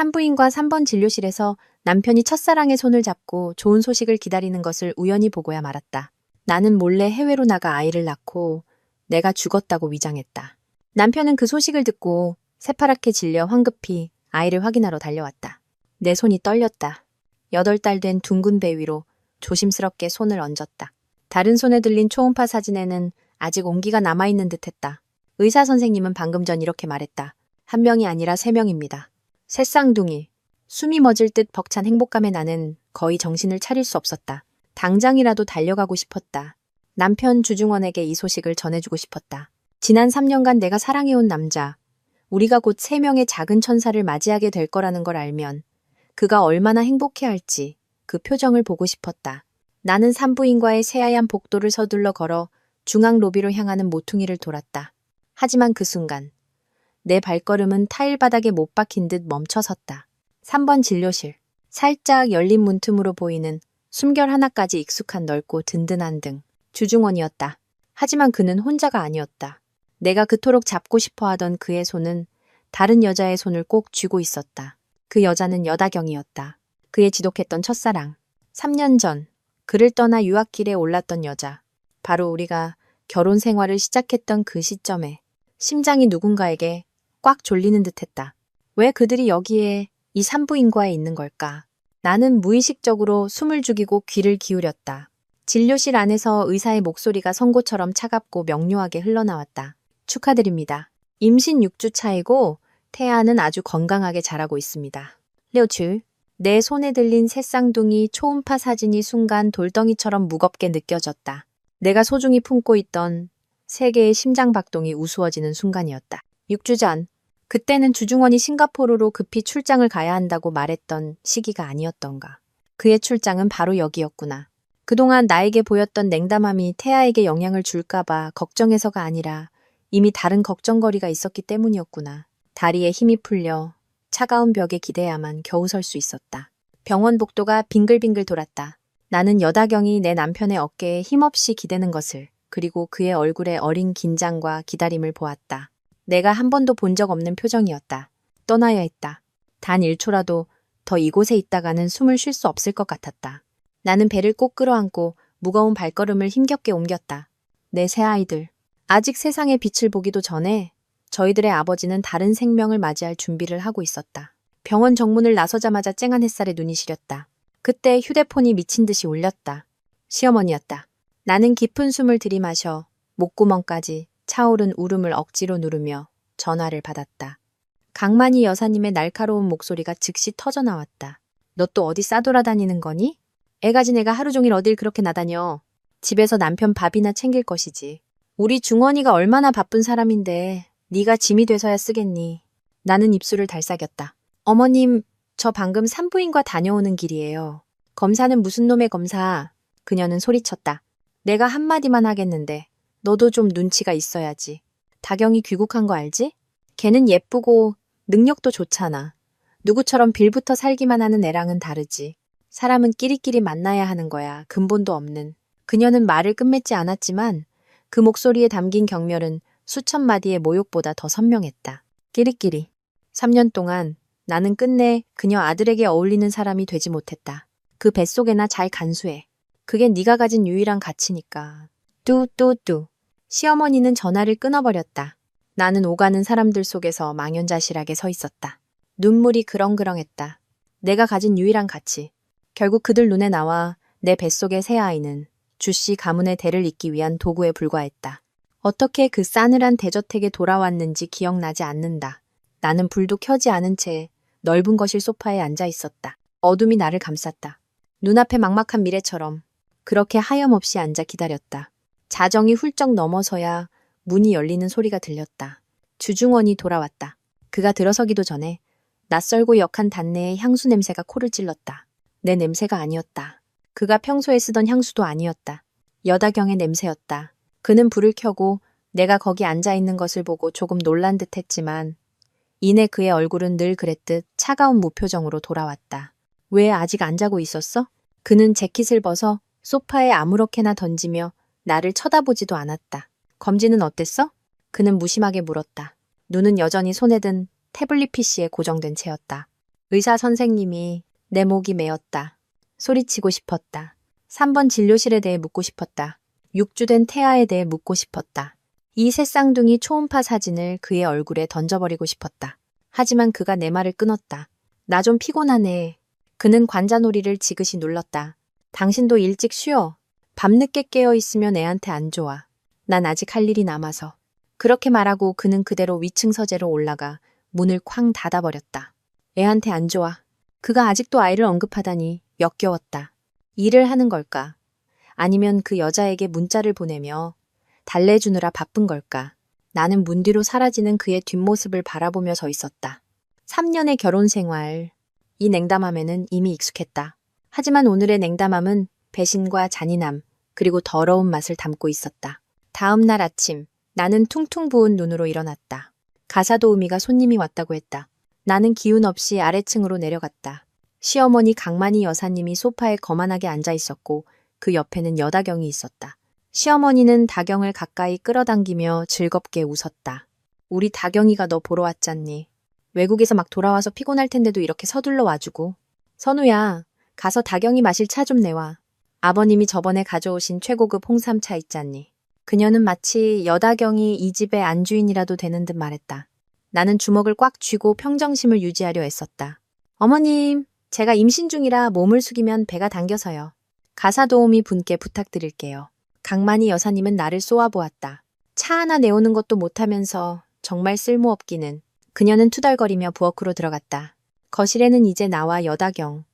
산부인과 3번 진료실에서 남편이 첫사랑의 손을 잡고 좋은 소식을 기다리는 것을 우연히 보고야 말았다. 나는 몰래 해외로 나가 아이를 낳고 내가 죽었다고 위장했다. 남편은 그 소식을 듣고 새파랗게 질려 황급히 아이를 확인하러 달려왔다. 내 손이 떨렸다. 8달 된 둥근 배 위로 조심스럽게 손을 얹었다. 다른 손에 들린 초음파 사진에는 아직 온기가 남아있는 듯했다. 의사 선생님은 방금 전 이렇게 말했다. 1명이 아니라 3명입니다. 새쌍둥이. 숨이 멎을 듯 벅찬 행복감에 나는 거의 정신을 차릴 수 없었다. 당장이라도 달려가고 싶었다. 남편 주중원에게 이 소식을 전해주고 싶었다. 지난 3년간 내가 사랑해온 남자, 우리가 곧 3명의 작은 천사를 맞이하게 될 거라는 걸 알면 그가 얼마나 행복해할지 그 표정을 보고 싶었다. 나는 산부인과의 새하얀 복도를 서둘러 걸어 중앙 로비로 향하는 모퉁이를 돌았다. 하지만 그 순간 내 발걸음은 타일 바닥에 못 박힌 듯 멈춰섰다. 3번 진료실. 살짝 열린 문틈으로 보이는 숨결 하나까지 익숙한 넓고 든든한 등. 주중원이었다. 하지만 그는 혼자가 아니었다. 내가 그토록 잡고 싶어 하던 그의 손은 다른 여자의 손을 꼭 쥐고 있었다. 그 여자는 여다경이었다. 그의 지독했던 첫사랑. 3년 전 그를 떠나 유학길에 올랐던 여자. 바로 우리가 결혼 생활을 시작했던 그 시점에 심장이 누군가에게 꽉 졸리는 듯했다. 왜 그들이 여기에 이 산부인과에 있는 걸까? 나는 무의식적으로 숨을 죽이고 귀를 기울였다. 진료실 안에서 의사의 목소리가 선고처럼 차갑고 명료하게 흘러나왔다. 축하드립니다. 임신 6주 차이고 태아는 아주 건강하게 자라고 있습니다. 료추. 내 손에 들린 새쌍둥이 초음파 사진이 순간 돌덩이처럼 무겁게 느껴졌다. 내가 소중히 품고 있던 세계의 심장 박동이 우스워지는 순간이었다. 6주 전, 그때는 주중원이 싱가포르로 급히 출장을 가야 한다고 말했던 시기가 아니었던가. 그의 출장은 바로 여기였구나. 그동안 나에게 보였던 냉담함이 태아에게 영향을 줄까봐 걱정해서가 아니라 이미 다른 걱정거리가 있었기 때문이었구나. 다리에 힘이 풀려 차가운 벽에 기대야만 겨우 설 수 있었다. 병원 복도가 빙글빙글 돌았다. 나는 여다경이 내 남편의 어깨에 힘없이 기대는 것을, 그리고 그의 얼굴에 어린 긴장과 기다림을 보았다. 내가 한 번도 본 적 없는 표정이었다. 떠나야 했다. 단 1초라도 더 이곳에 있다가는 숨을 쉴 수 없을 것 같았다. 나는 배를 꼭 끌어안고 무거운 발걸음을 힘겹게 옮겼다. 내 새 아이들. 아직 세상의 빛을 보기도 전에 저희들의 아버지는 다른 생명을 맞이할 준비를 하고 있었다. 병원 정문을 나서자마자 쨍한 햇살에 눈이 시렸다. 그때 휴대폰이 미친 듯이 울렸다. 시어머니였다. 나는 깊은 숨을 들이마셔 목구멍까지 차오른 울음을 억지로 누르며 전화를 받았다. 강만희 여사님의 날카로운 목소리가 즉시 터져나왔다. 너 또 어디 싸돌아다니는 거니? 애 가진 애가 하루 종일 어딜 그렇게 나다녀. 집에서 남편 밥이나 챙길 것이지. 우리 중원이가 얼마나 바쁜 사람인데 네가 짐이 돼서야 쓰겠니. 나는 입술을 달싹였다. 어머님, 저 방금 산부인과 다녀오는 길이에요. 검사는 무슨 놈의 검사? 그녀는 소리쳤다. 내가 한마디만 하겠는데 너도 좀 눈치가 있어야지. 다경이 귀국한 거 알지? 걔는 예쁘고 능력도 좋잖아. 누구처럼 빌부터 살기만 하는 애랑은 다르지. 사람은 끼리끼리 만나야 하는 거야. 근본도 없는. 그녀는 말을 끝맺지 않았지만 그 목소리에 담긴 경멸은 수천 마디의 모욕보다 더 선명했다. 끼리끼리. 3년 동안 나는 끝내 그녀 아들에게 어울리는 사람이 되지 못했다. 그 뱃속에나 잘 간수해. 그게 네가 가진 유일한 가치니까. 뚜뚜뚜. 시어머니는 전화를 끊어버렸다. 나는 오가는 사람들 속에서 망연자실하게 서 있었다. 눈물이 그렁그렁했다. 내가 가진 유일한 가치. 결국 그들 눈에 나와 내 뱃속의 새 아이는 주씨 가문의 대를 잇기 위한 도구에 불과했다. 어떻게 그 싸늘한 대저택에 돌아왔는지 기억나지 않는다. 나는 불도 켜지 않은 채 넓은 거실 소파에 앉아 있었다. 어둠이 나를 감쌌다. 눈앞에 막막한 미래처럼 그렇게 하염없이 앉아 기다렸다. 자정이 훌쩍 넘어서야 문이 열리는 소리가 들렸다. 주중원이 돌아왔다. 그가 들어서기도 전에 낯설고 역한 단내의 향수 냄새가 코를 찔렀다. 내 냄새가 아니었다. 그가 평소에 쓰던 향수도 아니었다. 여다경의 냄새였다. 그는 불을 켜고 내가 거기 앉아 있는 것을 보고 조금 놀란 듯 했지만 이내 그의 얼굴은 늘 그랬듯 차가운 무표정으로 돌아왔다. 왜 아직 안 자고 있었어? 그는 재킷을 벗어 소파에 아무렇게나 던지며 나를 쳐다보지도 않았다. 검진은 어땠어? 그는 무심하게 물었다. 눈은 여전히 손에 든 태블릿 PC에 고정된 채였다. 의사 선생님이 내 목이 메었다. 소리치고 싶었다. 3번 진료실에 대해 묻고 싶었다. 6주 된 태아에 대해 묻고 싶었다. 이 새쌍둥이 초음파 사진을 그의 얼굴에 던져버리고 싶었다. 하지만 그가 내 말을 끊었다. 나 좀 피곤하네. 그는 관자놀이를 지그시 눌렀다. 당신도 일찍 쉬어. 밤늦게 깨어있으면 애한테 안 좋아. 난 아직 할 일이 남아서. 그렇게 말하고 그는 그대로 위층 서재로 올라가 문을 쾅 닫아버렸다. 애한테 안 좋아. 그가 아직도 아이를 언급하다니 역겨웠다. 일을 하는 걸까? 아니면 그 여자에게 문자를 보내며 달래주느라 바쁜 걸까? 나는 문 뒤로 사라지는 그의 뒷모습을 바라보며 서 있었다. 3년의 결혼 생활. 이 냉담함에는 이미 익숙했다. 하지만 오늘의 냉담함은 배신과 잔인함, 그리고 더러운 맛을 담고 있었다. 다음 날 아침, 나는 퉁퉁 부은 눈으로 일어났다. 가사도우미가 손님이 왔다고 했다. 나는 기운 없이 아래층으로 내려갔다. 시어머니 강만희 여사님이 소파에 거만하게 앉아 있었고 그 옆에는 여다경이 있었다. 시어머니는 다경을 가까이 끌어당기며 즐겁게 웃었다. 우리 다경이가 너 보러 왔잖니. 외국에서 막 돌아와서 피곤할 텐데도 이렇게 서둘러 와주고. 선우야, 가서 다경이 마실 차 좀 내와. 아버님이 저번에 가져오신 최고급 홍삼차 있잖니. 그녀는 마치 여다경이 이 집의 안주인이라도 되는 듯 말했다. 나는 주먹을 꽉 쥐고 평정심을 유지하려 애썼다. 어머님, 제가 임신 중이라 몸을 숙이면 배가 당겨서요. 가사도우미 분께 부탁드릴게요. 강만희 여사님은 나를 쏘아보았다. 차 하나 내오는 것도 못하면서 정말 쓸모없기는. 그녀는 투덜거리며 부엌으로 들어갔다. 거실에는 이제 나와 여다경.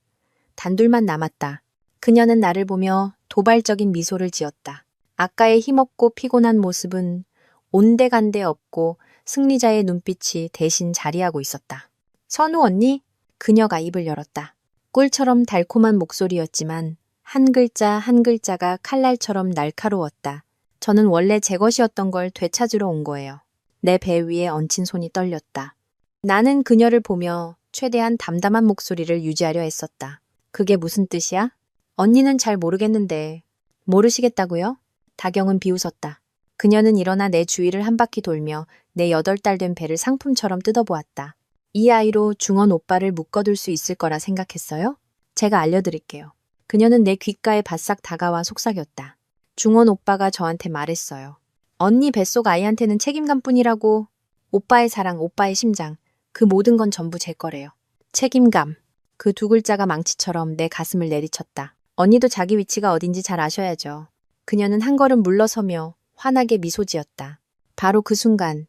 단둘만 남았다. 그녀는 나를 보며 도발적인 미소를 지었다. 아까의 힘없고 피곤한 모습은 온데간데 없고 승리자의 눈빛이 대신 자리하고 있었다. 선우 언니? 그녀가 입을 열었다. 꿀처럼 달콤한 목소리였지만 한 글자 한 글자가 칼날처럼 날카로웠다. 저는 원래 제 것이었던 걸 되찾으러 온 거예요. 내 배 위에 얹힌 손이 떨렸다. 나는 그녀를 보며 최대한 담담한 목소리를 유지하려 했었다. 그게 무슨 뜻이야? 언니는 잘 모르겠는데. 모르시겠다고요? 다경은 비웃었다. 그녀는 일어나 내 주위를 한 바퀴 돌며 내 8달 된 배를 상품처럼 뜯어보았다. 이 아이로 중원 오빠를 묶어둘 수 있을 거라 생각했어요? 제가 알려드릴게요. 그녀는 내 귓가에 바싹 다가와 속삭였다. 중원 오빠가 저한테 말했어요. 언니 뱃속 아이한테는 책임감뿐이라고. 오빠의 사랑, 오빠의 심장, 그 모든 건 전부 제 거래요. 책임감. 그 두 글자가 망치처럼 내 가슴을 내리쳤다. 언니도 자기 위치가 어딘지 잘 아셔야죠. 그녀는 한 걸음 물러서며 환하게 미소 지었다. 바로 그 순간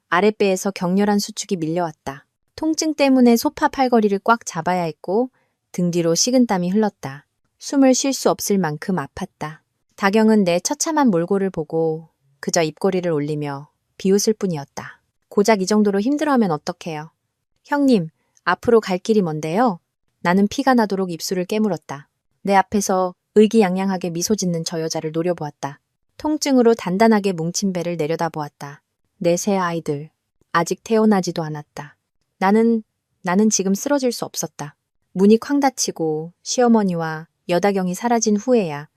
아랫배에서 격렬한 수축이 밀려왔다. 통증 때문에 소파 팔걸이를 꽉 잡아야 했고 등 뒤로 식은땀이 흘렀다. 숨을 쉴 수 없을 만큼 아팠다. 다경은 내 처참한 몰골을 보고 그저 입꼬리를 올리며 비웃을 뿐이었다. 고작 이 정도로 힘들어하면 어떡해요. 형님, 앞으로 갈 길이 뭔데요? 나는 피가 나도록 입술을 깨물었다. 내 앞에서 의기양양하게 미소 짓는 저 여자를 노려보았다. 통증으로 단단하게 뭉친 배를 내려다보았다. 내 새 아이들, 아직 태어나지도 않았다. 나는 지금 쓰러질 수 없었다. 문이 쾅 닫히고 시어머니와 여다경이 사라진 후에야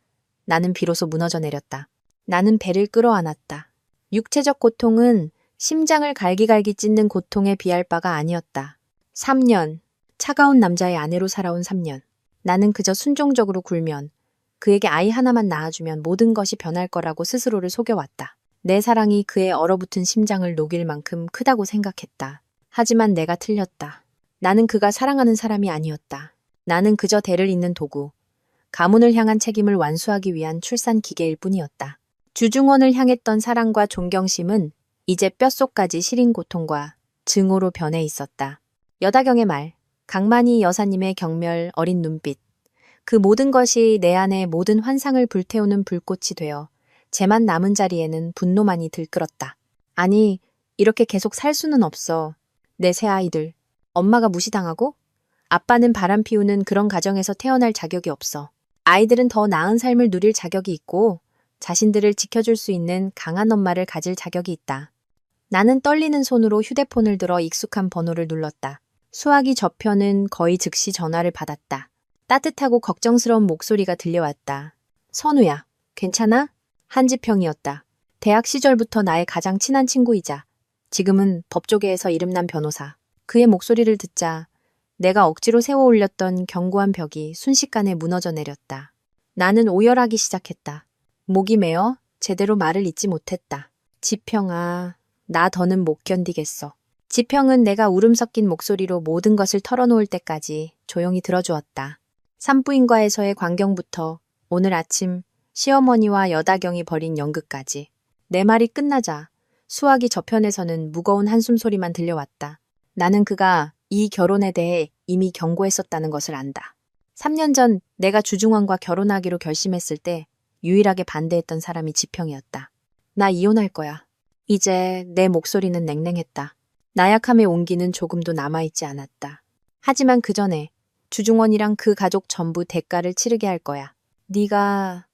나는 비로소 무너져 내렸다. 나는 배를 끌어안았다. 육체적 고통은 심장을 갈기갈기 찢는 고통에 비할 바가 아니었다. 3년, 차가운 남자의 아내로 살아온 3년. 나는 그저 순종적으로 굴면 그에게 아이 하나만 낳아주면 모든 것이 변할 거라고 스스로를 속여왔다. 내 사랑이 그의 얼어붙은 심장을 녹일 만큼 크다고 생각했다. 하지만 내가 틀렸다. 나는 그가 사랑하는 사람이 아니었다. 나는 그저 대를 잇는 도구, 가문을 향한 책임을 완수하기 위한 출산 기계일 뿐이었다. 주중원을 향했던 사랑과 존경심은 이제 뼛속까지 시린 고통과 증오로 변해 있었다. 여다경의 말, 강만희 여사님의 경멸 어린 눈빛, 그 모든 것이 내 안의 모든 환상을 불태우는 불꽃이 되어 제만 남은 자리에는 분노만이 들끓었다. 아니, 이렇게 계속 살 수는 없어. 내 새 아이들, 엄마가 무시당하고? 아빠는 바람 피우는 그런 가정에서 태어날 자격이 없어. 아이들은 더 나은 삶을 누릴 자격이 있고 자신들을 지켜줄 수 있는 강한 엄마를 가질 자격이 있다. 나는 떨리는 손으로 휴대폰을 들어 익숙한 번호를 눌렀다. 수화기 저편은 거의 즉시 전화를 받았다. 따뜻하고 걱정스러운 목소리가 들려왔다. 선우야, 괜찮아? 한지평이었다. 대학 시절부터 나의 가장 친한 친구이자 지금은 법조계에서 이름난 변호사. 그의 목소리를 듣자 내가 억지로 세워 올렸던 견고한 벽이 순식간에 무너져 내렸다. 나는 오열하기 시작했다. 목이 메어 제대로 말을 잇지 못했다. 지평아, 나 더는 못 견디겠어. 지평은 내가 울음 섞인 목소리로 모든 것을 털어놓을 때까지 조용히 들어주었다. 산부인과에서의 광경부터 오늘 아침 시어머니와 여다경이 벌인 연극까지. 내 말이 끝나자 수화기 저편에서는 무거운 한숨 소리만 들려왔다. 나는 그가 이 결혼에 대해 이미 경고했었다는 것을 안다. 3년 전 내가 주중원과 결혼하기로 결심했을 때 유일하게 반대했던 사람이 지평이었다. 나 이혼할 거야. 이제 내 목소리는 냉랭했다. 나약함의 온기는 조금도 남아있지 않았다. 하지만 그 전에 주중원이랑 그 가족 전부 대가를 치르게 할 거야. 네가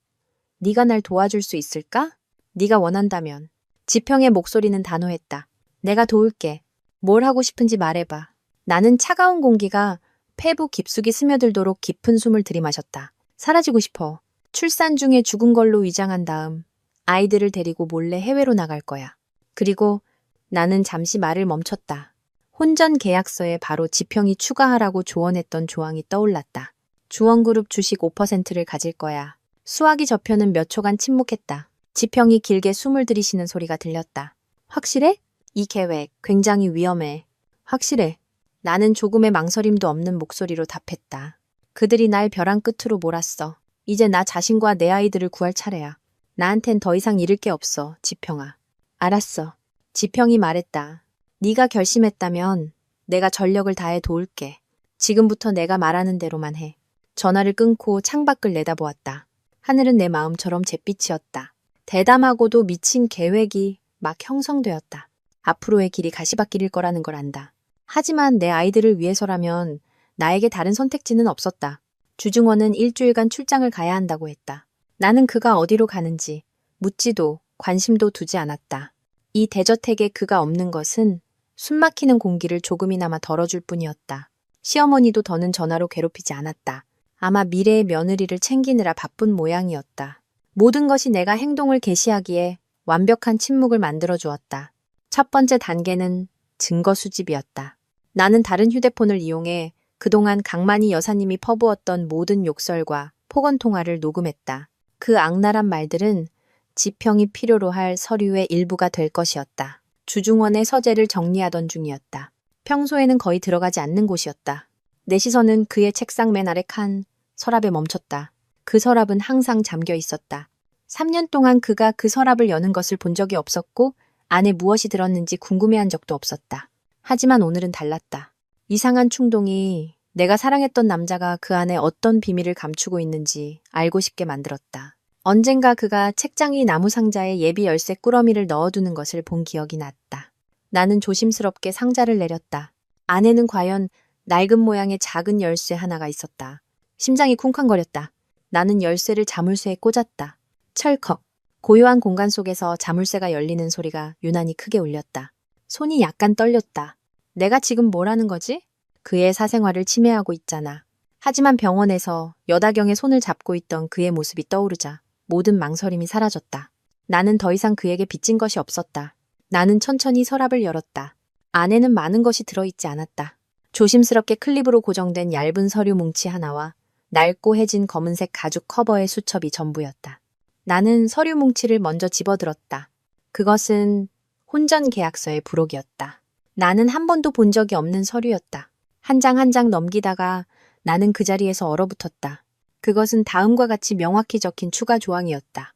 날 도와줄 수 있을까? 네가 원한다면. 지평의 목소리는 단호했다. 내가 도울게. 뭘 하고 싶은지 말해봐. 나는 차가운 공기가 폐부 깊숙이 스며들도록 깊은 숨을 들이마셨다. 사라지고 싶어. 출산 중에 죽은 걸로 위장한 다음 아이들을 데리고 몰래 해외로 나갈 거야. 그리고 나는 잠시 말을 멈췄다. 혼전 계약서에 바로 지평이 추가하라고 조언했던 조항이 떠올랐다. 주원그룹 주식 5%를 가질 거야. 수화기 저편은 몇 초간 침묵했다. 지평이 길게 숨을 들이쉬는 소리가 들렸다. 확실해? 이 계획 굉장히 위험해. 확실해. 나는 조금의 망설임도 없는 목소리로 답했다. 그들이 날 벼랑 끝으로 몰았어. 이제 나 자신과 내 아이들을 구할 차례야. 나한텐 더 이상 잃을 게 없어, 지평아. 알았어. 지평이 말했다. 네가 결심했다면 내가 전력을 다해 도울게. 지금부터 내가 말하는 대로만 해. 전화를 끊고 창밖을 내다보았다. 하늘은 내 마음처럼 잿빛이었다. 대담하고도 미친 계획이 막 형성되었다. 앞으로의 길이 가시밭길일 거라는 걸 안다. 하지만 내 아이들을 위해서라면 나에게 다른 선택지는 없었다. 주중원은 일주일간 출장을 가야 한다고 했다. 나는 그가 어디로 가는지 묻지도 관심도 두지 않았다. 이 대저택에 그가 없는 것은 숨막히는 공기를 조금이나마 덜어줄 뿐이었다. 시어머니도 더는 전화로 괴롭히지 않았다. 아마 미래의 며느리를 챙기느라 바쁜 모양이었다. 모든 것이 내가 행동을 개시하기에 완벽한 침묵을 만들어 주었다. 첫 번째 단계는 증거 수집이었다. 나는 다른 휴대폰을 이용해 그동안 강만희 여사님이 퍼부었던 모든 욕설과 폭언 통화를 녹음했다. 그 악랄한 말들은 지평이 필요로 할 서류의 일부가 될 것이었다. 주중원의 서재를 정리하던 중이었다. 평소에는 거의 들어가지 않는 곳이었다. 내 시선은 그의 책상 맨 아래 칸 서랍에 멈췄다. 그 서랍은 항상 잠겨 있었다. 3년 동안 그가 그 서랍을 여는 것을 본 적이 없었고 안에 무엇이 들었는지 궁금해한 적도 없었다. 하지만 오늘은 달랐다. 이상한 충동이 내가 사랑했던 남자가 그 안에 어떤 비밀을 감추고 있는지 알고 싶게 만들었다. 언젠가 그가 책장이 나무 상자에 예비 열쇠 꾸러미를 넣어두는 것을 본 기억이 났다. 나는 조심스럽게 상자를 내렸다. 안에는 과연 낡은 모양의 작은 열쇠 하나가 있었다. 심장이 쿵쾅거렸다. 나는 열쇠를 자물쇠에 꽂았다. 철컥. 고요한 공간 속에서 자물쇠가 열리는 소리가 유난히 크게 울렸다. 손이 약간 떨렸다. 내가 지금 뭘 하는 거지? 그의 사생활을 침해하고 있잖아. 하지만 병원에서 여다경의 손을 잡고 있던 그의 모습이 떠오르자 모든 망설임이 사라졌다. 나는 더 이상 그에게 빚진 것이 없었다. 나는 천천히 서랍을 열었다. 안에는 많은 것이 들어있지 않았다. 조심스럽게 클립으로 고정된 얇은 서류 뭉치 하나와 낡고 해진 검은색 가죽 커버의 수첩이 전부였다. 나는 서류 뭉치를 먼저 집어들었다. 그것은 혼전 계약서의 부록이었다. 나는 한 번도 본 적이 없는 서류였다. 한 장 한 장 넘기다가 나는 그 자리에서 얼어붙었다. 그것은 다음과 같이 명확히 적힌 추가 조항이었다.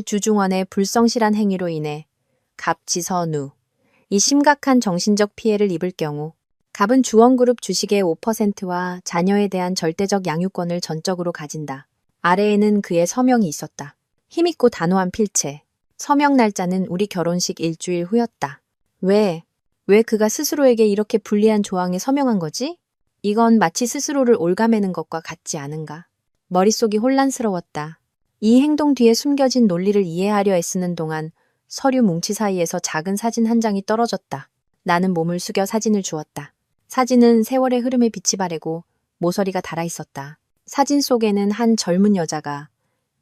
주중원의 불성실한 행위로 인해 갑지선우. 이 심각한 정신적 피해를 입을 경우 갑은 주원그룹 주식의 5%와 자녀에 대한 절대적 양육권을 전적으로 가진다. 아래에는 그의 서명이 있었다. 힘있고 단호한 필체. 서명 날짜는 우리 결혼식 일주일 후였다. 왜 그가 스스로에게 이렇게 불리한 조항에 서명한 거지? 이건 마치 스스로를 옭아매는 것과 같지 않은가? 머릿속이 혼란스러웠다. 이 행동 뒤에 숨겨진 논리를 이해하려 애쓰는 동안 서류 뭉치 사이에서 작은 사진 한 장이 떨어졌다. 나는 몸을 숙여 사진을 주었다. 사진은 세월의 흐름에 빛이 바래고 모서리가 달아 있었다. 사진 속에는 한 젊은 여자가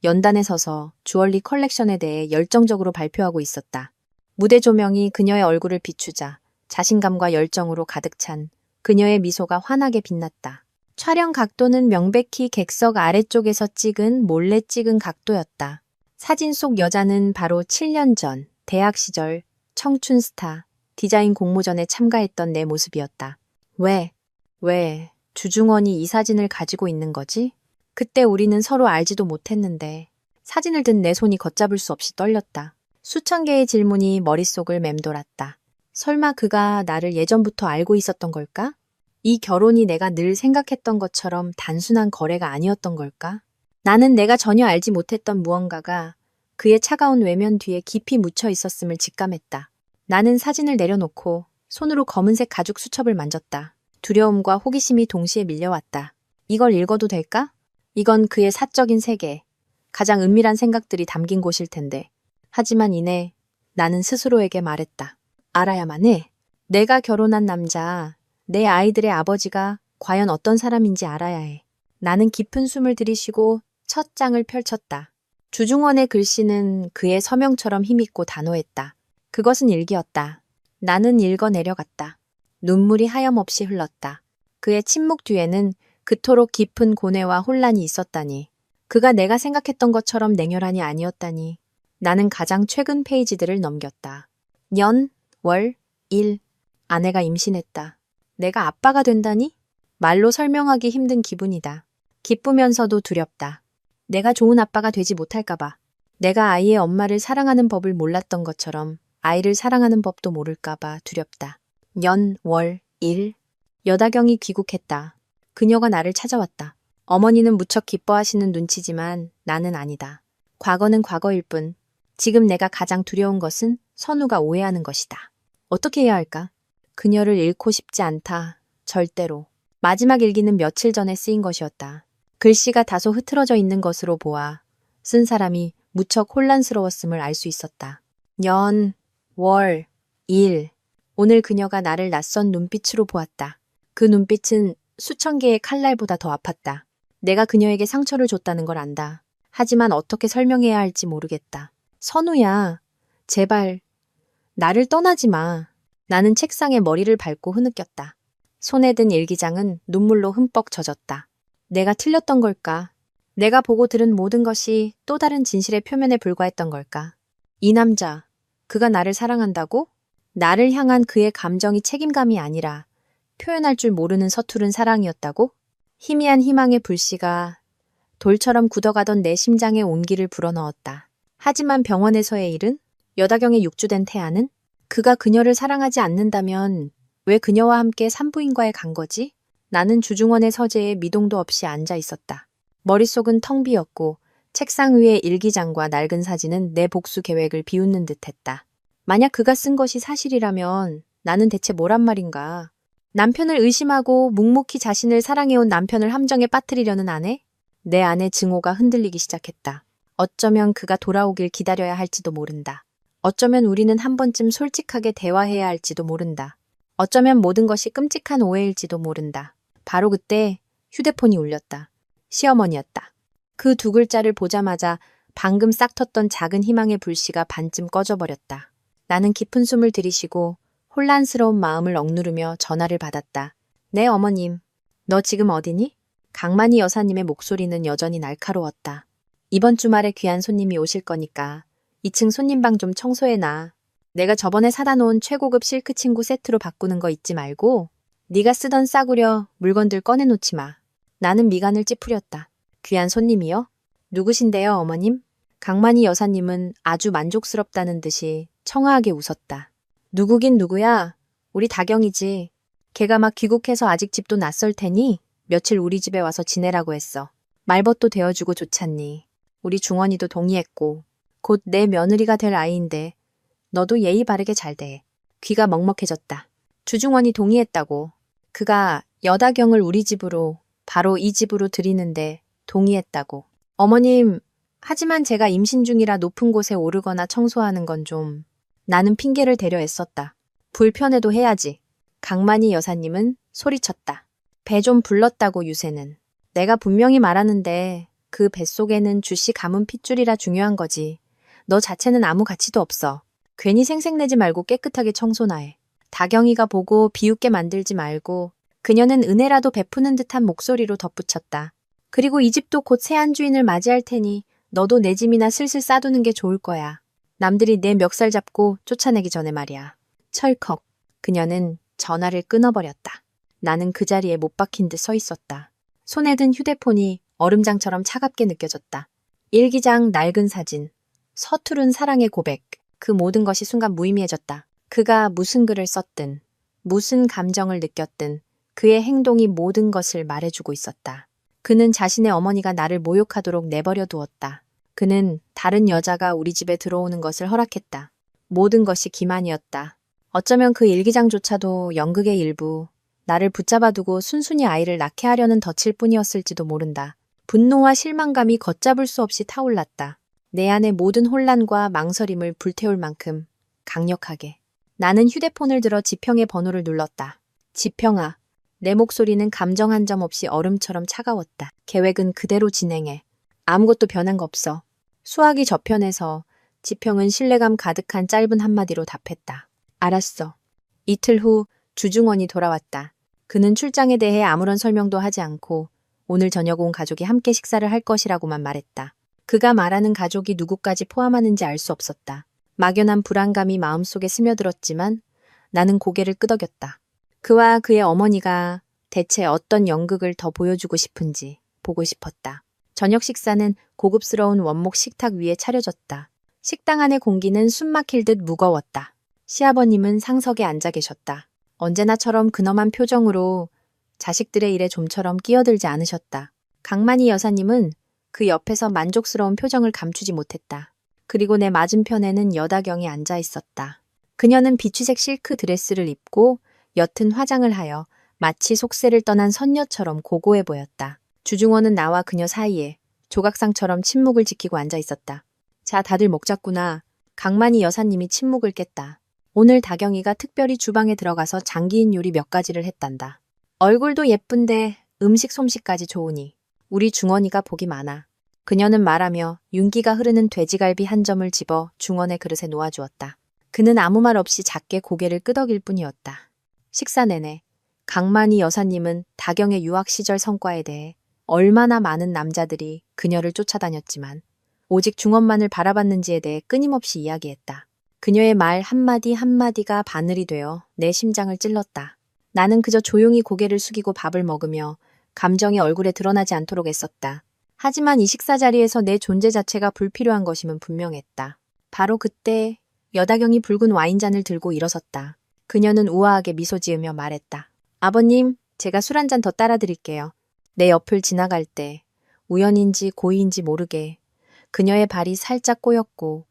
연단에 서서 주얼리 컬렉션에 대해 열정적으로 발표하고 있었다. 무대 조명이 그녀의 얼굴을 비추자 자신감과 열정으로 가득 찬 그녀의 미소가 환하게 빛났다. 촬영 각도는 명백히 객석 아래쪽에서 몰래 찍은 각도였다. 사진 속 여자는 바로 7년 전, 대학 시절, 청춘 스타, 디자인 공모전에 참가했던 내 모습이었다. 왜 주중원이 이 사진을 가지고 있는 거지? 그때 우리는 서로 알지도 못했는데 사진을 든 내 손이 걷잡을 수 없이 떨렸다. 수천 개의 질문이 머릿속을 맴돌았다. 설마 그가 나를 예전부터 알고 있었던 걸까? 이 결혼이 내가 늘 생각했던 것처럼 단순한 거래가 아니었던 걸까? 나는 내가 전혀 알지 못했던 무언가가 그의 차가운 외면 뒤에 깊이 묻혀 있었음을 직감했다. 나는 사진을 내려놓고 손으로 검은색 가죽 수첩을 만졌다. 두려움과 호기심이 동시에 밀려왔다. 이걸 읽어도 될까? 이건 그의 사적인 세계, 가장 은밀한 생각들이 담긴 곳일 텐데. 하지만 이내 나는 스스로에게 말했다. 알아야만 해. 내가 결혼한 남자, 내 아이들의 아버지가 과연 어떤 사람인지 알아야 해. 나는 깊은 숨을 들이쉬고 첫 장을 펼쳤다. 주중원의 글씨는 그의 서명처럼 힘있고 단호했다. 그것은 일기였다. 나는 읽어 내려갔다. 눈물이 하염없이 흘렀다. 그의 침묵 뒤에는 그토록 깊은 고뇌와 혼란이 있었다니. 그가 내가 생각했던 것처럼 냉혈한이 아니었다니. 나는 가장 최근 페이지들을 넘겼다. 년, 월, 일. 아내가 임신했다. 내가 아빠가 된다니? 말로 설명하기 힘든 기분이다. 기쁘면서도 두렵다. 내가 좋은 아빠가 되지 못할까봐. 내가 아이의 엄마를 사랑하는 법을 몰랐던 것처럼 아이를 사랑하는 법도 모를까봐 두렵다. 년, 월, 일. 여다경이 귀국했다. 그녀가 나를 찾아왔다. 어머니는 무척 기뻐하시는 눈치지만 나는 아니다. 과거는 과거일 뿐. 지금 내가 가장 두려운 것은 선우가 오해하는 것이다. 어떻게 해야 할까? 그녀를 잃고 싶지 않다. 절대로. 마지막 일기는 며칠 전에 쓰인 것이었다. 글씨가 다소 흐트러져 있는 것으로 보아 쓴 사람이 무척 혼란스러웠음을 알 수 있었다. 년, 월, 일. 오늘 그녀가 나를 낯선 눈빛으로 보았다. 그 눈빛은 수천 개의 칼날보다 더 아팠다. 내가 그녀에게 상처를 줬다는 걸 안다. 하지만 어떻게 설명해야 할지 모르겠다. 선우야, 제발 나를 떠나지 마. 나는 책상에 머리를 밟고 흐느꼈다. 손에 든 일기장은 눈물로 흠뻑 젖었다. 내가 틀렸던 걸까? 내가 보고 들은 모든 것이 또 다른 진실의 표면에 불과했던 걸까? 이 남자, 그가 나를 사랑한다고? 나를 향한 그의 감정이 책임감이 아니라 표현할 줄 모르는 서투른 사랑이었다고? 희미한 희망의 불씨가 돌처럼 굳어가던 내 심장에 온기를 불어넣었다. 하지만 병원에서의 일은? 여다경의 육주된 태아는? 그가 그녀를 사랑하지 않는다면 왜 그녀와 함께 산부인과에 간 거지? 나는 주중원의 서재에 미동도 없이 앉아 있었다. 머릿속은 텅 비었고 책상 위의 일기장과 낡은 사진은 내 복수 계획을 비웃는 듯했다. 만약 그가 쓴 것이 사실이라면 나는 대체 뭐란 말인가? 남편을 의심하고 묵묵히 자신을 사랑해온 남편을 함정에 빠뜨리려는 아내? 내 안의 증오가 흔들리기 시작했다. 어쩌면 그가 돌아오길 기다려야 할지도 모른다. 어쩌면 우리는 한 번쯤 솔직하게 대화해야 할지도 모른다. 어쩌면 모든 것이 끔찍한 오해일지도 모른다. 바로 그때 휴대폰이 울렸다. 시어머니였다. 그 두 글자를 보자마자 방금 싹 텄던 작은 희망의 불씨가 반쯤 꺼져버렸다. 나는 깊은 숨을 들이쉬고 혼란스러운 마음을 억누르며 전화를 받았다. 네, 어머님. 너 지금 어디니? 강만희 여사님의 목소리는 여전히 날카로웠다. 이번 주말에 귀한 손님이 오실 거니까 2층 손님방 좀 청소해놔. 내가 저번에 사다 놓은 최고급 실크 침구 세트로 바꾸는 거 잊지 말고 네가 쓰던 싸구려 물건들 꺼내놓지 마. 나는 미간을 찌푸렸다. 귀한 손님이요? 누구신데요, 어머님? 강만희 여사님은 아주 만족스럽다는 듯이 청아하게 웃었다. 누구긴 누구야? 우리 다경이지. 걔가 막 귀국해서 아직 집도 낯설 테니 며칠 우리 집에 와서 지내라고 했어. 말벗도 되어주고 좋잖니. 우리 중원이도 동의했고 곧 내 며느리가 될 아이인데 너도 예의 바르게 잘 돼. 귀가 먹먹해졌다. 주중원이 동의했다고. 그가 여다경을 우리 집으로, 바로 이 집으로 들이는데 동의했다고. 어머님, 하지만 제가 임신 중이라 높은 곳에 오르거나 청소하는 건 좀... 나는 핑계를 대려 애썼다. 불편해도 해야지. 강만희 여사님은 소리쳤다. 배 좀 불렀다고 유세는. 내가 분명히 말하는데 그 뱃속에는 주씨 가문 핏줄이라 중요한 거지. 너 자체는 아무 가치도 없어. 괜히 생색내지 말고 깨끗하게 청소나 해. 다경이가 보고 비웃게 만들지 말고 그녀는 은혜라도 베푸는 듯한 목소리로 덧붙였다. 그리고 이 집도 곧 새 안주인을 맞이할 테니 너도 내 짐이나 슬슬 싸두는 게 좋을 거야. 남들이 내 멱살 잡고 쫓아내기 전에 말이야. 철컥. 그녀는 전화를 끊어버렸다. 나는 그 자리에 못 박힌 듯 서 있었다. 손에 든 휴대폰이 얼음장처럼 차갑게 느껴졌다. 일기장, 낡은 사진, 서투른 사랑의 고백. 그 모든 것이 순간 무의미해졌다. 그가 무슨 글을 썼든, 무슨 감정을 느꼈든 그의 행동이 모든 것을 말해주고 있었다. 그는 자신의 어머니가 나를 모욕하도록 내버려 두었다. 그는 다른 여자가 우리 집에 들어오는 것을 허락했다. 모든 것이 기만이었다. 어쩌면 그 일기장조차도 연극의 일부, 나를 붙잡아두고 순순히 아이를 낳게 하려는 덫일 뿐이었을지도 모른다. 분노와 실망감이 걷잡을 수 없이 타올랐다. 내 안의 모든 혼란과 망설임을 불태울 만큼 강력하게. 나는 휴대폰을 들어 지평의 번호를 눌렀다. 지평아. 내 목소리는 감정 한 점 없이 얼음처럼 차가웠다. 계획은 그대로 진행해. 아무것도 변한 거 없어. 수화기 저편에서 지평은 신뢰감 가득한 짧은 한마디로 답했다. 알았어. 이틀 후 주중원이 돌아왔다. 그는 출장에 대해 아무런 설명도 하지 않고 오늘 저녁 온 가족이 함께 식사를 할 것이라고만 말했다. 그가 말하는 가족이 누구까지 포함하는지 알 수 없었다. 막연한 불안감이 마음속에 스며들었지만 나는 고개를 끄덕였다. 그와 그의 어머니가 대체 어떤 연극을 더 보여주고 싶은지 보고 싶었다. 저녁 식사는 고급스러운 원목 식탁 위에 차려졌다. 식당 안의 공기는 숨막힐 듯 무거웠다. 시아버님은 상석에 앉아 계셨다. 언제나처럼 근엄한 표정으로 자식들의 일에 좀처럼 끼어들지 않으셨다. 강만희 여사님은 그 옆에서 만족스러운 표정을 감추지 못했다. 그리고 내 맞은편에는 여다경이 앉아 있었다. 그녀는 비취색 실크 드레스를 입고 옅은 화장을 하여 마치 속세를 떠난 선녀처럼 고고해 보였다. 주중원은 나와 그녀 사이에 조각상처럼 침묵을 지키고 앉아 있었다. 자, 다들 먹자꾸나. 강만희 여사님이 침묵을 깼다. 오늘 다경이가 특별히 주방에 들어가서 장기인 요리 몇 가지를 했단다. 얼굴도 예쁜데 음식 솜씨까지 좋으니 우리 중원이가 복이 많아. 그녀는 말하며 윤기가 흐르는 돼지갈비 한 점을 집어 중원의 그릇에 놓아주었다. 그는 아무 말 없이 작게 고개를 끄덕일 뿐이었다. 식사 내내 강만희 여사님은 다경의 유학 시절 성과에 대해 얼마나 많은 남자들이 그녀를 쫓아다녔지만 오직 중원만을 바라봤는지에 대해 끊임없이 이야기했다. 그녀의 말 한마디 한마디가 바늘이 되어 내 심장을 찔렀다. 나는 그저 조용히 고개를 숙이고 밥을 먹으며 감정이 얼굴에 드러나지 않도록 애썼다. 하지만 이 식사 자리에서 내 존재 자체가 불필요한 것임은 분명했다. 바로 그때 여다경이 붉은 와인잔을 들고 일어섰다. 그녀는 우아하게 미소 지으며 말했다. 아버님, 제가 술 한 잔 더 따라 드릴게요. 내 옆을 지나갈 때 우연인지 고의인지 모르게 그녀의 발이 살짝 꼬였고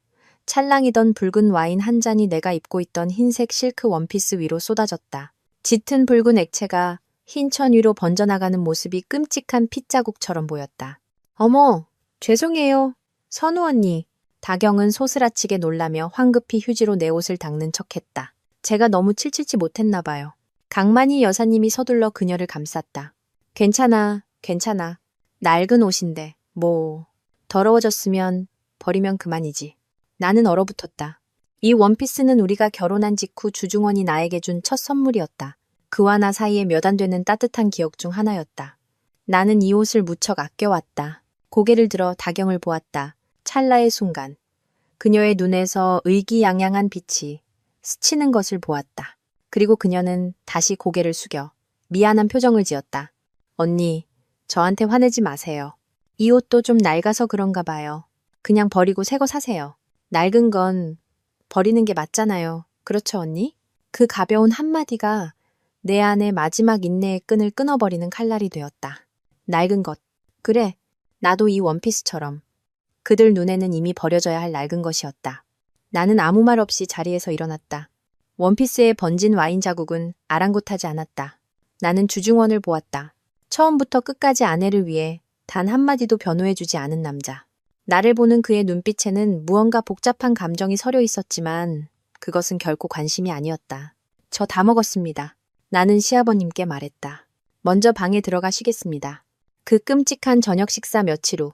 찰랑이던 붉은 와인 한 잔이 내가 입고 있던 흰색 실크 원피스 위로 쏟아졌다. 짙은 붉은 액체가 흰 천 위로 번져나가는 모습이 끔찍한 핏자국처럼 보였다. 어머, 죄송해요. 선우 언니. 다경은 소스라치게 놀라며 황급히 휴지로 내 옷을 닦는 척했다. 제가 너무 칠칠치 못했나 봐요. 강만희 여사님이 서둘러 그녀를 감쌌다. 괜찮아, 괜찮아. 낡은 옷인데 뭐 더러워졌으면 버리면 그만이지. 나는 얼어붙었다. 이 원피스는 우리가 결혼한 직후 주중원이 나에게 준 첫 선물이었다. 그와 나 사이에 몇 안 되는 따뜻한 기억 중 하나였다. 나는 이 옷을 무척 아껴왔다. 고개를 들어 다경을 보았다. 찰나의 순간 그녀의 눈에서 의기양양한 빛이 스치는 것을 보았다. 그리고 그녀는 다시 고개를 숙여 미안한 표정을 지었다. 언니, 저한테 화내지 마세요. 이 옷도 좀 낡아서 그런가 봐요. 그냥 버리고 새 거 사세요. 낡은 건 버리는 게 맞잖아요. 그렇죠, 언니? 그 가벼운 한마디가 내 안의 마지막 인내의 끈을 끊어버리는 칼날이 되었다. 낡은 것. 그래, 나도 이 원피스처럼. 그들 눈에는 이미 버려져야 할 낡은 것이었다. 나는 아무 말 없이 자리에서 일어났다. 원피스에 번진 와인 자국은 아랑곳하지 않았다. 나는 주중원을 보았다. 처음부터 끝까지 아내를 위해 단 한마디도 변호해주지 않은 남자. 나를 보는 그의 눈빛에는 무언가 복잡한 감정이 서려 있었지만 그것은 결코 관심이 아니었다. 저 다 먹었습니다. 나는 시아버님께 말했다. 먼저 방에 들어가 쉬겠습니다. 그 끔찍한 저녁 식사 며칠 후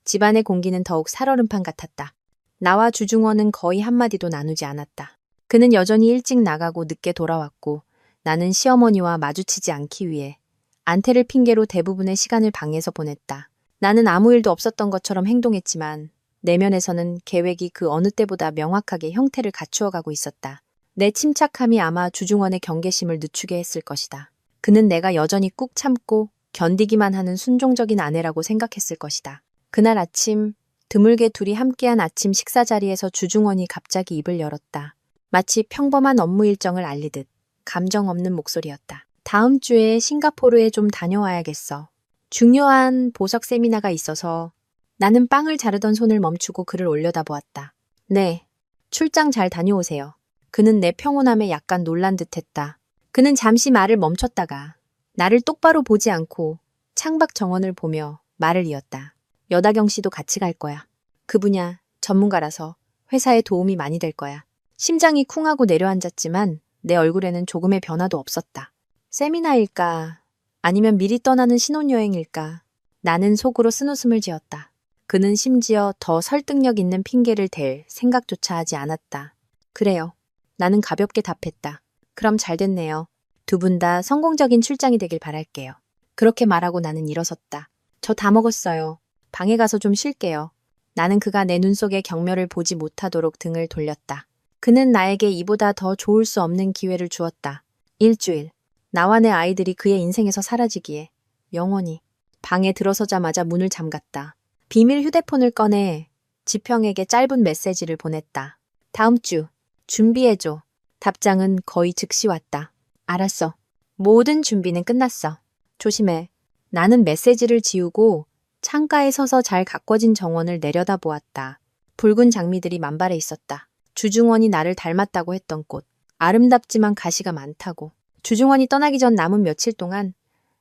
집안의 공기는 더욱 살얼음판 같았다. 나와 주중원은 거의 한마디도 나누지 않았다. 그는 여전히 일찍 나가고 늦게 돌아왔고 나는 시어머니와 마주치지 않기 위해 안태를 핑계로 대부분의 시간을 방에서 보냈다. 나는 아무 일도 없었던 것처럼 행동했지만 내면에서는 계획이 그 어느 때보다 명확하게 형태를 갖추어가고 있었다. 내 침착함이 아마 주중원의 경계심을 늦추게 했을 것이다. 그는 내가 여전히 꾹 참고 견디기만 하는 순종적인 아내라고 생각했을 것이다. 그날 아침 드물게 둘이 함께한 아침 식사 자리에서 주중원이 갑자기 입을 열었다. 마치 평범한 업무 일정을 알리듯 감정 없는 목소리였다. 다음 주에 싱가포르에 좀 다녀와야겠어. 중요한 보석 세미나가 있어서. 나는 빵을 자르던 손을 멈추고 그를 올려다보았다. 네, 출장 잘 다녀오세요. 그는 내 평온함에 약간 놀란 듯했다. 그는 잠시 말을 멈췄다가 나를 똑바로 보지 않고 창밖 정원을 보며 말을 이었다. 여다경 씨도 같이 갈 거야. 그 분야 전문가라서 회사에 도움이 많이 될 거야. 심장이 쿵하고 내려앉았지만 내 얼굴에는 조금의 변화도 없었다. 세미나일까? 아니면 미리 떠나는 신혼여행일까? 나는 속으로 쓴웃음을 지었다. 그는 심지어 더 설득력 있는 핑계를 댈 생각조차 하지 않았다. 그래요. 나는 가볍게 답했다. 그럼 잘 됐네요. 두 분 다 성공적인 출장이 되길 바랄게요. 그렇게 말하고 나는 일어섰다. 저 다 먹었어요. 방에 가서 좀 쉴게요. 나는 그가 내 눈 속의 경멸을 보지 못하도록 등을 돌렸다. 그는 나에게 이보다 더 좋을 수 없는 기회를 주었다. 일주일. 나와 내 아이들이 그의 인생에서 사라지기에. 영원히. 방에 들어서자마자 문을 잠갔다. 비밀 휴대폰을 꺼내 지평에게 짧은 메시지를 보냈다. 다음 주 준비해줘. 답장은 거의 즉시 왔다. 알았어. 모든 준비는 끝났어. 조심해. 나는 메시지를 지우고 창가에 서서 잘 가꿔진 정원을 내려다보았다. 붉은 장미들이 만발해 있었다. 주중원이 나를 닮았다고 했던 꽃. 아름답지만 가시가 많다고. 주중원이 떠나기 전 남은 며칠 동안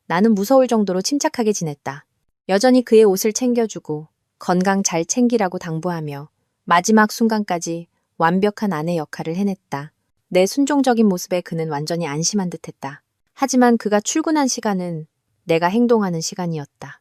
나는 무서울 정도로 침착하게 지냈다. 여전히 그의 옷을 챙겨주고 건강 잘 챙기라고 당부하며 마지막 순간까지 완벽한 아내 역할을 해냈다. 내 순종적인 모습에 그는 완전히 안심한 듯했다. 하지만 그가 출근한 시간은 내가 행동하는 시간이었다.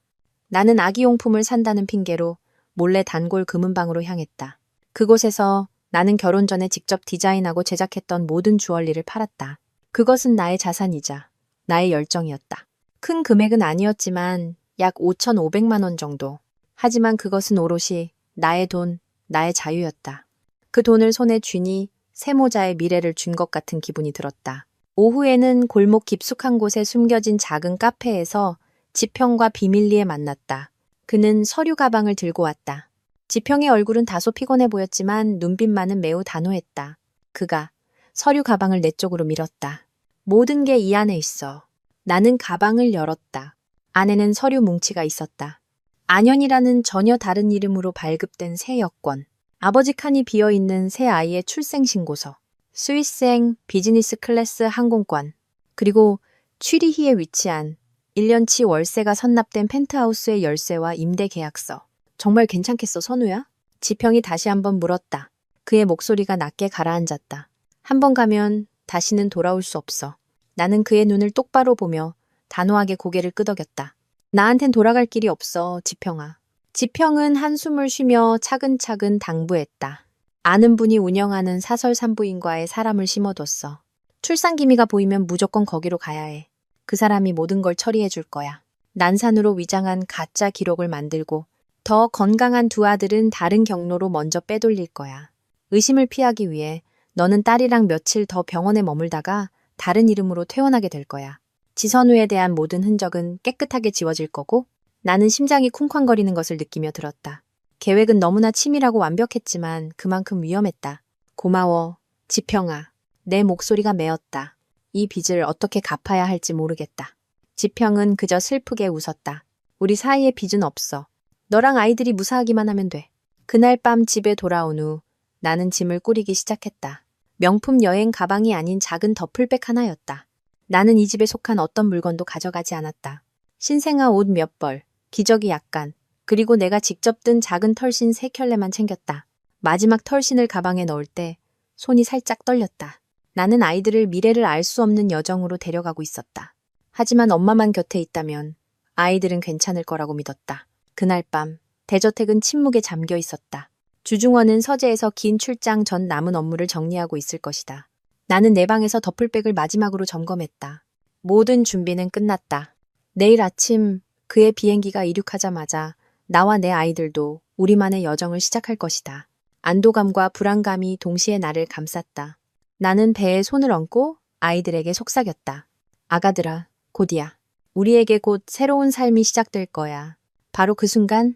나는 아기용품을 산다는 핑계로 몰래 단골 금은방으로 향했다. 그곳에서 나는 결혼 전에 직접 디자인하고 제작했던 모든 주얼리를 팔았다. 그것은 나의 자산이자 나의 열정이었다. 큰 금액은 아니었지만 약 5,500만 원 정도. 하지만 그것은 오롯이 나의 돈, 나의 자유였다. 그 돈을 손에 쥐니 세모자의 미래를 준 것 같은 기분이 들었다. 오후에는 골목 깊숙한 곳에 숨겨진 작은 카페에서 지평과 비밀리에 만났다. 그는 서류 가방을 들고 왔다. 지평의 얼굴은 다소 피곤해 보였지만 눈빛만은 매우 단호했다. 그가 서류 가방을 내 쪽으로 밀었다. 모든 게 이 안에 있어. 나는 가방을 열었다. 안에는 서류 뭉치가 있었다. 안현이라는 전혀 다른 이름으로 발급된 새 여권, 아버지 칸이 비어있는 새 아이의 출생신고서, 스위스행 비즈니스 클래스 항공권, 그리고 취리히에 위치한 1년치 월세가 선납된 펜트하우스의 열쇠와 임대 계약서. 정말 괜찮겠어, 선우야? 지평이 다시 한번 물었다. 그의 목소리가 낮게 가라앉았다. 한 번 가면 다시는 돌아올 수 없어. 나는 그의 눈을 똑바로 보며 단호하게 고개를 끄덕였다. 나한텐 돌아갈 길이 없어, 지평아. 지평은 한숨을 쉬며 차근차근 당부했다. 아는 분이 운영하는 사설 산부인과에 사람을 심어뒀어. 출산 기미가 보이면 무조건 거기로 가야 해. 그 사람이 모든 걸 처리해 줄 거야. 난산으로 위장한 가짜 기록을 만들고 더 건강한 두 아들은 다른 경로로 먼저 빼돌릴 거야. 의심을 피하기 위해 너는 딸이랑 며칠 더 병원에 머물다가 다른 이름으로 퇴원하게 될 거야. 지선우에 대한 모든 흔적은 깨끗하게 지워질 거고 나는 심장이 쿵쾅거리는 것을 느끼며 들었다. 계획은 너무나 치밀하고 완벽했지만 그만큼 위험했다. 고마워, 지평아. 내 목소리가 메었다. 이 빚을 어떻게 갚아야 할지 모르겠다. 지평은 그저 슬프게 웃었다. 우리 사이에 빚은 없어. 너랑 아이들이 무사하기만 하면 돼. 그날 밤 집에 돌아온 후 나는 짐을 꾸리기 시작했다. 명품 여행 가방이 아닌 작은 더플백 하나였다. 나는 이 집에 속한 어떤 물건도 가져가지 않았다. 신생아 옷 몇 벌, 기저귀 약간, 그리고 내가 직접 뜬 작은 털신 3켤레만 챙겼다. 마지막 털신을 가방에 넣을 때 손이 살짝 떨렸다. 나는 아이들을 미래를 알 수 없는 여정으로 데려가고 있었다. 하지만 엄마만 곁에 있다면 아이들은 괜찮을 거라고 믿었다. 그날 밤 대저택은 침묵에 잠겨 있었다. 주중원은 서재에서 긴 출장 전 남은 업무를 정리하고 있을 것이다. 나는 내 방에서 더플백을 마지막으로 점검했다. 모든 준비는 끝났다. 내일 아침 그의 비행기가 이륙하자마자 나와 내 아이들도 우리만의 여정을 시작할 것이다. 안도감과 불안감이 동시에 나를 감쌌다. 나는 배에 손을 얹고 아이들에게 속삭였다. 아가들아, 곧이야. 우리에게 곧 새로운 삶이 시작될 거야. 바로 그 순간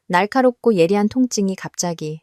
날카롭고 예리한 통증이 갑자기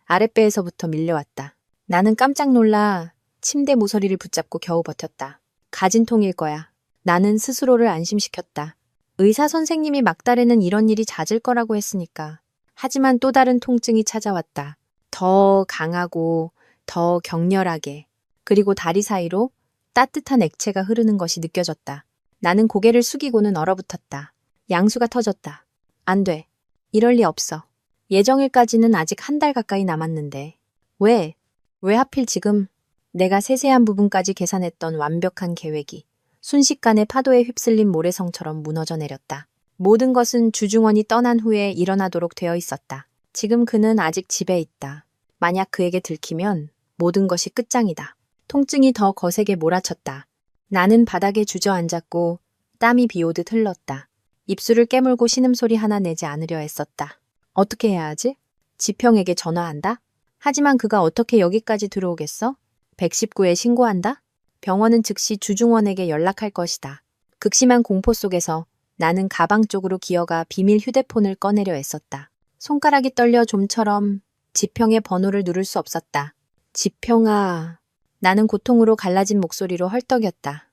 아랫배에서부터 밀려왔다. 나는 깜짝 놀라 침대 모서리를 붙잡고 겨우 버텼다. 가진통일 거야. 나는 스스로를 안심시켰다. 의사 선생님이 막달에는 이런 일이 잦을 거라고 했으니까. 하지만 또 다른 통증이 찾아왔다. 더 강하고 더 격렬하게. 그리고 다리 사이로 따뜻한 액체가 흐르는 것이 느껴졌다. 나는 고개를 숙이고는 얼어붙었다. 양수가 터졌다. 안 돼. 이럴 리 없어. 예정일까지는 아직 한 달 가까이 남았는데. 왜 하필 지금? 내가 세세한 부분까지 계산했던 완벽한 계획이 순식간에 파도에 휩쓸린 모래성처럼 무너져 내렸다. 모든 것은 주중원이 떠난 후에 일어나도록 되어 있었다. 지금 그는 아직 집에 있다. 만약 그에게 들키면 모든 것이 끝장이다. 통증이 더 거세게 몰아쳤다. 나는 바닥에 주저앉았고 땀이 비오듯 흘렀다. 입술을 깨물고 신음소리 하나 내지 않으려 애썼다. 어떻게 해야 하지? 지평에게 전화한다? 하지만 그가 어떻게 여기까지 들어오겠어? 119에 신고한다? 병원은 즉시 주중원에게 연락할 것이다. 극심한 공포 속에서 나는 가방 쪽으로 기어가 비밀 휴대폰을 꺼내려 애썼다. 손가락이 떨려 좀처럼 지평의 번호를 누를 수 없었다. 지평아. 나는 고통으로 갈라진 목소리로 헐떡였다.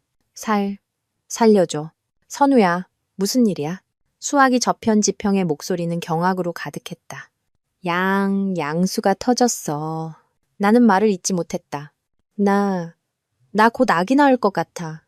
살려줘. 선우야, 무슨 일이야? 수화기 저편 지평의 목소리는 경악으로 가득했다. 양수가 터졌어. 나는 말을 잇지 못했다. 나 곧 아기 낳을 것 같아.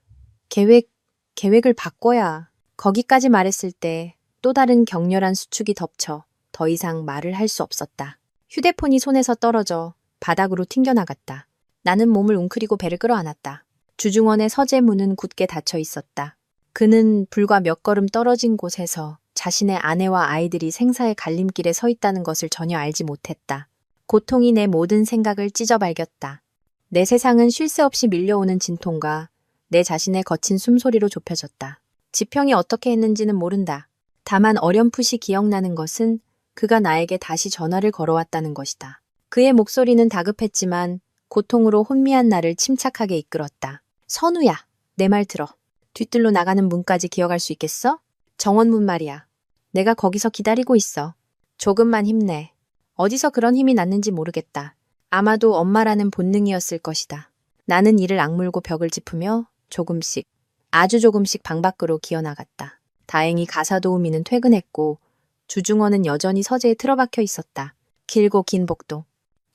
계획을 바꿔야. 거기까지 말했을 때 또 다른 격렬한 수축이 덮쳐 더 이상 말을 할 수 없었다. 휴대폰이 손에서 떨어져 바닥으로 튕겨나갔다. 나는 몸을 웅크리고 배를 끌어안았다. 주중원의 서재 문은 굳게 닫혀 있었다. 그는 불과 몇 걸음 떨어진 곳에서 자신의 아내와 아이들이 생사의 갈림길에 서 있다는 것을 전혀 알지 못했다. 고통이 내 모든 생각을 찢어발겼다. 내 세상은 쉴 새 없이 밀려오는 진통과 내 자신의 거친 숨소리로 좁혀졌다. 지평이 어떻게 했는지는 모른다. 다만 어렴풋이 기억나는 것은 그가 나에게 다시 전화를 걸어왔다는 것이다. 그의 목소리는 다급했지만 고통으로 혼미한 나를 침착하게 이끌었다. 선우야, 내 말 들어. 뒤뜰로 나가는 문까지 기어갈 수 있겠어? 정원문 말이야. 내가 거기서 기다리고 있어. 조금만 힘내. 어디서 그런 힘이 났는지 모르겠다. 아마도 엄마라는 본능이었을 것이다. 나는 이를 악물고 벽을 짚으며 조금씩, 아주 조금씩 방 밖으로 기어나갔다. 다행히 가사도우미는 퇴근했고 주중원은 여전히 서재에 틀어박혀 있었다. 길고 긴 복도.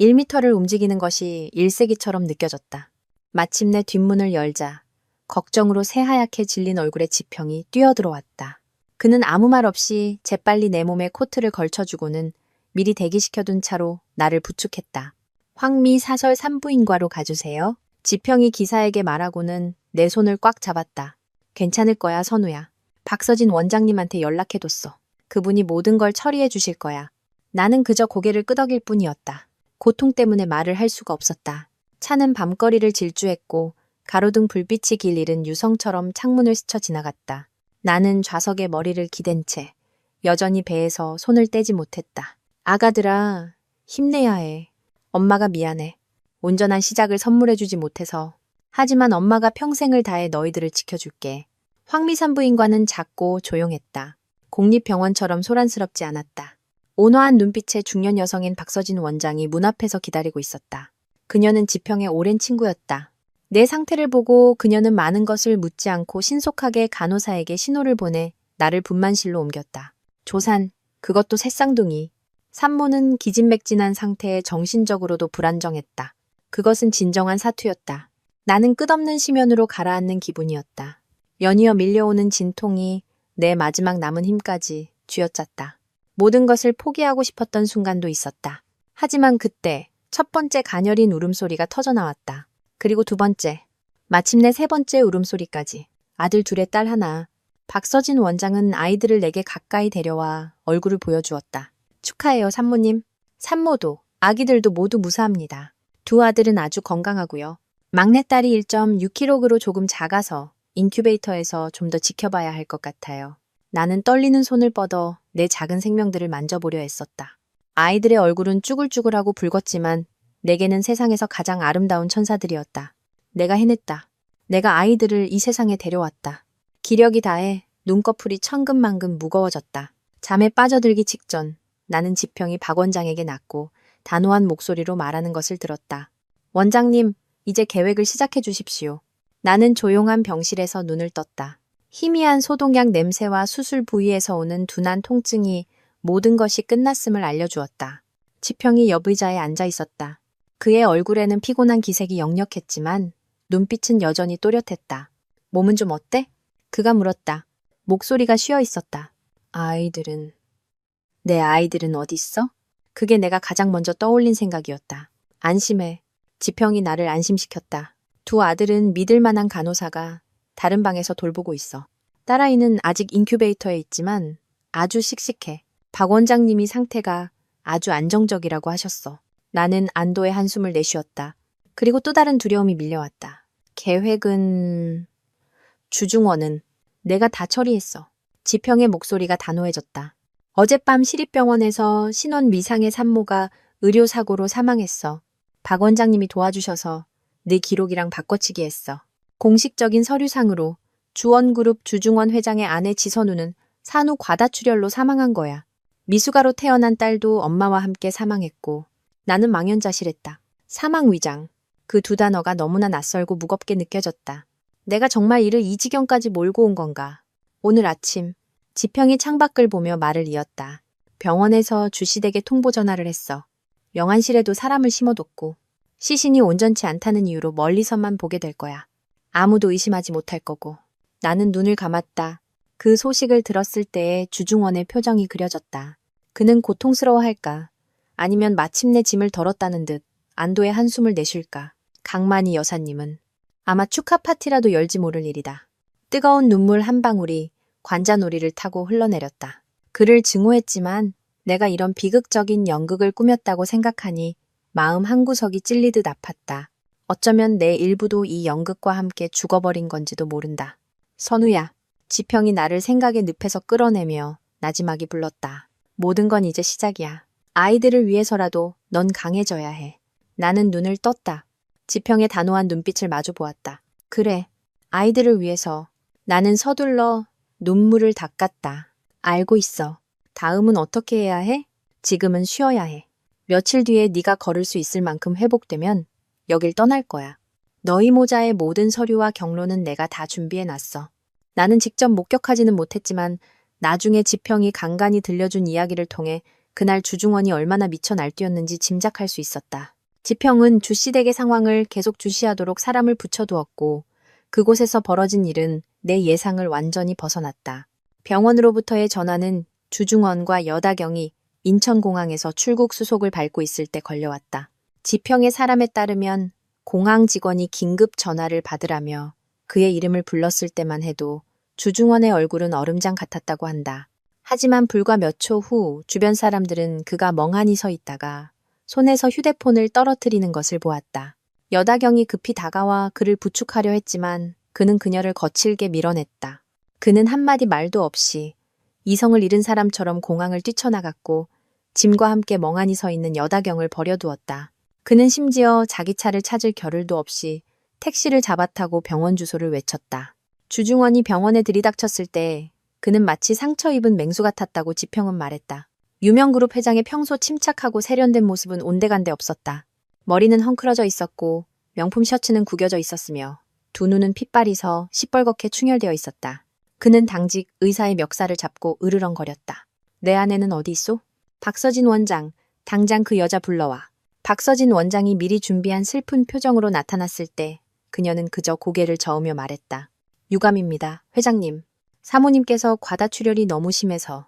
1미터를 움직이는 것이 일세기처럼 느껴졌다. 마침내 뒷문을 열자 걱정으로 새하얗게 질린 얼굴의 지평이 뛰어들어왔다. 그는 아무 말 없이 재빨리 내 몸에 코트를 걸쳐주고는 미리 대기시켜둔 차로 나를 부축했다. 황미 사설 산부인과로 가주세요. 지평이 기사에게 말하고는 내 손을 꽉 잡았다. 괜찮을 거야, 선우야. 박서진 원장님한테 연락해뒀어. 그분이 모든 걸 처리해 주실 거야. 나는 그저 고개를 끄덕일 뿐이었다. 고통 때문에 말을 할 수가 없었다. 차는 밤거리를 질주했고 가로등 불빛이 길일은 유성처럼 창문을 스쳐 지나갔다. 나는 좌석에 머리를 기댄 채 여전히 배에서 손을 떼지 못했다. 아가들아, 힘내야 해. 엄마가 미안해. 온전한 시작을 선물해주지 못해서. 하지만 엄마가 평생을 다해 너희들을 지켜줄게. 황미산부인과는 작고 조용했다. 공립병원처럼 소란스럽지 않았다. 온화한 눈빛의 중년 여성인 박서진 원장이 문 앞에서 기다리고 있었다. 그녀는 지평의 오랜 친구였다. 내 상태를 보고 그녀는 많은 것을 묻지 않고 신속하게 간호사에게 신호를 보내 나를 분만실로 옮겼다. 조산, 그것도 새쌍둥이. 산모는 기진맥진한 상태에 정신적으로도 불안정했다. 그것은 진정한 사투였다. 나는 끝없는 심연으로 가라앉는 기분이었다. 연이어 밀려오는 진통이 내 마지막 남은 힘까지 쥐어짰다. 모든 것을 포기하고 싶었던 순간도 있었다. 하지만 그때 첫 번째 가녀린 울음소리가 터져나왔다. 그리고 두 번째, 마침내 세 번째 울음소리까지. 아들 둘에 딸 하나. 박서진 원장은 아이들을 내게 가까이 데려와 얼굴을 보여주었다. 축하해요, 산모님. 산모도, 아기들도 모두 무사합니다. 두 아들은 아주 건강하고요. 막내딸이 1.6kg로 조금 작아서 인큐베이터에서 좀 더 지켜봐야 할 것 같아요. 나는 떨리는 손을 뻗어 내 작은 생명들을 만져보려 했었다. 아이들의 얼굴은 쭈글쭈글하고 붉었지만 내게는 세상에서 가장 아름다운 천사들이었다. 내가 해냈다. 내가 아이들을 이 세상에 데려왔다. 기력이 다해 눈꺼풀이 천근만근 무거워졌다. 잠에 빠져들기 직전 나는 지평이 박 원장에게 낳고 단호한 목소리로 말하는 것을 들었다. 원장님, 이제 계획을 시작해 주십시오. 나는 조용한 병실에서 눈을 떴다. 희미한 소독약 냄새와 수술 부위에서 오는 둔한 통증이 모든 것이 끝났음을 알려주었다. 지평이 옆 의자에 앉아 있었다. 그의 얼굴에는 피곤한 기색이 역력했지만 눈빛은 여전히 또렷했다. 몸은 좀 어때? 그가 물었다. 목소리가 쉬어 있었다. 아이들은... 내 아이들은 어디 있어? 그게 내가 가장 먼저 떠올린 생각이었다. 안심해. 지평이 나를 안심시켰다. 두 아들은 믿을 만한 간호사가 다른 방에서 돌보고 있어. 딸아이는 아직 인큐베이터에 있지만 아주 씩씩해. 박 원장님이 상태가 아주 안정적이라고 하셨어. 나는 안도의 한숨을 내쉬었다. 그리고 또 다른 두려움이 밀려왔다. 계획은... 주중원은 내가 다 처리했어. 지평의 목소리가 단호해졌다. 어젯밤 시립병원에서 신원 미상의 산모가 의료사고로 사망했어. 박 원장님이 도와주셔서 네 기록이랑 바꿔치기 했어. 공식적인 서류상으로 주원그룹 주중원 회장의 아내 지선우는 산후 과다출혈로 사망한 거야. 미숙아로 태어난 딸도 엄마와 함께 사망했고 나는 망연자실했다. 사망 위장. 그 두 단어가 너무나 낯설고 무겁게 느껴졌다. 내가 정말 이를 이 지경까지 몰고 온 건가. 오늘 아침 지평이 창밖을 보며 말을 이었다. 병원에서 주시댁에 통보 전화를 했어. 영안실에도 사람을 심어뒀고 시신이 온전치 않다는 이유로 멀리서만 보게 될 거야. 아무도 의심하지 못할 거고. 나는 눈을 감았다. 그 소식을 들었을 때의 주중원의 표정이 그려졌다. 그는 고통스러워할까? 아니면 마침내 짐을 덜었다는 듯 안도의 한숨을 내쉴까? 강만희 여사님은 아마 축하 파티라도 열지 모를 일이다. 뜨거운 눈물 한 방울이 관자놀이를 타고 흘러내렸다. 그를 증오했지만 내가 이런 비극적인 연극을 꾸몄다고 생각하니 마음 한구석이 찔리듯 아팠다. 어쩌면 내 일부도 이 연극과 함께 죽어버린 건지도 모른다. 선우야. 지평이 나를 생각의 늪에서 끌어내며 나지막이 불렀다. 모든 건 이제 시작이야. 아이들을 위해서라도 넌 강해져야 해. 나는 눈을 떴다. 지평의 단호한 눈빛을 마주 보았다. 그래, 아이들을 위해서. 나는 서둘러 눈물을 닦았다. 알고 있어. 다음은 어떻게 해야 해? 지금은 쉬어야 해. 며칠 뒤에 네가 걸을 수 있을 만큼 회복되면 여길 떠날 거야. 너희 모자의 모든 서류와 경로는 내가 다 준비해놨어. 나는 직접 목격하지는 못했지만 나중에 지평이 간간히 들려준 이야기를 통해 그날 주중원이 얼마나 미쳐 날뛰었는지 짐작할 수 있었다. 지평은 주시댁의 상황을 계속 주시하도록 사람을 붙여두었고 그곳에서 벌어진 일은 내 예상을 완전히 벗어났다. 병원으로부터의 전화는 주중원과 여다경이 인천공항에서 출국 수속을 밟고 있을 때 걸려왔다. 지평의 사람에 따르면 공항 직원이 긴급 전화를 받으라며 그의 이름을 불렀을 때만 해도 주중원의 얼굴은 얼음장 같았다고 한다. 하지만 불과 몇 초 후 주변 사람들은 그가 멍하니 서 있다가 손에서 휴대폰을 떨어뜨리는 것을 보았다. 여다경이 급히 다가와 그를 부축하려 했지만 그는 그녀를 거칠게 밀어냈다. 그는 한마디 말도 없이 이성을 잃은 사람처럼 공항을 뛰쳐나갔고 짐과 함께 멍하니 서 있는 여다경을 버려두었다. 그는 심지어 자기 차를 찾을 겨를도 없이 택시를 잡아타고 병원 주소를 외쳤다. 주중원이 병원에 들이닥쳤을 때 그는 마치 상처 입은 맹수 같았다고 지평은 말했다. 유명그룹 회장의 평소 침착하고 세련된 모습은 온데간데 없었다. 머리는 헝클어져 있었고 명품 셔츠는 구겨져 있었으며 두 눈은 핏발이 서 시뻘겋게 충혈되어 있었다. 그는 당직 의사의 멱살을 잡고 으르렁거렸다. 내 아내는 어디 있소? 박서진 원장, 당장 그 여자 불러와. 박서진 원장이 미리 준비한 슬픈 표정으로 나타났을 때 그녀는 그저 고개를 저으며 말했다. 유감입니다, 회장님. 사모님께서 과다출혈이 너무 심해서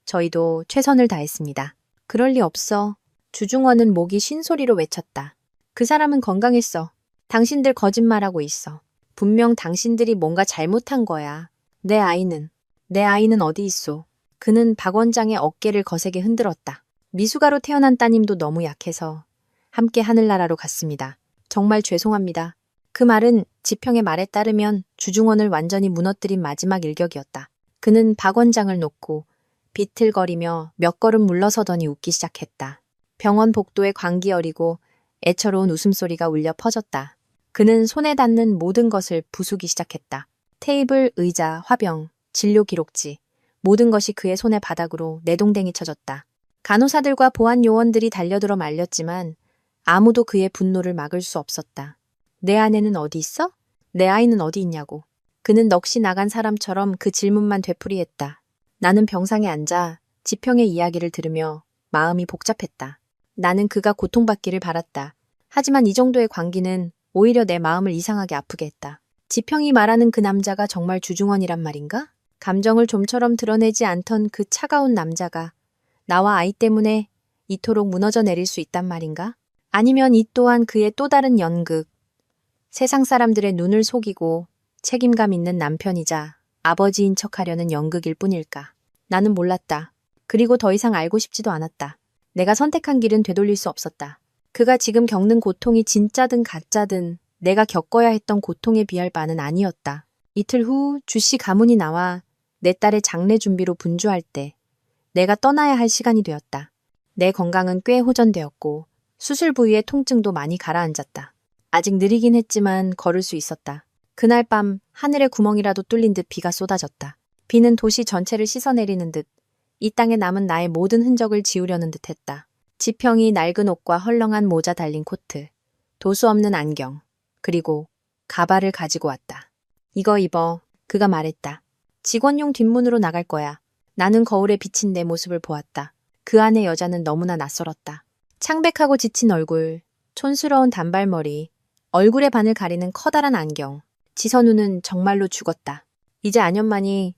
저희도 최선을 다했습니다. 그럴 리 없어. 주중원은 목이 쉰 소리로 외쳤다. 그 사람은 건강했어. 당신들 거짓말하고 있어. 분명 당신들이 뭔가 잘못한 거야. 내 아이는 어디 있소? 그는 박 원장의 어깨를 거세게 흔들었다. 미숙아로 태어난 따님도 너무 약해서 함께 하늘나라로 갔습니다. 정말 죄송합니다. 그 말은 지평의 말에 따르면 주중원을 완전히 무너뜨린 마지막 일격이었다. 그는 박 원장을 놓고 비틀거리며 몇 걸음 물러서더니 웃기 시작했다. 병원 복도에 광기 어리고 애처로운 웃음소리가 울려 퍼졌다. 그는 손에 닿는 모든 것을 부수기 시작했다. 테이블, 의자, 화병, 진료 기록지, 모든 것이 그의 손의 바닥으로 내동댕이 쳐졌다. 간호사들과 보안 요원들이 달려들어 말렸지만 아무도 그의 분노를 막을 수 없었다. 내 아내는 어디 있어? 내 아이는 어디 있냐고. 그는 넋이 나간 사람처럼 그 질문만 되풀이했다. 나는 병상에 앉아 지평의 이야기를 들으며 마음이 복잡했다. 나는 그가 고통받기를 바랐다. 하지만 이 정도의 광기는 오히려 내 마음을 이상하게 아프게 했다. 지평이 말하는 그 남자가 정말 주중원이란 말인가? 감정을 좀처럼 드러내지 않던 그 차가운 남자가 나와 아이 때문에 이토록 무너져 내릴 수 있단 말인가? 아니면 이 또한 그의 또 다른 연극, 세상 사람들의 눈을 속이고 책임감 있는 남편이자 아버지인 척하려는 연극일 뿐일까? 나는 몰랐다. 그리고 더 이상 알고 싶지도 않았다. 내가 선택한 길은 되돌릴 수 없었다. 그가 지금 겪는 고통이 진짜든 가짜든 내가 겪어야 했던 고통에 비할 바는 아니었다. 이틀 후 주씨 가문이 나와 내 딸의 장례 준비로 분주할 때 내가 떠나야 할 시간이 되었다. 내 건강은 꽤 호전되었고 수술 부위의 통증도 많이 가라앉았다. 아직 느리긴 했지만 걸을 수 있었다. 그날 밤 하늘의 구멍이라도 뚫린 듯 비가 쏟아졌다. 비는 도시 전체를 씻어내리는 듯 이 땅에 남은 나의 모든 흔적을 지우려는 듯 했다. 지평이 낡은 옷과 헐렁한 모자 달린 코트, 도수 없는 안경, 그리고 가발을 가지고 왔다. 이거 입어. 그가 말했다. 직원용 뒷문으로 나갈 거야. 나는 거울에 비친 내 모습을 보았다. 그 안의 여자는 너무나 낯설었다. 창백하고 지친 얼굴, 촌스러운 단발머리, 얼굴의 반을 가리는 커다란 안경. 지선우는 정말로 죽었다. 이제 안현만이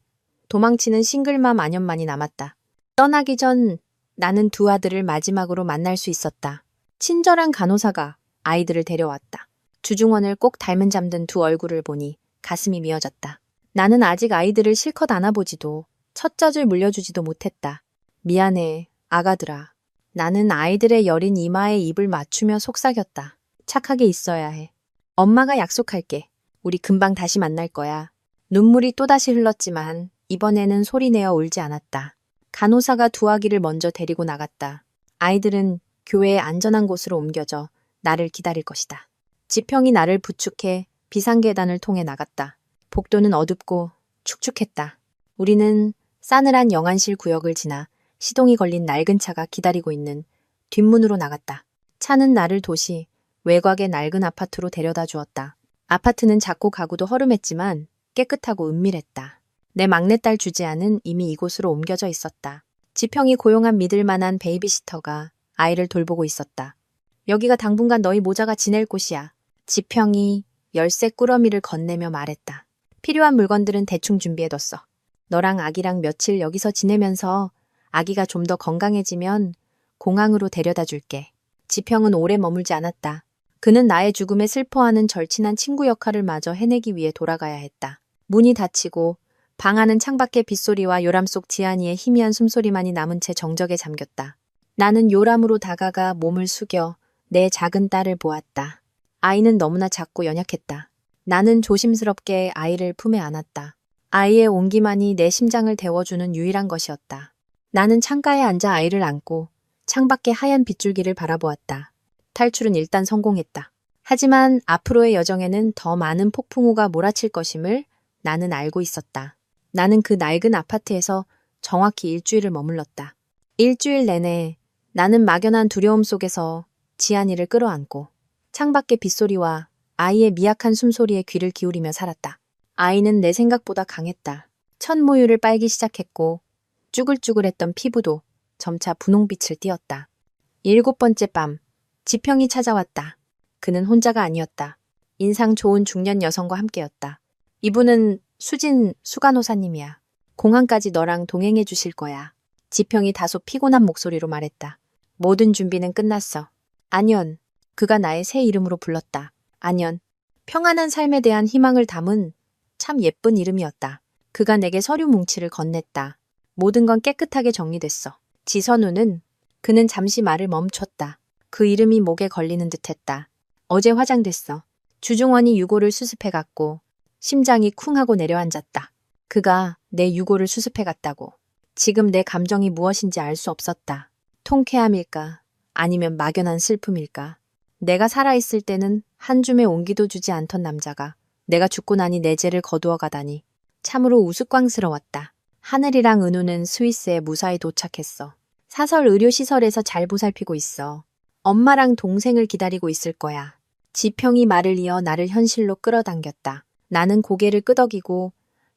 도망치는 싱글맘 안현만이 남았다. 떠나기 전 나는 두 아들을 마지막으로 만날 수 있었다. 친절한 간호사가 아이들을 데려왔다. 주중원을 꼭 닮은 잠든 두 얼굴을 보니 가슴이 미어졌다. 나는 아직 아이들을 실컷 안아보지도 첫 젖을 물려주지도 못했다. 미안해, 아가들아. 나는 아이들의 여린 이마에 입을 맞추며 속삭였다. 착하게 있어야 해. 엄마가 약속할게. 우리 금방 다시 만날 거야. 눈물이 또다시 흘렀지만 이번에는 소리내어 울지 않았다. 간호사가 두 아기를 먼저 데리고 나갔다. 아이들은 교회의 안전한 곳으로 옮겨져 나를 기다릴 것이다. 지평이 나를 부축해 비상계단을 통해 나갔다. 복도는 어둡고 축축했다. 우리는 싸늘한 영안실 구역을 지나 시동이 걸린 낡은 차가 기다리고 있는 뒷문으로 나갔다. 차는 나를 도시 외곽의 낡은 아파트로 데려다 주었다. 아파트는 작고 가구도 허름했지만 깨끗하고 은밀했다. 내 막내딸 주지아는 이미 이곳으로 옮겨져 있었다. 지평이 고용한 믿을 만한 베이비시터가 아이를 돌보고 있었다. 여기가 당분간 너희 모자가 지낼 곳이야. 지평이 열쇠 꾸러미를 건네며 말했다. 필요한 물건들은 대충 준비해뒀어. 너랑 아기랑 며칠 여기서 지내면서 아기가 좀 더 건강해지면 공항으로 데려다 줄게. 지평은 오래 머물지 않았다. 그는 나의 죽음에 슬퍼하는 절친한 친구 역할을 마저 해내기 위해 돌아가야 했다. 문이 닫히고 방 안은 창밖의 빗소리와 요람 속 지안이의 희미한 숨소리만이 남은 채 정적에 잠겼다. 나는 요람으로 다가가 몸을 숙여 내 작은 딸을 보았다. 아이는 너무나 작고 연약했다. 나는 조심스럽게 아이를 품에 안았다. 아이의 온기만이 내 심장을 데워주는 유일한 것이었다. 나는 창가에 앉아 아이를 안고 창밖의 하얀 빗줄기를 바라보았다. 탈출은 일단 성공했다. 하지만 앞으로의 여정에는 더 많은 폭풍우가 몰아칠 것임을 나는 알고 있었다. 나는 그 낡은 아파트에서 정확히 일주일을 머물렀다. 일주일 내내 나는 막연한 두려움 속에서 지안이를 끌어안고 창밖의 빗소리와 아이의 미약한 숨소리에 귀를 기울이며 살았다. 아이는 내 생각보다 강했다. 첫 모유를 빨기 시작했고 쭈글쭈글했던 피부도 점차 분홍빛을 띠었다. 7번째 밤, 지평이 찾아왔다. 그는 혼자가 아니었다. 인상 좋은 중년 여성과 함께였다. 이분은 수진 수간호사님이야. 공항까지 너랑 동행해 주실 거야. 지평이 다소 피곤한 목소리로 말했다. 모든 준비는 끝났어. 안연. 그가 나의 새 이름으로 불렀다. 안연. 평안한 삶에 대한 희망을 담은 참 예쁜 이름이었다. 그가 내게 서류 뭉치를 건넸다. 모든 건 깨끗하게 정리됐어. 지선우는 그는 잠시 말을 멈췄다. 그 이름이 목에 걸리는 듯했다. 어제 화장됐어. 주중원이 유골을 수습해갔고 심장이 쿵 하고 내려앉았다. 그가 내 유골을 수습해갔다고. 지금 내 감정이 무엇인지 알 수 없었다. 통쾌함일까? 아니면 막연한 슬픔일까? 내가 살아있을 때는 한 줌의 온기도 주지 않던 남자가 내가 죽고 나니 내 죄를 거두어 가다니 참으로 우스꽝스러웠다. 하늘이랑 은우는 스위스에 무사히 도착했어. 사설 의료시설에서 잘 보살피고 있어. 엄마랑 동생을 기다리고 있을 거야. 지평이 말을 이어 나를 현실로 끌어당겼다. 나는 고개를 끄덕이고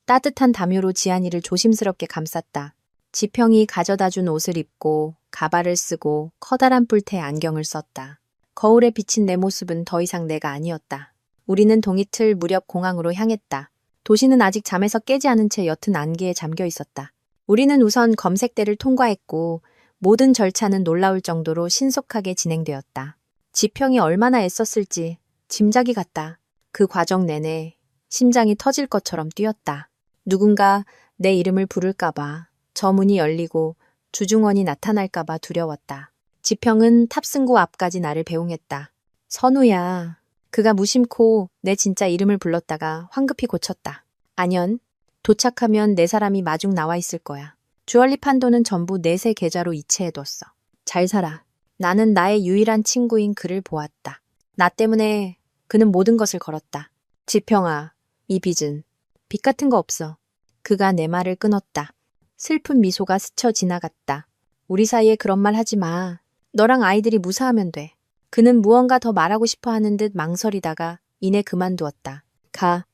따뜻한 담요로 지안이를 조심스럽게 감쌌다. 지평이 가져다준 옷을 입고 가발을 쓰고 커다란 뿔테에 안경을 썼다. 거울에 비친 내 모습은 더 이상 내가 아니었다. 우리는 동이틀 무렵 공항으로 향했다. 도시는 아직 잠에서 깨지 않은 채 옅은 안개에 잠겨 있었다. 우리는 우선 검색대를 통과했고 모든 절차는 놀라울 정도로 신속하게 진행되었다. 지평이 얼마나 애썼을지 짐작이 갔다. 그 과정 내내 심장이 터질 것처럼 뛰었다. 누군가 내 이름을 부를까봐, 저 문이 열리고 주중원이 나타날까봐 두려웠다. 지평은 탑승구 앞까지 나를 배웅했다. 선우야. 그가 무심코 내 진짜 이름을 불렀다가 황급히 고쳤다. 안연. 도착하면 네 사람이 마중 나와 있을 거야. 주얼리 판도는 전부 넷의 계좌로 이체해뒀어. 잘 살아. 나는 나의 유일한 친구인 그를 보았다. 나 때문에 그는 모든 것을 걸었다. 지평아, 이 빚은 빚 같은 거 없어. 그가 내 말을 끊었다. 슬픈 미소가 스쳐 지나갔다. 우리 사이에 그런 말 하지 마. 너랑 아이들이 무사하면 돼. 그는 무언가 더 말하고 싶어 하는 듯 망설이다가 이내 그만두었다. 가.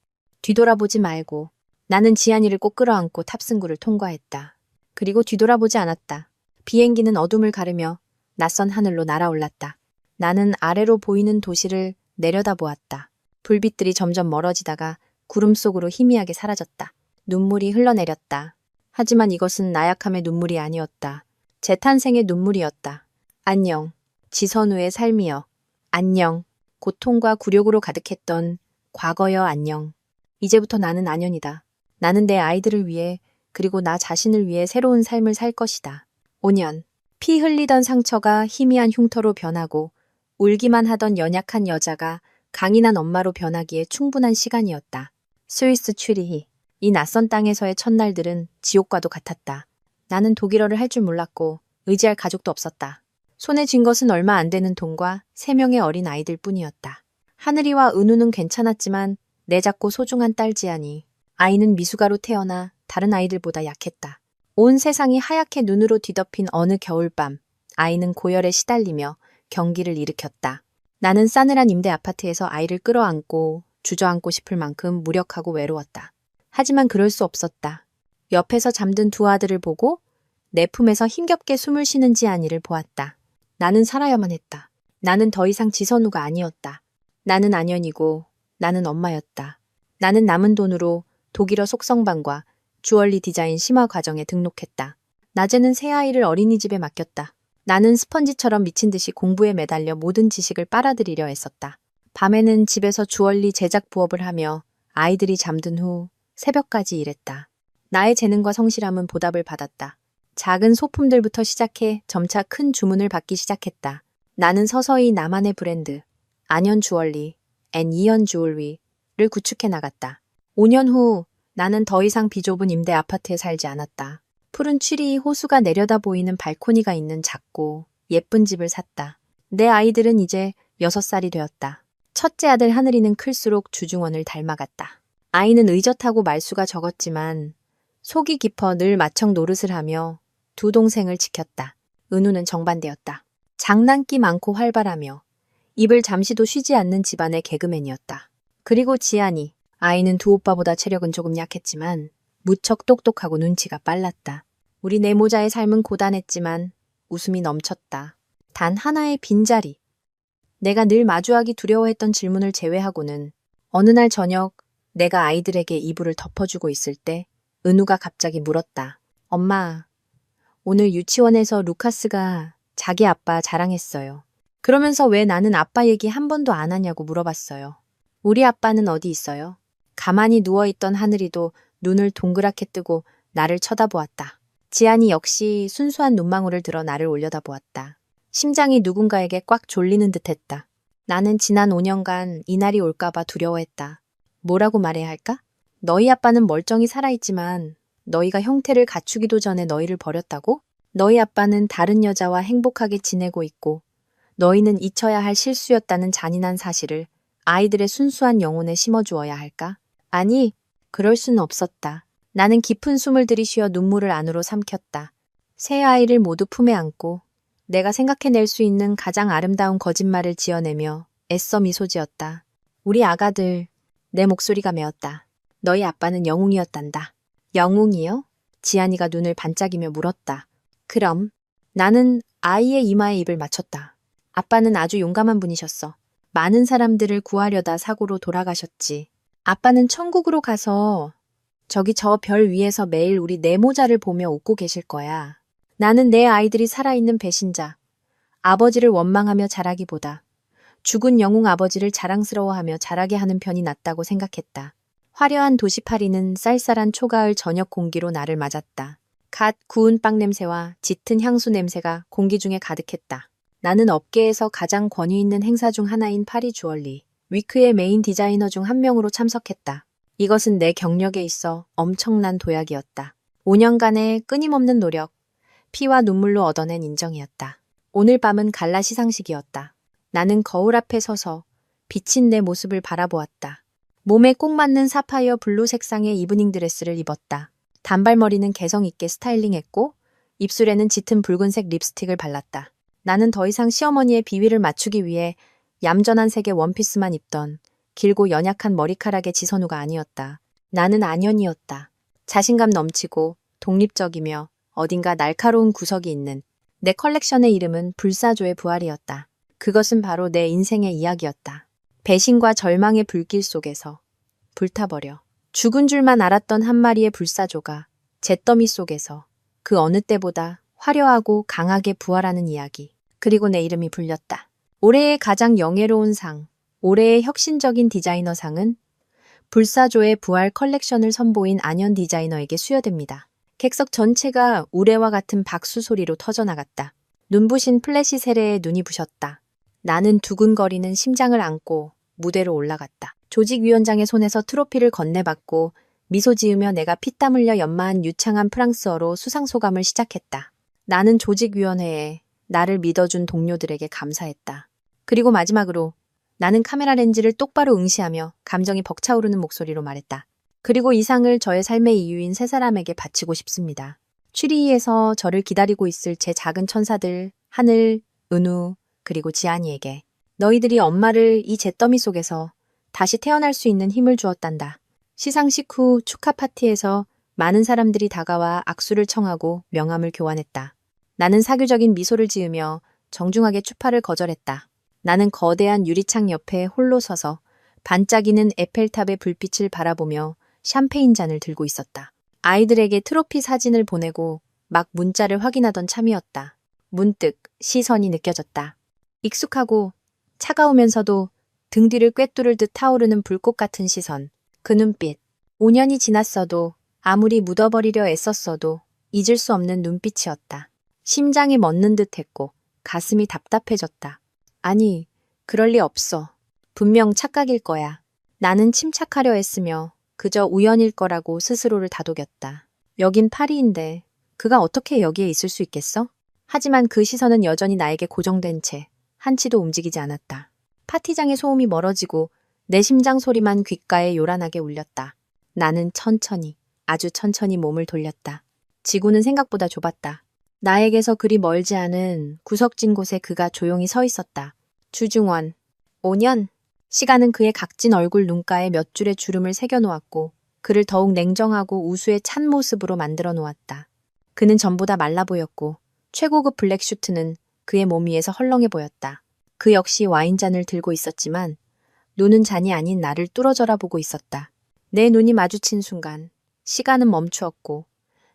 뒤돌아보지 말고. 나는 지안이를 꼭 끌어안고 탑승구를 통과했다. 그리고 뒤돌아보지 않았다. 비행기는 어둠을 가르며 낯선 하늘로 날아올랐다. 나는 아래로 보이는 도시를 내려다보았다. 불빛들이 점점 멀어지다가 구름 속으로 희미하게 사라졌다. 눈물이 흘러내렸다. 하지만 이것은 나약함의 눈물이 아니었다. 재탄생의 눈물이었다. 안녕. 지선우의 삶이여. 안녕. 고통과 굴욕으로 가득했던 과거여 안녕. 이제부터 나는 안연이다. 나는 내 아이들을 위해 그리고 나 자신을 위해 새로운 삶을 살 것이다. 5년. 피 흘리던 상처가 희미한 흉터로 변하고 울기만 하던 연약한 여자가 강인한 엄마로 변하기에 충분한 시간이었다. 스위스 취리히. 이 낯선 땅에서의 첫날들은 지옥과도 같았다. 나는 독일어를 할 줄 몰랐고 의지할 가족도 없었다. 손에 쥔 것은 얼마 안 되는 돈과 3명의 어린 아이들 뿐이었다. 하늘이와 은우는 괜찮았지만 내 작고 소중한 딸 지안이, 아이는 미숙아로 태어나 다른 아이들보다 약했다. 온 세상이 하얗게 눈으로 뒤덮인 어느 겨울밤, 아이는 고열에 시달리며 경기를 일으켰다. 나는 싸늘한 임대 아파트에서 아이를 끌어안고 주저앉고 싶을 만큼 무력하고 외로웠다. 하지만 그럴 수 없었다. 옆에서 잠든 두 아들을 보고 내 품에서 힘겹게 숨을 쉬는 지안이를 보았다. 나는 살아야만 했다. 나는 더 이상 지선우가 아니었다. 나는 안연이고 나는 엄마였다. 나는 남은 돈으로 독일어 속성반과 주얼리 디자인 심화 과정에 등록했다. 낮에는 새아이를 어린이집에 맡겼다. 나는 스펀지처럼 미친 듯이 공부에 매달려 모든 지식을 빨아들이려 했었다. 밤에는 집에서 주얼리 제작 부업을 하며 아이들이 잠든 후 새벽까지 일했다. 나의 재능과 성실함은 보답을 받았다. 작은 소품들부터 시작해 점차 큰 주문을 받기 시작했다. 나는 서서히 나만의 브랜드, 안연 주얼리, 앤 이연 주얼리를 구축해 나갔다. 5년 후 나는 더 이상 비좁은 임대 아파트에 살지 않았다. 푸른 취리 호수가 내려다 보이는 발코니가 있는 작고 예쁜 집을 샀다. 내 아이들은 이제 6살이 되었다. 첫째 아들 하늘이는 클수록 주중원을 닮아갔다. 아이는 의젓하고 말수가 적었지만 속이 깊어 늘 마청 노릇을 하며 두 동생을 지켰다. 은우는 정반대였다. 장난기 많고 활발하며 입을 잠시도 쉬지 않는 집안의 개그맨이었다. 그리고 지안이, 아이는 두 오빠보다 체력은 조금 약했지만 무척 똑똑하고 눈치가 빨랐다. 우리 내모자의 삶은 고단했지만 웃음이 넘쳤다. 단 하나의 빈자리. 내가 늘 마주하기 두려워했던 질문을 제외하고는 어느 날 저녁 내가 아이들에게 이불을 덮어주고 있을 때 은우가 갑자기 물었다. 엄마, 오늘 유치원에서 루카스가 자기 아빠 자랑했어요. 그러면서 왜 나는 아빠 얘기 한 번도 안 하냐고 물어봤어요. 우리 아빠는 어디 있어요? 가만히 누워있던 하늘이도 눈을 동그랗게 뜨고 나를 쳐다보았다. 지안이 역시 순수한 눈망울을 들어 나를 올려다보았다. 심장이 누군가에게 꽉 졸리는 듯했다. 나는 지난 5년간 이날이 올까봐 두려워했다. 뭐라고 말해야 할까? 너희 아빠는 멀쩡히 살아있지만 너희가 형태를 갖추기도 전에 너희를 버렸다고? 너희 아빠는 다른 여자와 행복하게 지내고 있고 너희는 잊혀야 할 실수였다는 잔인한 사실을 아이들의 순수한 영혼에 심어주어야 할까? 아니, 그럴 수는 없었다. 나는 깊은 숨을 들이쉬어 눈물을 안으로 삼켰다. 세 아이를 모두 품에 안고 내가 생각해낼 수 있는 가장 아름다운 거짓말을 지어내며 애써 미소 지었다. 우리 아가들, 내 목소리가 메었다. 너희 아빠는 영웅이었단다. 영웅이요? 지안이가 눈을 반짝이며 물었다. 그럼 나는 아이의 이마에 입을 맞췄다. 아빠는 아주 용감한 분이셨어. 많은 사람들을 구하려다 사고로 돌아가셨지. 아빠는 천국으로 가서 저기 저 별 위에서 매일 우리 네모자를 보며 웃고 계실 거야. 나는 내 아이들이 살아있는 배신자, 아버지를 원망하며 자라기보다 죽은 영웅 아버지를 자랑스러워하며 자라게 하는 편이 낫다고 생각했다. 화려한 도시파리는 쌀쌀한 초가을 저녁 공기로 나를 맞았다. 갓 구운 빵 냄새와 짙은 향수 냄새가 공기 중에 가득했다. 나는 업계에서 가장 권위 있는 행사 중 하나인 파리 주얼리 위크의 메인 디자이너 중 한 명으로 참석했다. 이것은 내 경력에 있어 엄청난 도약이었다. 5년간의 끊임없는 노력, 피와 눈물로 얻어낸 인정이었다. 오늘 밤은 갈라 시상식이었다. 나는 거울 앞에 서서 비친 내 모습을 바라보았다. 몸에 꼭 맞는 사파이어 블루 색상의 이브닝 드레스를 입었다. 단발머리는 개성 있게 스타일링했고 입술에는 짙은 붉은색 립스틱을 발랐다. 나는 더 이상 시어머니의 비위를 맞추기 위해 얌전한 색의 원피스만 입던 길고 연약한 머리카락의 지선우가 아니었다. 나는 안연이었다. 자신감 넘치고 독립적이며 어딘가 날카로운 구석이 있는 내 컬렉션의 이름은 불사조의 부활이었다. 그것은 바로 내 인생의 이야기였다. 배신과 절망의 불길 속에서 불타버려 죽은 줄만 알았던 한 마리의 불사조가 잿더미 속에서 그 어느 때보다 화려하고 강하게 부활하는 이야기. 그리고 내 이름이 불렸다. 올해의 가장 영예로운 상, 올해의 혁신적인 디자이너 상은 불사조의 부활 컬렉션을 선보인 안현 디자이너에게 수여됩니다. 객석 전체가 우레와 같은 박수 소리로 터져나갔다. 눈부신 플래시 세례에 눈이 부셨다. 나는 두근거리는 심장을 안고 무대로 올라갔다. 조직위원장의 손에서 트로피를 건네받고 미소 지으며 내가 피땀 흘려 연마한 유창한 프랑스어로 수상소감을 시작했다. 나는 조직위원회에 나를 믿어준 동료들에게 감사했다. 그리고 마지막으로 나는 카메라 렌즈를 똑바로 응시하며 감정이 벅차오르는 목소리로 말했다. 그리고 이 상을 저의 삶의 이유인 세 사람에게 바치고 싶습니다. 취리히에서 저를 기다리고 있을 제 작은 천사들, 하늘, 은우, 그리고 지안이에게. 너희들이 엄마를 이 잿더미 속에서 다시 태어날 수 있는 힘을 주었단다. 시상식 후 축하 파티에서 많은 사람들이 다가와 악수를 청하고 명함을 교환했다. 나는 사교적인 미소를 지으며 정중하게 추파를 거절했다. 나는 거대한 유리창 옆에 홀로 서서 반짝이는 에펠탑의 불빛을 바라보며 샴페인 잔을 들고 있었다. 아이들에게 트로피 사진을 보내고 막 문자를 확인하던 참이었다. 문득 시선이 느껴졌다. 익숙하고 차가우면서도 등 뒤를 꿰뚫을 듯 타오르는 불꽃 같은 시선. 그 눈빛. 5년이 지났어도 아무리 묻어버리려 애썼어도 잊을 수 없는 눈빛이었다. 심장이 멎는 듯 했고 가슴이 답답해졌다. 아니, 그럴 리 없어. 분명 착각일 거야. 나는 침착하려 했으며 그저 우연일 거라고 스스로를 다독였다. 여긴 파리인데 그가 어떻게 여기에 있을 수 있겠어? 하지만 그 시선은 여전히 나에게 고정된 채 한치도 움직이지 않았다. 파티장의 소음이 멀어지고 내 심장 소리만 귓가에 요란하게 울렸다. 나는 천천히, 아주 천천히 몸을 돌렸다. 지구는 생각보다 좁았다. 나에게서 그리 멀지 않은 구석진 곳에 그가 조용히 서 있었다. 주중원, 5년. 시간은 그의 각진 얼굴 눈가에 몇 줄의 주름을 새겨놓았고 그를 더욱 냉정하고 우수의 찬 모습으로 만들어 놓았다. 그는 전보다 말라 보였고 최고급 블랙 슈트는 그의 몸 위에서 헐렁해 보였다. 그 역시 와인잔을 들고 있었지만 눈은 잔이 아닌 나를 뚫어져라 보고 있었다. 내 눈이 마주친 순간 시간은 멈추었고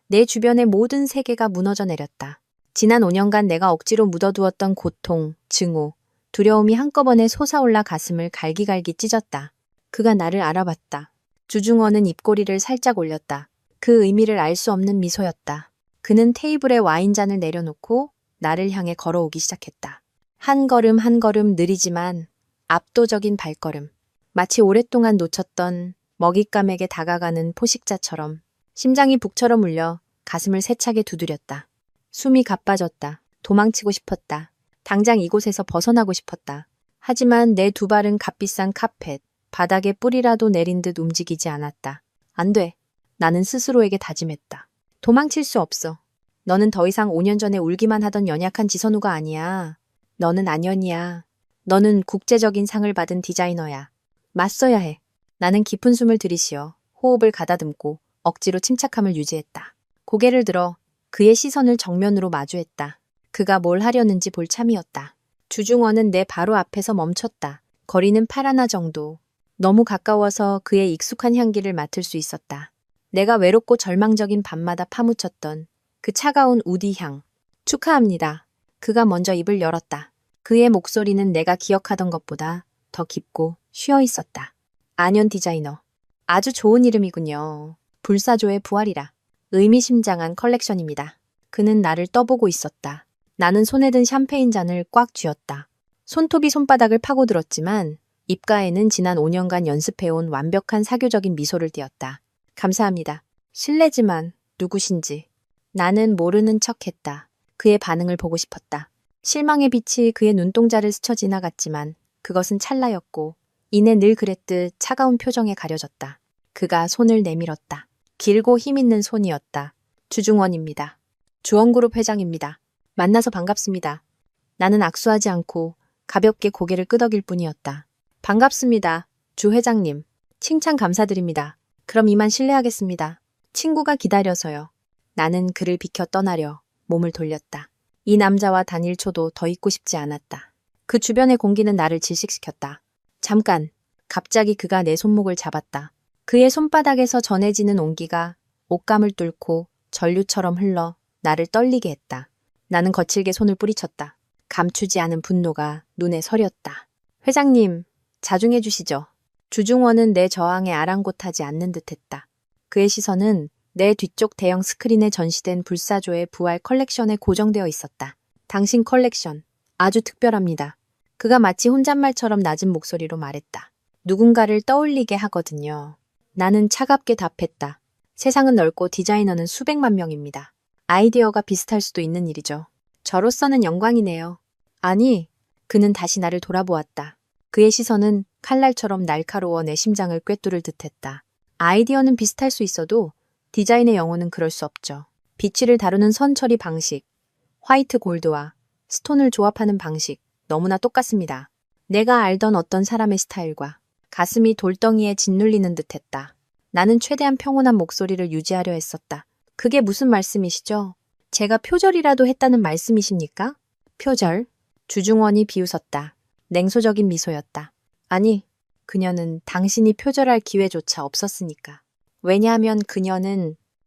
내 주변의 모든 세계가 무너져 내렸다. 지난 5년간 내가 억지로 묻어두었던 고통, 증오, 두려움이 한꺼번에 솟아올라 가슴을 갈기갈기 찢었다. 그가 나를 알아봤다. 주중원은 입꼬리를 살짝 올렸다. 그 의미를 알 수 없는 미소였다. 그는 테이블에 와인잔을 내려놓고 나를 향해 걸어오기 시작했다. 한 걸음 한 걸음 느리지만 압도적인 발걸음. 마치 오랫동안 놓쳤던 먹잇감에게 다가가는 포식자처럼 심장이 북처럼 울려 가슴을 세차게 두드렸다. 숨이 가빠졌다. 도망치고 싶었다. 당장 이곳에서 벗어나고 싶었다. 하지만 내 두 발은 값비싼 카펫, 바닥에 뿌리라도 내린 듯 움직이지 않았다. 안 돼. 나는 스스로에게 다짐했다. 도망칠 수 없어. 너는 더 이상 5년 전에 울기만 하던 연약한 지선우가 아니야. 너는 안연이야. 너는 국제적인 상을 받은 디자이너야. 맞서야 해. 나는 깊은 숨을 들이쉬어 호흡을 가다듬고 억지로 침착함을 유지했다. 고개를 들어 그의 시선을 정면으로 마주했다. 그가 뭘 하려는지 볼 참이었다. 주중원은 내 바로 앞에서 멈췄다. 거리는 8 정도. 너무 가까워서 그의 익숙한 향기를 맡을 수 있었다. 내가 외롭고 절망적인 밤마다 파묻혔던 그 차가운 우디 향. 축하합니다. 그가 먼저 입을 열었다. 그의 목소리는 내가 기억하던 것보다 더 깊고 쉬어 있었다. 안연 디자이너. 아주 좋은 이름이군요. 불사조의 부활이라. 의미심장한 컬렉션입니다. 그는 나를 떠보고 있었다. 나는 손에 든 샴페인 잔을 꽉 쥐었다. 손톱이 손바닥을 파고들었지만 입가에는 지난 5년간 연습해온 완벽한 사교적인 미소를 띄었다. 감사합니다. 실례지만 누구신지. 나는 모르는 척했다. 그의 반응을 보고 싶었다. 실망의 빛이 그의 눈동자를 스쳐 지나갔지만 그것은 찰나였고 이내 늘 그랬듯 차가운 표정에 가려졌다. 그가 손을 내밀었다. 길고 힘있는 손이었다. 주중원입니다. 주원그룹 회장입니다. 만나서 반갑습니다. 나는 악수하지 않고 가볍게 고개를 끄덕일 뿐이었다. 반갑습니다. 주 회장님. 칭찬 감사드립니다. 그럼 이만 실례하겠습니다. 친구가 기다려서요. 나는 그를 비켜 떠나려 몸을 돌렸다. 이 남자와 단 1초도 더 있고 싶지 않았다. 그 주변의 공기는 나를 질식시켰다. 잠깐. 갑자기 그가 내 손목을 잡았다. 그의 손바닥에서 전해지는 온기가 옷감을 뚫고 전류처럼 흘러 나를 떨리게 했다. 나는 거칠게 손을 뿌리쳤다. 감추지 않은 분노가 눈에 서렸다. 회장님, 자중해 주시죠. 주중원은 내 저항에 아랑곳하지 않는 듯했다. 그의 시선은 내 뒤쪽 대형 스크린에 전시된 불사조의 부활 컬렉션에 고정되어 있었다. 당신 컬렉션, 아주 특별합니다. 그가 마치 혼잣말처럼 낮은 목소리로 말했다. 누군가를 떠올리게 하거든요. 나는 차갑게 답했다. 세상은 넓고 디자이너는 수백만 명입니다. 아이디어가 비슷할 수도 있는 일이죠. 저로서는 영광이네요. 아니, 그는 다시 나를 돌아보았다. 그의 시선은 칼날처럼 날카로워 내 심장을 꿰뚫을 듯했다. 아이디어는 비슷할 수 있어도 디자인의 영혼은 그럴 수 없죠. 비치를 다루는 선 처리 방식, 화이트 골드와 스톤을 조합하는 방식, 너무나 똑같습니다. 내가 알던 어떤 사람의 스타일과 가슴이 돌덩이에 짓눌리는 듯했다. 나는 최대한 평온한 목소리를 유지하려 했었다. 그게 무슨 말씀이시죠? 제가 표절이라도 했다는 말씀이십니까? 표절? 주중원이 비웃었다. 냉소적인 미소였다. 아니, 그녀는 당신이 표절할 기회조차 없었으니까. 왜냐하면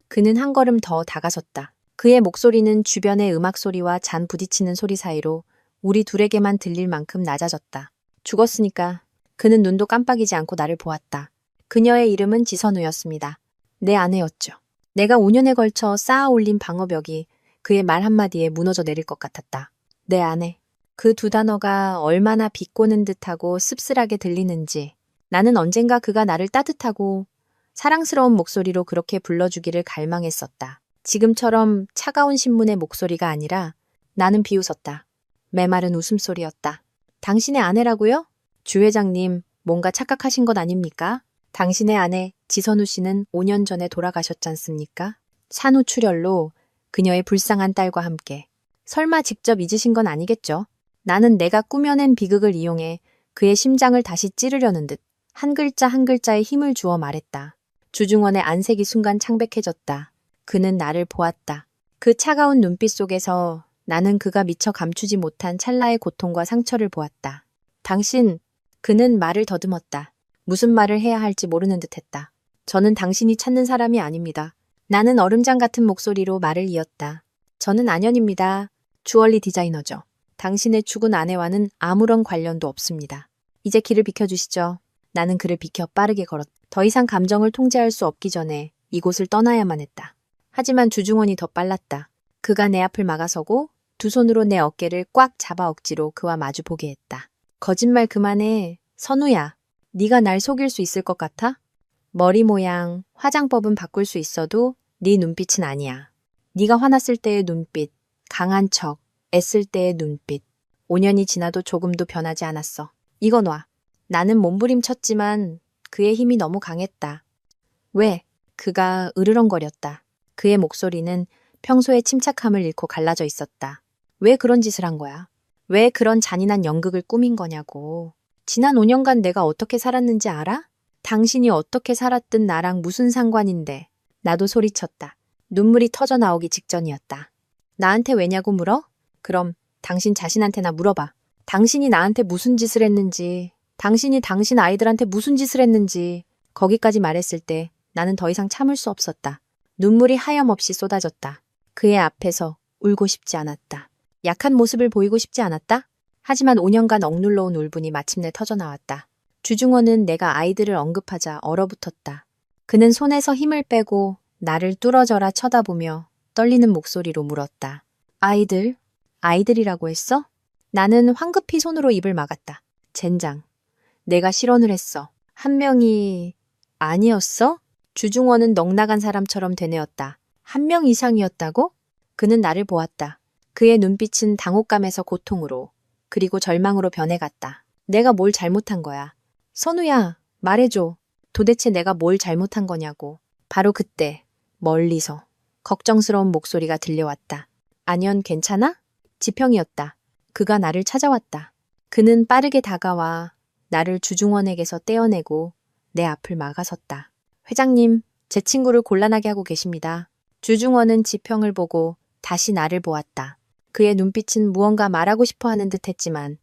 그는 한 걸음 더 다가섰다. 그의 목소리는 주변의 음악 소리와 잔 부딪히는 소리 사이로 우리 둘에게만 들릴 만큼 낮아졌다. 죽었으니까. 그는 눈도 깜빡이지 않고 나를 보았다. 그녀의 이름은 지선우였습니다. 내 아내였죠. 내가 5년에 걸쳐 쌓아 올린 방어벽이 그의 말 한마디에 무너져 내릴 것 같았다. 내 아내. 그 두 단어가 얼마나 비꼬는 듯하고 씁쓸하게 들리는지 나는 언젠가 그가 나를 따뜻하고 사랑스러운 목소리로 그렇게 불러주기를 갈망했었다. 지금처럼 차가운 신문의 목소리가 아니라 나는 비웃었다. 메마른 웃음소리였다. 당신의 아내라고요? 주 회장님, 뭔가 착각하신 것 아닙니까? 당신의 아내 지선우 씨는 5년 전에 돌아가셨잖습니까? 산후출혈로 그녀의 불쌍한 딸과 함께. 설마 직접 잊으신 건 아니겠죠? 나는 내가 꾸며낸 비극을 이용해 그의 심장을 다시 찌르려는 듯 한 글자 한 글자에 힘을 주어 말했다. 주중원의 안색이 순간 창백해졌다. 그는 나를 보았다. 그 차가운 눈빛 속에서 나는 그가 미처 감추지 못한 찰나의 고통과 상처를 보았다. 당신, 그는 말을 더듬었다. 무슨 말을 해야 할지 모르는 듯했다. 저는 당신이 찾는 사람이 아닙니다. 나는 얼음장 같은 목소리로 말을 이었다. 저는 안연입니다. 주얼리 디자이너죠. 당신의 죽은 아내와는 아무런 관련도 없습니다. 이제 길을 비켜주시죠. 나는 그를 비켜 빠르게 걸었다. 더 이상 감정을 통제할 수 없기 전에 이곳을 떠나야만 했다. 하지만 주중원이 더 빨랐다. 그가 내 앞을 막아서고 두 손으로 내 어깨를 꽉 잡아 억지로 그와 마주보게 했다. 거짓말 그만해. 선우야. 네가 날 속일 수 있을 것 같아? 머리 모양, 화장법은 바꿀 수 있어도 네 눈빛은 아니야. 네가 화났을 때의 눈빛, 강한 척, 애쓸 때의 눈빛. 5년이 지나도 조금도 변하지 않았어. 이거 놔. 나는 몸부림쳤지만 그의 힘이 너무 강했다. 왜? 그가 으르렁거렸다. 그의 목소리는 평소의 침착함을 잃고 갈라져 있었다. 왜 그런 짓을 한 거야? 왜 그런 잔인한 연극을 꾸민 거냐고. 지난 5년간 내가 어떻게 살았는지 알아? 당신이 어떻게 살았든 나랑 무슨 상관인데. 나도 소리쳤다. 눈물이 터져 나오기 직전이었다. 나한테 왜냐고 물어? 그럼 당신 자신한테나 물어봐. 당신이 나한테 무슨 짓을 했는지, 당신이 당신 아이들한테 무슨 짓을 했는지, 거기까지 말했을 때 나는 더 이상 참을 수 없었다. 눈물이 하염없이 쏟아졌다. 그의 앞에서 울고 싶지 않았다. 약한 모습을 보이고 싶지 않았다. 하지만 5년간 억눌러온 울분이 마침내 터져나왔다. 주중원은 내가 아이들을 언급하자 얼어붙었다. 그는 손에서 힘을 빼고 나를 뚫어져라 쳐다보며 떨리는 목소리로 물었다. 아이들? 아이들이라고 했어? 나는 황급히 손으로 입을 막았다. 젠장. 내가 실언을 했어. 한 명이 아니었어? 주중원은 넋나간 사람처럼 되뇌었다. 한 명 이상이었다고? 그는 나를 보았다. 그의 눈빛은 당혹감에서 고통으로, 그리고 절망으로 변해갔다. 내가 뭘 잘못한 거야? 선우야, 말해줘. 도대체 내가 뭘 잘못한 거냐고. 바로 그때 멀리서 걱정스러운 목소리가 들려왔다. 안연 괜찮아? 지평이었다. 그가 나를 찾아왔다. 그는 빠르게 다가와 나를 주중원에게서 떼어내고 내 앞을 막아섰다. 회장님, 제 친구를 곤란하게 하고 계십니다. 주중원은 지평을 보고 다시 나를 보았다. 그의 눈빛은 무언가 말하고 싶어 하는 듯 했지만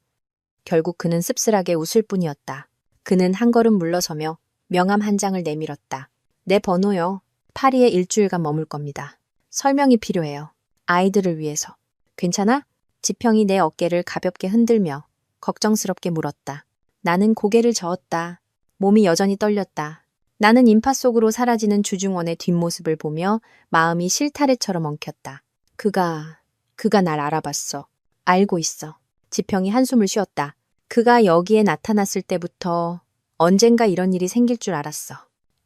결국 그는 씁쓸하게 웃을 뿐이었다. 그는 한 걸음 물러서며 명함 한 장을 내밀었다. 내 번호요. 파리에 일주일간 머물 겁니다. 설명이 필요해요. 아이들을 위해서. 괜찮아? 지평이 내 어깨를 가볍게 흔들며 걱정스럽게 물었다. 나는 고개를 저었다. 몸이 여전히 떨렸다. 나는 인파 속으로 사라지는 주중원의 뒷모습을 보며 마음이 실타래처럼 엉켰다. 그가 날 알아봤어. 알고 있어. 지평이 한숨을 쉬었다. 그가 여기에 나타났을 때부터 언젠가 이런 일이 생길 줄 알았어.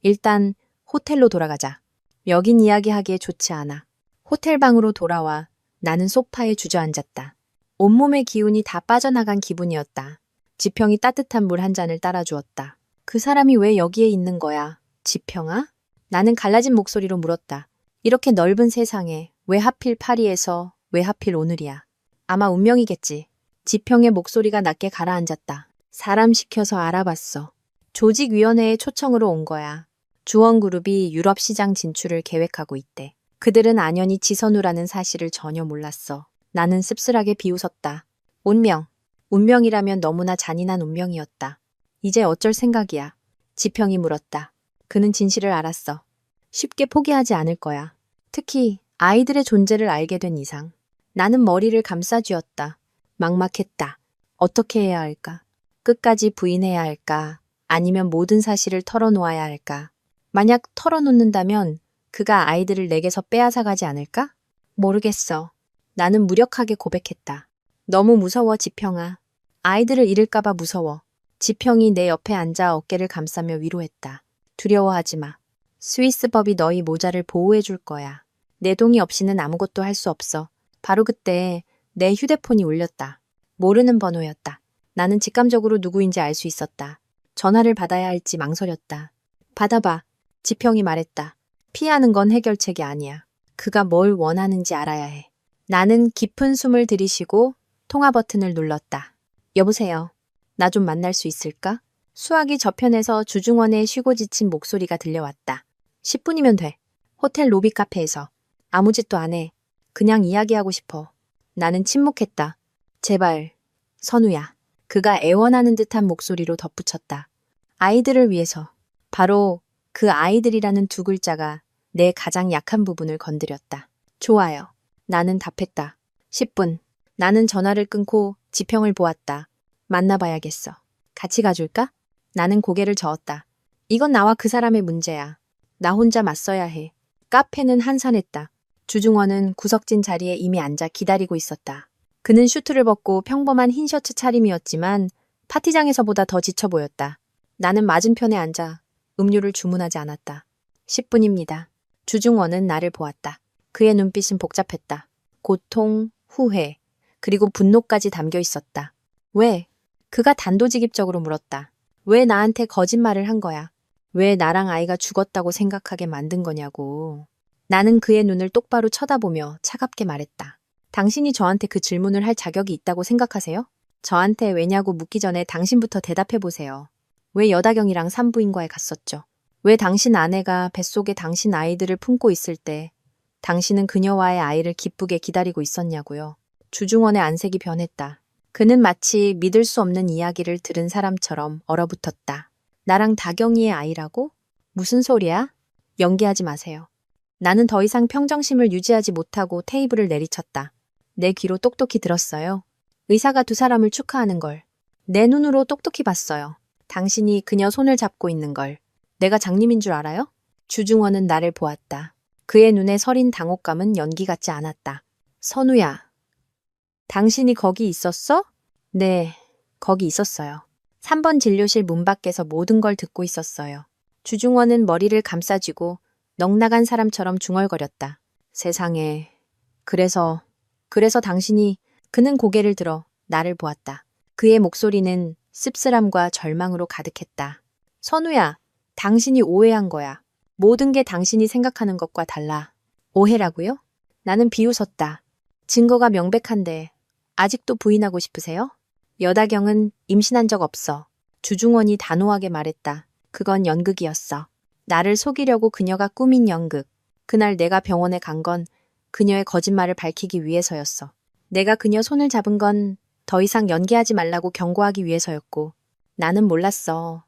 일단 호텔로 돌아가자. 여긴 이야기하기에 좋지 않아. 호텔 방으로 돌아와 나는 소파에 주저앉았다. 온몸의 기운이 다 빠져나간 기분이었다. 지평이 따뜻한 물 한 잔을 따라주었다. 그 사람이 왜 여기에 있는 거야? 지평아? 나는 갈라진 목소리로 물었다. 이렇게 넓은 세상에 왜 하필 파리에서 왜 하필 오늘이야? 아마 운명이겠지. 지평의 목소리가 낮게 가라앉았다. 사람 시켜서 알아봤어. 조직위원회의 초청으로 온 거야. 주원그룹이 유럽 시장 진출을 계획하고 있대. 그들은 안연이 지선우라는 사실을 전혀 몰랐어. 나는 씁쓸하게 비웃었다. 운명. 운명이라면 너무나 잔인한 운명이었다. 이제 어쩔 생각이야? 지평이 물었다. 그는 진실을 알았어. 쉽게 포기하지 않을 거야. 특히 아이들의 존재를 알게 된 이상. 나는 머리를 감싸쥐었다. 막막했다. 어떻게 해야 할까? 끝까지 부인해야 할까? 아니면 모든 사실을 털어놓아야 할까? 만약 털어놓는다면 그가 아이들을 내게서 빼앗아가지 않을까? 모르겠어. 나는 무력하게 고백했다. 너무 무서워, 지평아. 아이들을 잃을까봐 무서워. 지평이 내 옆에 앉아 어깨를 감싸며 위로했다. 두려워하지 마. 스위스 법이 너희 모자를 보호해 줄 거야. 내 동의 없이는 아무것도 할 수 없어. 바로 그때 내 휴대폰이 울렸다. 모르는 번호였다. 나는 직감적으로 누구인지 알 수 있었다. 전화를 받아야 할지 망설였다. 받아봐. 지평이 말했다. 피하는 건 해결책이 아니야. 그가 뭘 원하는지 알아야 해. 나는 깊은 숨을 들이쉬고 통화 버튼을 눌렀다. 여보세요. 나 좀 만날 수 있을까? 수화기 저편에서 주중원의 쉬고 지친 목소리가 들려왔다. 10분이면 돼. 호텔 로비 카페에서. 아무 짓도 안 해. 그냥 이야기하고 싶어. 나는 침묵했다. 제발, 선우야. 그가 애원하는 듯한 목소리로 덧붙였다. 아이들을 위해서. 바로 그 아이들이라는 두 글자가 내 가장 약한 부분을 건드렸다. 좋아요. 나는 답했다. 10분. 나는 전화를 끊고 지평을 보았다. 만나봐야겠어. 같이 가줄까? 나는 고개를 저었다. 이건 나와 그 사람의 문제야. 나 혼자 맞서야 해. 카페는 한산했다. 주중원은 구석진 자리에 이미 앉아 기다리고 있었다. 그는 슈트를 벗고 평범한 흰 셔츠 차림이었지만 파티장에서보다 더 지쳐 보였다. 나는 맞은편에 앉아 음료를 주문하지 않았다. 10분입니다. 주중원은 나를 보았다. 그의 눈빛은 복잡했다. 고통, 후회, 그리고 분노까지 담겨 있었다. 왜? 그가 단도직입적으로 물었다. 왜 나한테 거짓말을 한 거야? 왜 나랑 아이가 죽었다고 생각하게 만든 거냐고. 나는 그의 눈을 똑바로 쳐다보며 차갑게 말했다. 당신이 저한테 그 질문을 할 자격이 있다고 생각하세요? 저한테 왜냐고 묻기 전에 당신부터 대답해 보세요. 왜 여다경이랑 산부인과에 갔었죠? 왜 당신 아내가 뱃속에 당신 아이들을 품고 있을 때 당신은 그녀와의 아이를 기쁘게 기다리고 있었냐고요. 주중원의 안색이 변했다. 그는 마치 믿을 수 없는 이야기를 들은 사람처럼 얼어붙었다. 나랑 다경이의 아이라고? 무슨 소리야? 연기하지 마세요. 나는 더 이상 평정심을 유지하지 못하고 테이블을 내리쳤다. 내 귀로 똑똑히 들었어요. 의사가 두 사람을 축하하는 걸. 내 눈으로 똑똑히 봤어요. 당신이 그녀 손을 잡고 있는 걸. 내가 장님인 줄 알아요? 주중원은 나를 보았다. 그의 눈에 서린 당혹감은 연기 같지 않았다. 선우야. 당신이 거기 있었어? 네, 거기 있었어요. 3번 진료실 문 밖에서 모든 걸 듣고 있었어요. 주중원은 머리를 감싸쥐고 넋나간 사람처럼 중얼거렸다. 세상에. 그래서 당신이. 그는 고개를 들어 나를 보았다. 그의 목소리는 씁쓸함과 절망으로 가득했다. 선우야, 당신이 오해한 거야. 모든 게 당신이 생각하는 것과 달라. 오해라고요? 나는 비웃었다. 증거가 명백한데 아직도 부인하고 싶으세요? 여다경은 임신한 적 없어. 주중원이 단호하게 말했다. 그건 연극이었어. 나를 속이려고 그녀가 꾸민 연극. 그날 내가 병원에 간 건 그녀의 거짓말을 밝히기 위해서였어. 내가 그녀 손을 잡은 건 더 이상 연기하지 말라고 경고하기 위해서였고, 나는 몰랐어.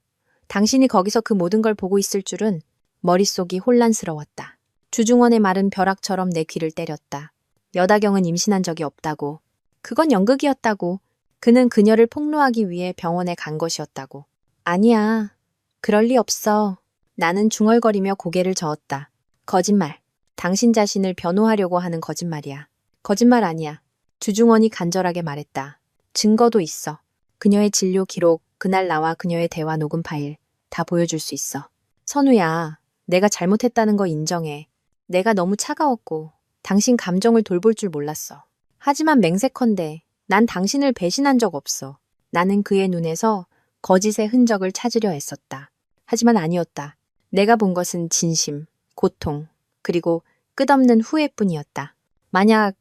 당신이 거기서 그 모든 걸 보고 있을 줄은. 머릿속이 혼란스러웠다. 주중원의 말은 벼락처럼 내 귀를 때렸다. 여다경은 임신한 적이 없다고. 그건 연극이었다고. 그는 그녀를 폭로하기 위해 병원에 간 것이었다고. 아니야. 그럴 리 없어. 나는 중얼거리며 고개를 저었다. 거짓말. 당신 자신을 변호하려고 하는 거짓말이야. 거짓말 아니야. 주중원이 간절하게 말했다. 증거도 있어. 그녀의 진료 기록, 그날 나와 그녀의 대화 녹음 파일 다 보여줄 수 있어. 선우야, 내가 잘못했다는 거 인정해. 내가 너무 차가웠고 당신 감정을 돌볼 줄 몰랐어. 하지만 맹세컨대 난 당신을 배신한 적 없어. 나는 그의 눈에서 거짓의 흔적을 찾으려 애썼다. 하지만 아니었다. 내가 본 것은 진심, 고통, 그리고 끝없는 후회뿐이었다. 만약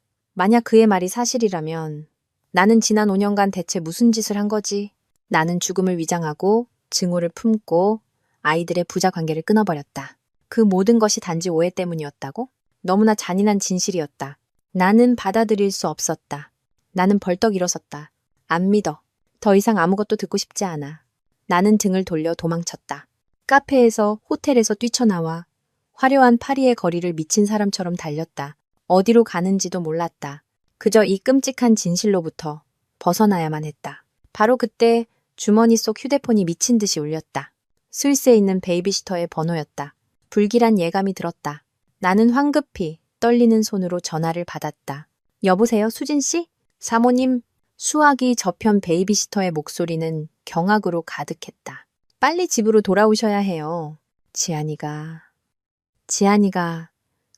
그의 말이 사실이라면 나는 지난 5년간 대체 무슨 짓을 한 거지? 나는 죽음을 위장하고 증오를 품고 아이들의 부자 관계를 끊어버렸다. 그 모든 것이 단지 오해 때문이었다고? 너무나 잔인한 진실이었다. 나는 받아들일 수 없었다. 나는 벌떡 일어섰다. 안 믿어. 더 이상 아무것도 듣고 싶지 않아. 나는 등을 돌려 도망쳤다. 카페에서, 호텔에서 뛰쳐나와 화려한 파리의 거리를 미친 사람처럼 달렸다. 어디로 가는지도 몰랐다. 그저 이 끔찍한 진실로부터 벗어나야만 했다. 바로 그때 주머니 속 휴대폰이 미친 듯이 울렸다. 스위스에 있는 베이비시터의 번호였다. 불길한 예감이 들었다. 나는 황급히 떨리는 손으로 전화를 받았다. 여보세요, 수진 씨? 사모님, 수화기 저편 베이비시터의 목소리는 경악으로 가득했다. 빨리 집으로 돌아오셔야 해요. 지안이가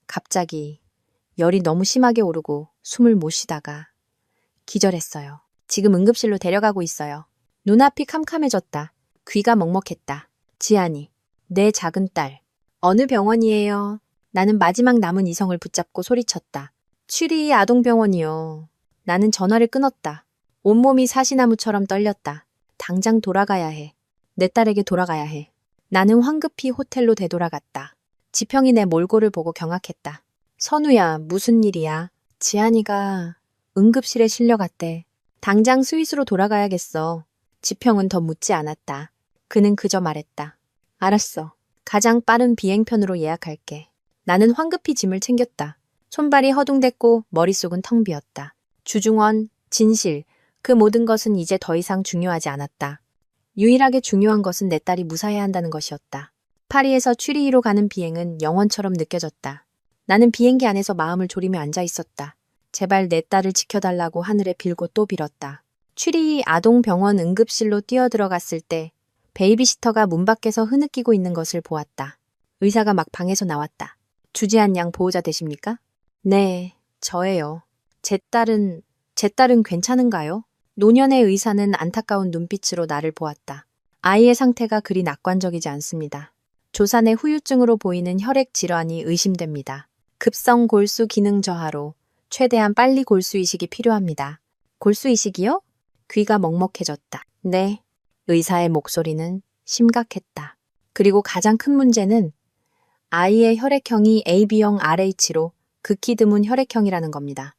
갑자기 열이 너무 심하게 오르고 숨을 못 쉬다가 기절했어요. 지금 응급실로 데려가고 있어요. 눈앞이 캄캄해졌다. 귀가 먹먹했다. 지안이, 내 작은 딸. 어느 병원이에요? 나는 마지막 남은 이성을 붙잡고 소리쳤다. 취리 아동병원이요. 나는 전화를 끊었다. 온몸이 사시나무처럼 떨렸다. 당장 돌아가야 해. 내 딸에게 돌아가야 해. 나는 황급히 호텔로 되돌아갔다. 지평이 내 몰골을 보고 경악했다. 선우야, 무슨 일이야? 지안이가 응급실에 실려갔대. 당장 스위스로 돌아가야겠어. 지평은 더 묻지 않았다. 그는 그저 말했다. 알았어. 가장 빠른 비행편으로 예약할게. 나는 황급히 짐을 챙겼다. 손발이 허둥댔고 머릿속은 텅 비었다. 주중원, 진실, 그 모든 것은 이제 더 이상 중요하지 않았다. 유일하게 중요한 것은 내 딸이 무사해야 한다는 것이었다. 파리에서 취리히로 가는 비행은 영원처럼 느껴졌다. 나는 비행기 안에서 마음을 졸이며 앉아 있었다. 제발 내 딸을 지켜달라고 하늘에 빌고 또 빌었다. 취리 아동병원 응급실로 뛰어들어갔을 때 베이비시터가 문 밖에서 흐느끼고 있는 것을 보았다. 의사가 막 방에서 나왔다. 주지한 양 보호자 되십니까? 네, 저예요. 제 딸은 괜찮은가요? 노년의 의사는 안타까운 눈빛으로 나를 보았다. 아이의 상태가 그리 낙관적이지 않습니다. 조산 내 후유증으로 보이는 혈액 질환이 의심됩니다. 급성 골수 기능 저하로 최대한 빨리 골수 이식이 필요합니다. 골수 이식이요? 귀가 먹먹해졌다. 네. 의사의 목소리는 심각했다. 그리고 가장 큰 문제는 아이의 혈액형이 AB형 RH로 극히 드문 혈액형이라는 겁니다.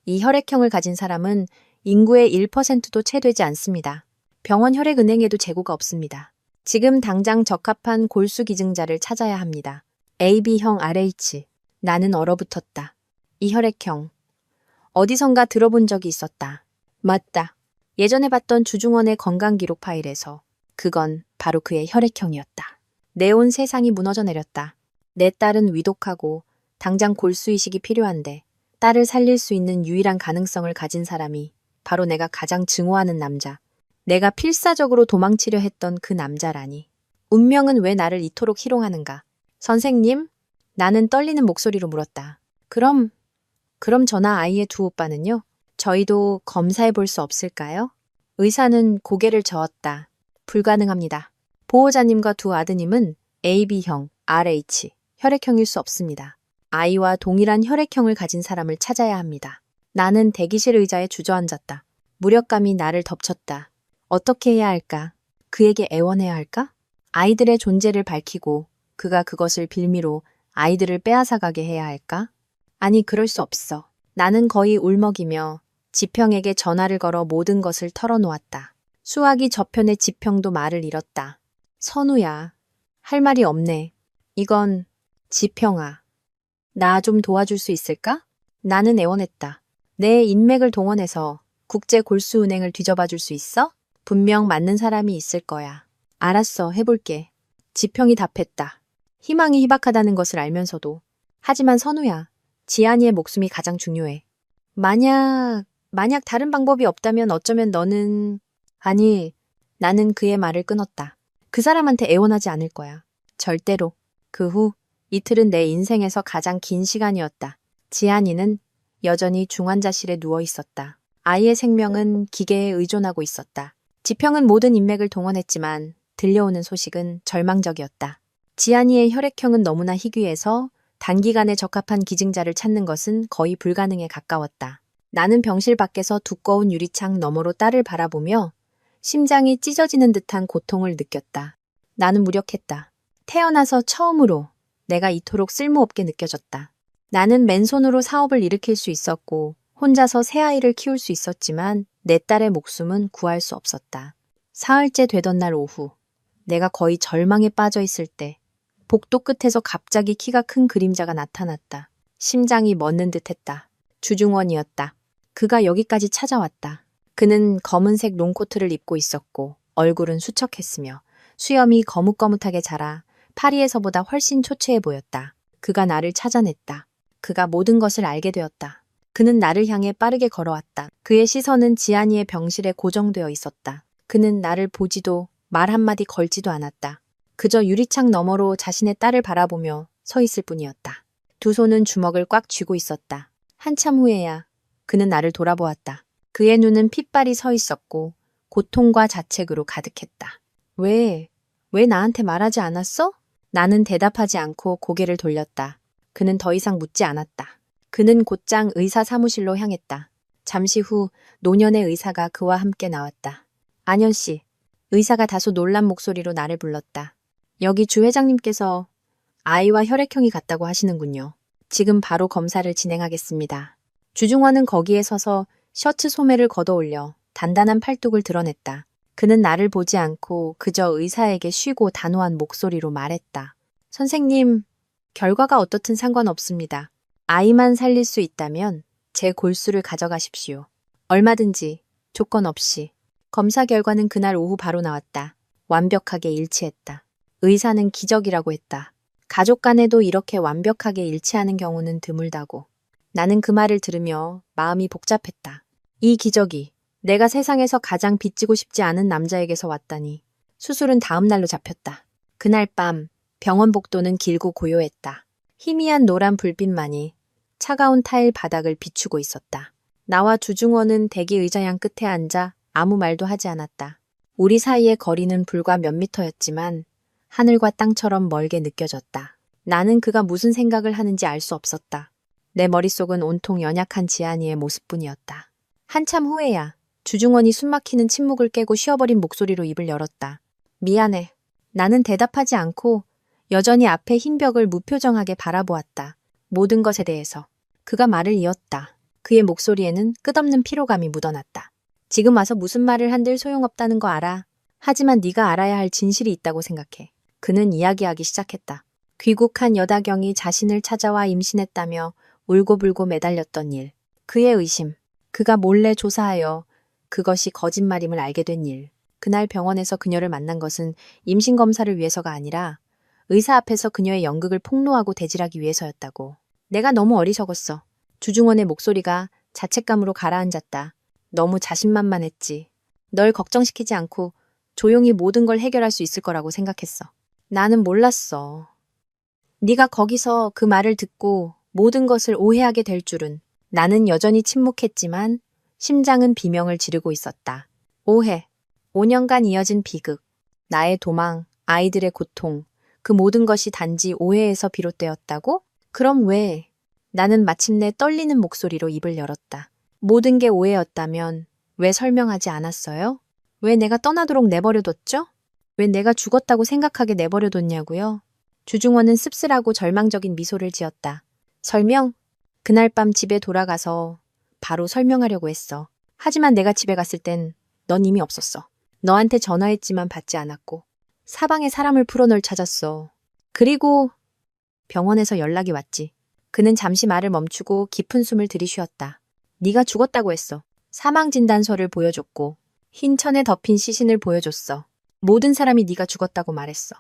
이 혈액형을 가진 사람은 인구의 1%도 채 되지 않습니다. 병원 혈액은행에도 재고가 없습니다. 지금 당장 적합한 골수 기증자를 찾아야 합니다. AB형 RH. 나는 얼어붙었다. 이 혈액형. 어디선가 들어본 적이 있었다. 맞다. 예전에 봤던 주중원의 건강기록 파일에서 그건 바로 그의 혈액형이었다. 내 온 세상이 무너져 내렸다. 내 딸은 위독하고 당장 골수 이식이 필요한데 딸을 살릴 수 있는 유일한 가능성을 가진 사람이 바로 내가 가장 증오하는 남자. 내가 필사적으로 도망치려 했던 그 남자라니. 운명은 왜 나를 이토록 희롱하는가? 선생님? 나는 떨리는 목소리로 물었다. 그럼 저나 아이의 두 오빠는요? 저희도 검사해 볼 수 없을까요? 의사는 고개를 저었다. 불가능합니다. 보호자님과 두 아드님은 AB형, RH, 혈액형일 수 없습니다. 아이와 동일한 혈액형을 가진 사람을 찾아야 합니다. 나는 대기실 의자에 주저앉았다. 무력감이 나를 덮쳤다. 어떻게 해야 할까? 그에게 애원해야 할까? 아이들의 존재를 밝히고 그가 그것을 빌미로 아이들을 빼앗아가게 해야 할까? 아니, 그럴 수 없어. 나는 거의 울먹이며 지평에게 전화를 걸어 모든 것을 털어놓았다. 수화기 저편의 지평도 말을 잃었다. 선우야, 할 말이 없네. 이건 지평아. 나 좀 도와줄 수 있을까? 나는 애원했다. 내 인맥을 동원해서 국제골수은행을 뒤져봐 줄 수 있어? 분명 맞는 사람이 있을 거야. 알았어, 해볼게. 지평이 답했다. 희망이 희박하다는 것을 알면서도. 하지만 선우야, 지안이의 목숨이 가장 중요해. 만약 다른 방법이 없다면 어쩌면 너는... 아니, 나는 그의 말을 끊었다. 그 사람한테 애원하지 않을 거야. 절대로. 그 후 이틀은 내 인생에서 가장 긴 시간이었다. 지안이는 여전히 중환자실에 누워 있었다. 아이의 생명은 기계에 의존하고 있었다. 지평은 모든 인맥을 동원했지만 들려오는 소식은 절망적이었다. 지안이의 혈액형은 너무나 희귀해서 단기간에 적합한 기증자를 찾는 것은 거의 불가능에 가까웠다. 나는 병실 밖에서 두꺼운 유리창 너머로 딸을 바라보며 심장이 찢어지는 듯한 고통을 느꼈다. 나는 무력했다. 태어나서 처음으로 내가 이토록 쓸모없게 느껴졌다. 나는 맨손으로 사업을 일으킬 수 있었고 혼자서 새 아이를 키울 수 있었지만 내 딸의 목숨은 구할 수 없었다. 사흘째 되던 날 오후, 내가 거의 절망에 빠져 있을 때 복도 끝에서 갑자기 키가 큰 그림자가 나타났다. 심장이 멎는 듯했다. 주중원이었다. 그가 여기까지 찾아왔다. 그는 검은색 롱코트를 입고 있었고 얼굴은 수척했으며 수염이 거뭇거뭇하게 자라 파리에서보다 훨씬 초췌해 보였다. 그가 나를 찾아냈다. 그가 모든 것을 알게 되었다. 그는 나를 향해 빠르게 걸어왔다. 그의 시선은 지안이의 병실에 고정되어 있었다. 그는 나를 보지도 말 한마디 걸지도 않았다. 그저 유리창 너머로 자신의 딸을 바라보며 서 있을 뿐이었다. 두 손은 주먹을 꽉 쥐고 있었다. 한참 후에야 그는 나를 돌아보았다. 그의 눈은 핏발이 서 있었고 고통과 자책으로 가득했다. 왜 나한테 말하지 않았어? 나는 대답하지 않고 고개를 돌렸다. 그는 더 이상 묻지 않았다. 그는 곧장 의사 사무실로 향했다. 잠시 후 노년의 의사가 그와 함께 나왔다. 안현 씨, 의사가 다소 놀란 목소리로 나를 불렀다. 여기 주 회장님께서 아이와 혈액형이 같다고 하시는군요. 지금 바로 검사를 진행하겠습니다. 주중원은 거기에 서서 셔츠 소매를 걷어올려 단단한 팔뚝을 드러냈다. 그는 나를 보지 않고 그저 의사에게 쉬고 단호한 목소리로 말했다. 선생님, 결과가 어떻든 상관없습니다. 아이만 살릴 수 있다면 제 골수를 가져가십시오. 얼마든지, 조건 없이. 검사 결과는 그날 오후 바로 나왔다. 완벽하게 일치했다. 의사는 기적이라고 했다. 가족 간에도 이렇게 완벽하게 일치하는 경우는 드물다고. 나는 그 말을 들으며 마음이 복잡했다. 이 기적이 내가 세상에서 가장 빚지고 싶지 않은 남자에게서 왔다니. 수술은 다음 날로 잡혔다. 그날 밤 병원 복도는 길고 고요했다. 희미한 노란 불빛만이 차가운 타일 바닥을 비추고 있었다. 나와 주중원은 대기 의자양 끝에 앉아 아무 말도 하지 않았다. 우리 사이의 거리는 불과 몇 미터였지만 하늘과 땅처럼 멀게 느껴졌다. 나는 그가 무슨 생각을 하는지 알 수 없었다. 내 머릿속은 온통 연약한 지안이의 모습뿐이었다. 한참 후에야 주중원이 숨막히는 침묵을 깨고 쉬어버린 목소리로 입을 열었다. 미안해. 나는 대답하지 않고 여전히 앞에 흰 벽을 무표정하게 바라보았다. 모든 것에 대해서. 그가 말을 이었다. 그의 목소리에는 끝없는 피로감이 묻어났다. 지금 와서 무슨 말을 한들 소용없다는 거 알아. 하지만 네가 알아야 할 진실이 있다고 생각해. 그는 이야기하기 시작했다. 귀국한 여다경이 자신을 찾아와 임신했다며 울고불고 매달렸던 일. 그의 의심. 그가 몰래 조사하여 그것이 거짓말임을 알게 된 일. 그날 병원에서 그녀를 만난 것은 임신검사를 위해서가 아니라 의사 앞에서 그녀의 연극을 폭로하고 대질하기 위해서였다고. 내가 너무 어리석었어. 주중원의 목소리가 자책감으로 가라앉았다. 너무 자신만만했지. 널 걱정시키지 않고 조용히 모든 걸 해결할 수 있을 거라고 생각했어. 나는 몰랐어. 네가 거기서 그 말을 듣고 모든 것을 오해하게 될 줄은. 나는 여전히 침묵했지만 심장은 비명을 지르고 있었다. 오해. 5년간 이어진 비극. 나의 도망, 아이들의 고통. 그 모든 것이 단지 오해에서 비롯되었다고? 그럼 왜? 나는 마침내 떨리는 목소리로 입을 열었다. 모든 게 오해였다면 왜 설명하지 않았어요? 왜 내가 떠나도록 내버려뒀죠? 왜 내가 죽었다고 생각하게 내버려뒀냐고요? 주중원은 씁쓸하고 절망적인 미소를 지었다. 설명? 그날 밤 집에 돌아가서 바로 설명하려고 했어. 하지만 내가 집에 갔을 땐 넌 이미 없었어. 너한테 전화했지만 받지 않았고 사방에 사람을 풀어 널 찾았어. 그리고 병원에서 연락이 왔지. 그는 잠시 말을 멈추고 깊은 숨을 들이쉬었다. 네가 죽었다고 했어. 사망진단서를 보여줬고 흰 천에 덮인 시신을 보여줬어. 모든 사람이 네가 죽었다고 말했어.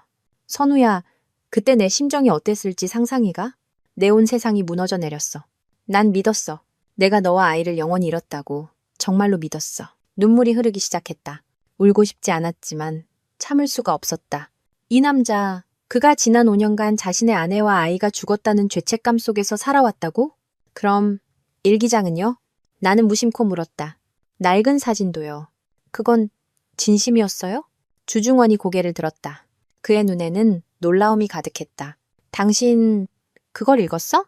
선우야, 그때 내 심정이 어땠을지 상상이가? 내 온 세상이 무너져 내렸어. 난 믿었어. 내가 너와 아이를 영원히 잃었다고. 정말로 믿었어. 눈물이 흐르기 시작했다. 울고 싶지 않았지만 참을 수가 없었다. 이 남자, 그가 지난 5년간 자신의 아내와 아이가 죽었다는 죄책감 속에서 살아왔다고? 그럼 일기장은요? 나는 무심코 물었다. 낡은 사진도요. 그건 진심이었어요? 주중원이 고개를 들었다. 그의 눈에는 놀라움이 가득했다. 당신 그걸 읽었어?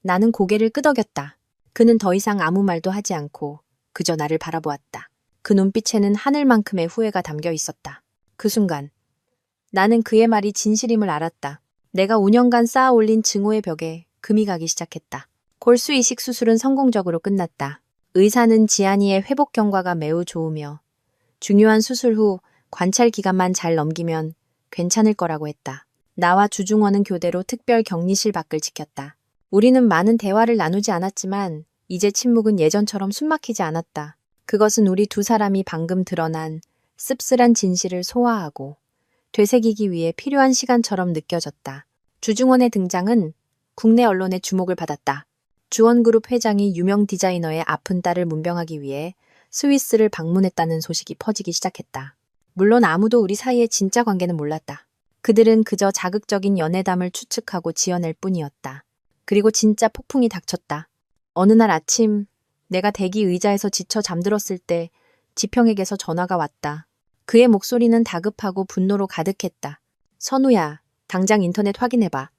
나는 고개를 끄덕였다. 그는 더 이상 아무 말도 하지 않고 그저 나를 바라보았다. 그 눈빛에는 하늘만큼의 후회가 담겨 있었다. 그 순간 나는 그의 말이 진실임을 알았다. 내가 5년간 쌓아 올린 증오의 벽에 금이 가기 시작했다. 골수 이식 수술은 성공적으로 끝났다. 의사는 지안이의 회복 경과가 매우 좋으며 중요한 수술 후 관찰 기간만 잘 넘기면 괜찮을 거라고 했다. 나와 주중원은 교대로 특별 격리실 밖을 지켰다. 우리는 많은 대화를 나누지 않았지만 이제 침묵은 예전처럼 숨막히지 않았다. 그것은 우리 두 사람이 방금 드러난 씁쓸한 진실을 소화하고 되새기기 위해 필요한 시간처럼 느껴졌다. 주중원의 등장은 국내 언론의 주목을 받았다. 주원그룹 회장이 유명 디자이너의 아픈 딸을 문병하기 위해 스위스를 방문했다는 소식이 퍼지기 시작했다. 물론 아무도 우리 사이의 진짜 관계는 몰랐다. 그들은 그저 자극적인 연애담을 추측하고 지어낼 뿐이었다. 그리고 진짜 폭풍이 닥쳤다. 어느 날 아침 내가 대기 의자에서 지쳐 잠들었을 때 지평에게서 전화가 왔다. 그의 목소리는 다급하고 분노로 가득했다. 선우야, 당장 인터넷 확인해봐.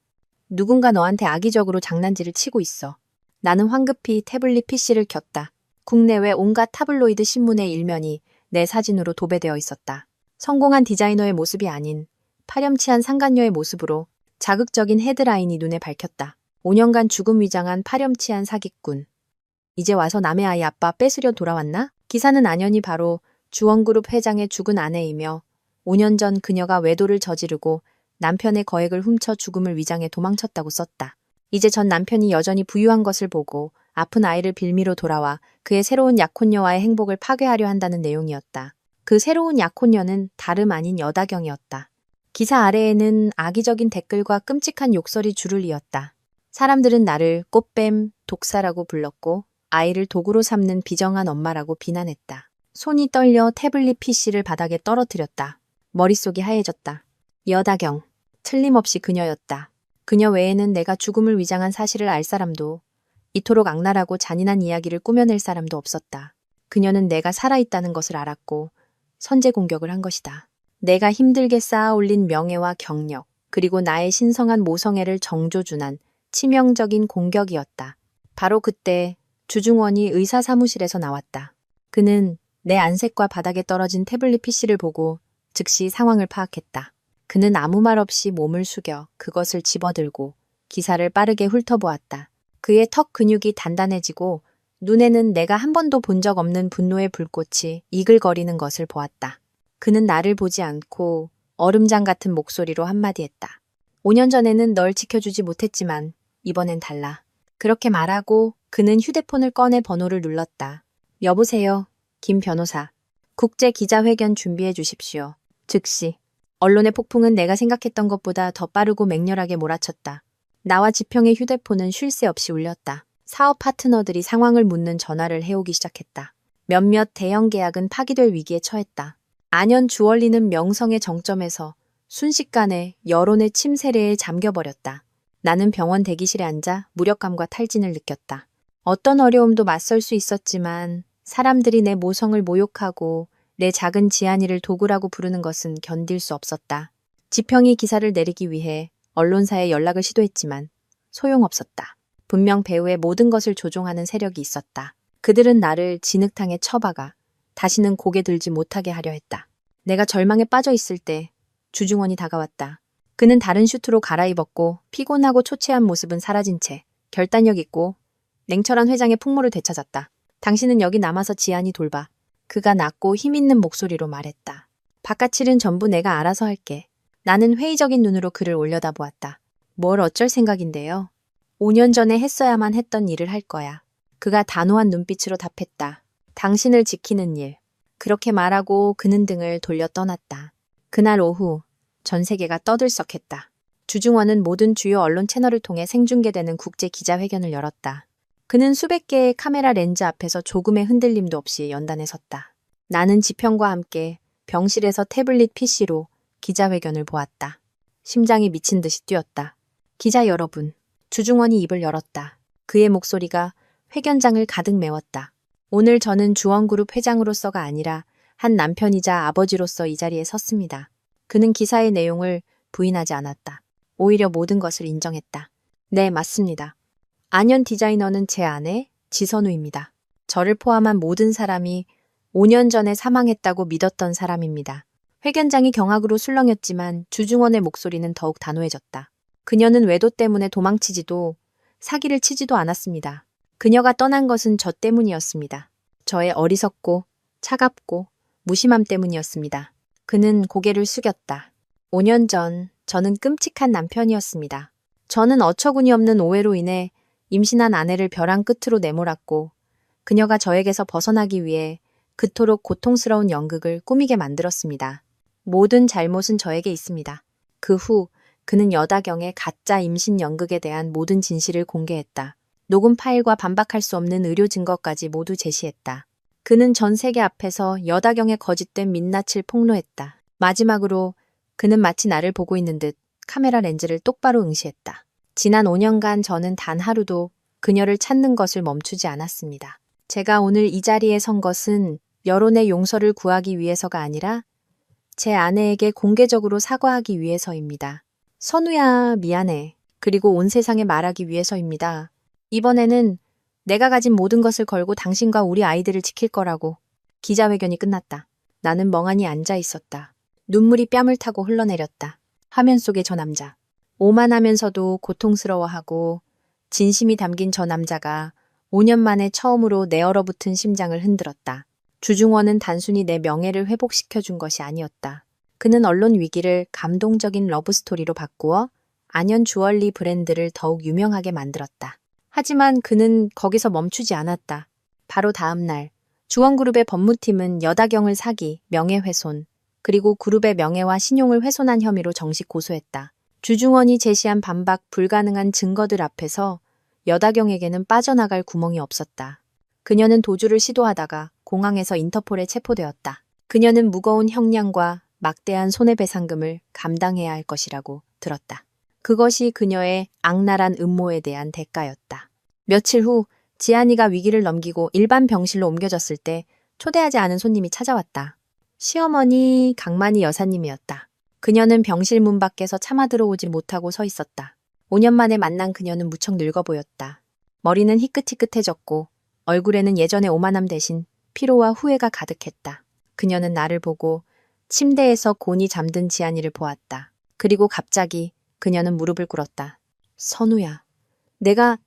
누군가 너한테 악의적으로 장난질을 치고 있어. 나는 황급히 태블릿 PC를 켰다. 국내외 온갖 타블로이드 신문의 일면이 내 사진으로 도배되어 있었다. 성공한 디자이너의 모습이 아닌 파렴치한 상간녀의 모습으로 자극적인 헤드라인이 눈에 밝혔다. 5년간 죽음 위장한 파렴치한 사기꾼. 이제 와서 남의 아이 아빠 뺏으려 돌아왔나? 기사는 안연히 바로 주원그룹 회장의 죽은 아내이며 5년 전 그녀가 외도를 저지르고 남편의 거액을 훔쳐 죽음을 위장해 도망쳤다고 썼다. 이제 전 남편이 여전히 부유한 것을 보고 아픈 아이를 빌미로 돌아와 그의 새로운 약혼녀와의 행복을 파괴하려 한다는 내용이었다. 그 새로운 약혼녀는 다름 아닌 여다경이었다. 기사 아래에는 악의적인 댓글과 끔찍한 욕설이 줄을 이었다. 사람들은 나를 꽃뱀, 독사라고 불렀고 아이를 도구로 삼는 비정한 엄마라고 비난했다. 손이 떨려 태블릿 PC를 바닥에 떨어뜨렸다. 머릿속이 하얘졌다. 여다경. 틀림없이 그녀였다. 그녀 외에는 내가 죽음을 위장한 사실을 알 사람도, 이토록 악랄하고 잔인한 이야기를 꾸며낼 사람도 없었다. 그녀는 내가 살아있다는 것을 알았고 선제 공격을 한 것이다. 내가 힘들게 쌓아 올린 명예와 경력, 그리고 나의 신성한 모성애를 정조준한 치명적인 공격이었다. 바로 그때 주중원이 의사 사무실에서 나왔다. 그는 내 안색과 바닥에 떨어진 태블릿 PC를 보고 즉시 상황을 파악했다. 그는 아무 말 없이 몸을 숙여 그것을 집어들고 기사를 빠르게 훑어보았다. 그의 턱 근육이 단단해지고 눈에는 내가 한 번도 본 적 없는 분노의 불꽃이 이글거리는 것을 보았다. 그는 나를 보지 않고 얼음장 같은 목소리로 한마디 했다. 5년 전에는 널 지켜주지 못했지만 이번엔 달라. 그렇게 말하고 그는 휴대폰을 꺼내 번호를 눌렀다. 여보세요, 김 변호사. 국제 기자회견 준비해 주십시오. 즉시. 언론의 폭풍은 내가 생각했던 것보다 더 빠르고 맹렬하게 몰아쳤다. 나와 지평의 휴대폰은 쉴 새 없이 울렸다. 사업 파트너들이 상황을 묻는 전화를 해오기 시작했다. 몇몇 대형 계약은 파기될 위기에 처했다. 안현 주얼리는 명성의 정점에서 순식간에 여론의 침세례에 잠겨버렸다. 나는 병원 대기실에 앉아 무력감과 탈진을 느꼈다. 어떤 어려움도 맞설 수 있었지만 사람들이 내 모성을 모욕하고 내 작은 지안이를 도구라고 부르는 것은 견딜 수 없었다. 지평이 기사를 내리기 위해 언론사에 연락을 시도했지만 소용없었다. 분명 배우의 모든 것을 조종하는 세력이 있었다. 그들은 나를 진흙탕에 처박아 다시는 고개 들지 못하게 하려 했다. 내가 절망에 빠져 있을 때 주중원이 다가왔다. 그는 다른 슈트로 갈아입었고 피곤하고 초췌한 모습은 사라진 채 결단력 있고 냉철한 회장의 풍모를 되찾았다. 당신은 여기 남아서 지안이 돌봐. 그가 낮고 힘있는 목소리로 말했다. 바깥 일은 전부 내가 알아서 할게. 나는 회의적인 눈으로 그를 올려다보았다. 뭘 어쩔 생각인데요? 5년 전에 했어야만 했던 일을 할 거야. 그가 단호한 눈빛으로 답했다. 당신을 지키는 일. 그렇게 말하고 그는 등을 돌려 떠났다. 그날 오후 전 세계가 떠들썩했다. 주중원은 모든 주요 언론 채널을 통해 생중계되는 국제 기자회견을 열었다. 그는 수백 개의 카메라 렌즈 앞에서 조금의 흔들림도 없이 연단에 섰다. 나는 지평과 함께 병실에서 태블릿 PC로 기자회견을 보았다. 심장이 미친 듯이 뛰었다. 기자 여러분, 주중원이 입을 열었다. 그의 목소리가 회견장을 가득 메웠다. 오늘 저는 주원그룹 회장으로서가 아니라 한 남편이자 아버지로서 이 자리에 섰습니다. 그는 기사의 내용을 부인하지 않았다. 오히려 모든 것을 인정했다. 네, 맞습니다. 안현 디자이너는 제 아내 지선우입니다. 저를 포함한 모든 사람이 5년 전에 사망했다고 믿었던 사람입니다. 회견장이 경악으로 술렁였지만 주중원의 목소리는 더욱 단호해졌다. 그녀는 외도 때문에 도망치지도 사기를 치지도 않았습니다. 그녀가 떠난 것은 저 때문이었습니다. 저의 어리석고 차갑고 무심함 때문이었습니다. 그는 고개를 숙였다. 5년 전 저는 끔찍한 남편이었습니다. 저는 어처구니 없는 오해로 인해 임신한 아내를 벼랑 끝으로 내몰았고 그녀가 저에게서 벗어나기 위해 그토록 고통스러운 연극을 꾸미게 만들었습니다. 모든 잘못은 저에게 있습니다. 그 후 그는 여다경의 가짜 임신 연극에 대한 모든 진실을 공개했다. 녹음 파일과 반박할 수 없는 의료 증거까지 모두 제시했다. 그는 전 세계 앞에서 여다경의 거짓된 민낯을 폭로했다. 마지막으로 그는 마치 나를 보고 있는 듯 카메라 렌즈를 똑바로 응시했다. 지난 5년간 저는 단 하루도 그녀를 찾는 것을 멈추지 않았습니다. 제가 오늘 이 자리에 선 것은 여론의 용서를 구하기 위해서가 아니라 제 아내에게 공개적으로 사과하기 위해서입니다. 선우야, 미안해. 그리고 온 세상에 말하기 위해서입니다. 이번에는 내가 가진 모든 것을 걸고 당신과 우리 아이들을 지킬 거라고. 기자회견이 끝났다. 나는 멍하니 앉아 있었다. 눈물이 뺨을 타고 흘러내렸다. 화면 속의 저 남자. 오만하면서도 고통스러워하고 진심이 담긴 저 남자가 5년 만에 처음으로 내 얼어붙은 심장을 흔들었다. 주중원은 단순히 내 명예를 회복시켜준 것이 아니었다. 그는 언론 위기를 감동적인 러브스토리로 바꾸어 안현 주얼리 브랜드를 더욱 유명하게 만들었다. 하지만 그는 거기서 멈추지 않았다. 바로 다음 날 주원그룹의 법무팀은 여다경을 사기, 명예훼손, 그리고 그룹의 명예와 신용을 훼손한 혐의로 정식 고소했다. 주중원이 제시한 반박 불가능한 증거들 앞에서 여다경에게는 빠져나갈 구멍이 없었다. 그녀는 도주를 시도하다가 공항에서 인터폴에 체포되었다. 그녀는 무거운 형량과 막대한 손해배상금을 감당해야 할 것이라고 들었다. 그것이 그녀의 악랄한 음모에 대한 대가였다. 며칠 후 지안이가 위기를 넘기고 일반 병실로 옮겨졌을 때 초대하지 않은 손님이 찾아왔다. 시어머니 강만희 여사님이었다. 그녀는 병실 문 밖에서 차마 들어오지 못하고 서 있었다. 5년 만에 만난 그녀는 무척 늙어 보였다. 머리는 희끗희끗해졌고 얼굴에는 예전의 오만함 대신 피로와 후회가 가득했다. 그녀는 나를 보고 침대에서 곤히 잠든 지안이를 보았다. 그리고 갑자기 그녀는 무릎을 꿇었다. 선우야, 내가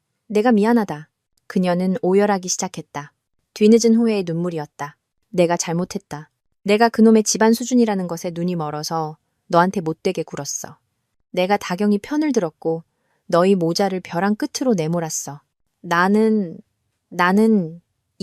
미안하다. 그녀는 오열하기 시작했다. 뒤늦은 후회의 눈물이었다. 내가 잘못했다. 내가 그놈의 집안 수준이라는 것에 눈이 멀어서 너한테 못되게 굴었어. 내가 다경이 편을 들었고 너희 모자를 벼랑 끝으로 내몰았어. 나는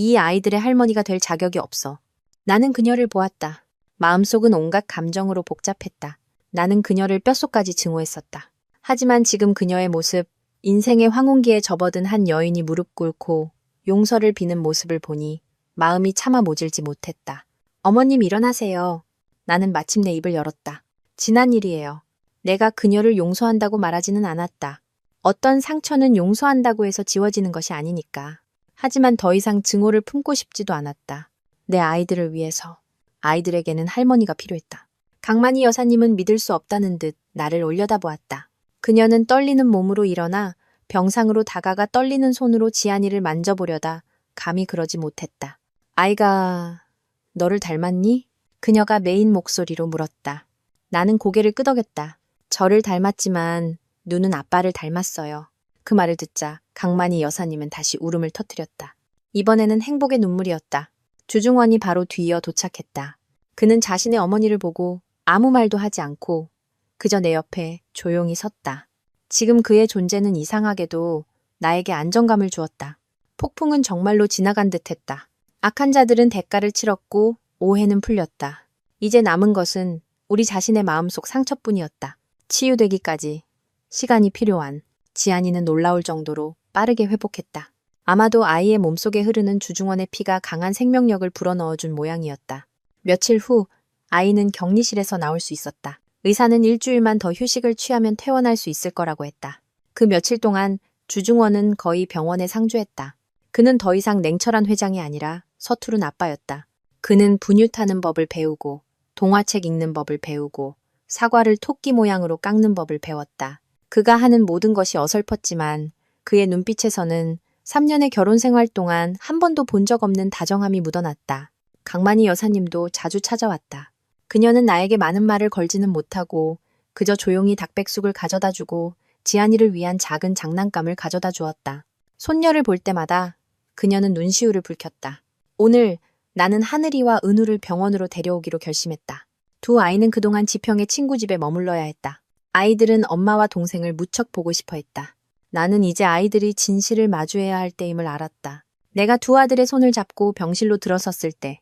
이 아이들의 할머니가 될 자격이 없어. 나는 그녀를 보았다. 마음속은 온갖 감정으로 복잡했다. 나는 그녀를 뼛속까지 증오했었다. 하지만 지금 그녀의 모습, 인생의 황혼기에 접어든 한 여인이 무릎 꿇고 용서를 비는 모습을 보니 마음이 차마 모질지 못했다. 어머님 일어나세요. 나는 마침내 입을 열었다. 지난 일이에요. 내가 그녀를 용서한다고 말하지는 않았다. 어떤 상처는 용서한다고 해서 지워지는 것이 아니니까. 하지만 더 이상 증오를 품고 싶지도 않았다. 내 아이들을 위해서. 아이들에게는 할머니가 필요했다. 강만희 여사님은 믿을 수 없다는 듯 나를 올려다보았다. 그녀는 떨리는 몸으로 일어나 병상으로 다가가 떨리는 손으로 지안이를 만져보려다 감히 그러지 못했다. 아이가 너를 닮았니? 그녀가 메인 목소리로 물었다. 나는 고개를 끄덕였다. 저를 닮았지만 눈은 아빠를 닮았어요. 그 말을 듣자 강만희 여사님은 다시 울음을 터뜨렸다. 이번에는 행복의 눈물이었다. 주중원이 바로 뒤이어 도착했다. 그는 자신의 어머니를 보고 아무 말도 하지 않고 그저 내 옆에 조용히 섰다. 지금 그의 존재는 이상하게도 나에게 안정감을 주었다. 폭풍은 정말로 지나간 듯했다. 악한 자들은 대가를 치렀고 오해는 풀렸다. 이제 남은 것은 우리 자신의 마음속 상처뿐이었다. 치유되기까지 시간이 필요한. 지안이는 놀라울 정도로 빠르게 회복했다. 아마도 아이의 몸속에 흐르는 주중원의 피가 강한 생명력을 불어넣어준 모양이었다. 며칠 후 아이는 격리실에서 나올 수 있었다. 의사는 일주일만 더 휴식을 취하면 퇴원할 수 있을 거라고 했다. 그 며칠 동안 주중원은 거의 병원에 상주했다. 그는 더 이상 냉철한 회장이 아니라 서투른 아빠였다. 그는 분유 타는 법을 배우고 동화책 읽는 법을 배우고 사과를 토끼 모양으로 깎는 법을 배웠다. 그가 하는 모든 것이 어설펐지만 그의 눈빛에서는 3년의 결혼 생활 동안 한 번도 본 적 없는 다정함이 묻어났다. 강만희 여사님도 자주 찾아왔다. 그녀는 나에게 많은 말을 걸지는 못하고 그저 조용히 닭백숙을 가져다 주고 지안이를 위한 작은 장난감을 가져다 주었다. 손녀를 볼 때마다 그녀는 눈시울을 붉혔다. 오늘 나는 하늘이와 은우를 병원으로 데려오기로 결심했다. 두 아이는 그동안 지평의 친구 집에 머물러야 했다. 아이들은 엄마와 동생을 무척 보고 싶어 했다. 나는 이제 아이들이 진실을 마주해야 할 때임을 알았다. 내가 두 아들의 손을 잡고 병실로 들어섰을 때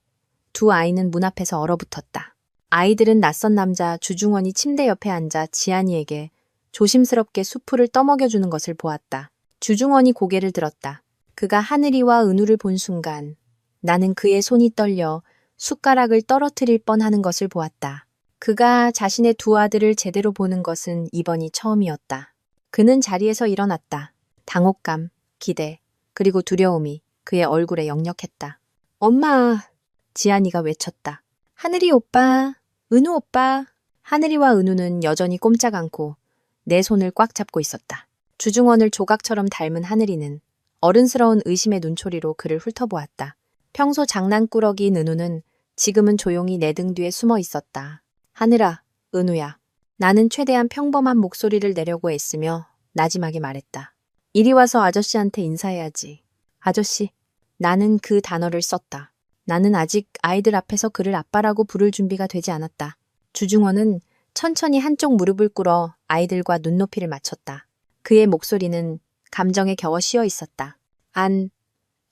두 아이는 문 앞에서 얼어붙었다. 아이들은 낯선 남자 주중원이 침대 옆에 앉아 지안이에게 조심스럽게 수프를 떠먹여주는 것을 보았다. 주중원이 고개를 들었다. 그가 하늘이와 은우를 본 순간 나는 그의 손이 떨려 숟가락을 떨어뜨릴 뻔하는 것을 보았다. 그가 자신의 두 아들을 제대로 보는 것은 이번이 처음이었다. 그는 자리에서 일어났다. 당혹감, 기대, 그리고 두려움이 그의 얼굴에 역력했다. 엄마! 지안이가 외쳤다. 하늘이 오빠! 은우 오빠! 하늘이와 은우는 여전히 꼼짝 않고 내 손을 꽉 잡고 있었다. 주중원을 조각처럼 닮은 하늘이는 어른스러운 의심의 눈초리로 그를 훑어보았다. 평소 장난꾸러기인 은우는 지금은 조용히 내 등 뒤에 숨어 있었다. 하늘아, 은우야. 나는 최대한 평범한 목소리를 내려고 애쓰며 나지막에 말했다. 이리 와서 아저씨한테 인사해야지. 아저씨. 나는 그 단어를 썼다. 나는 아직 아이들 앞에서 그를 아빠라고 부를 준비가 되지 않았다. 주중원은 천천히 한쪽 무릎을 꿇어 아이들과 눈높이를 맞췄다. 그의 목소리는 감정에 겨워 쉬어 있었다.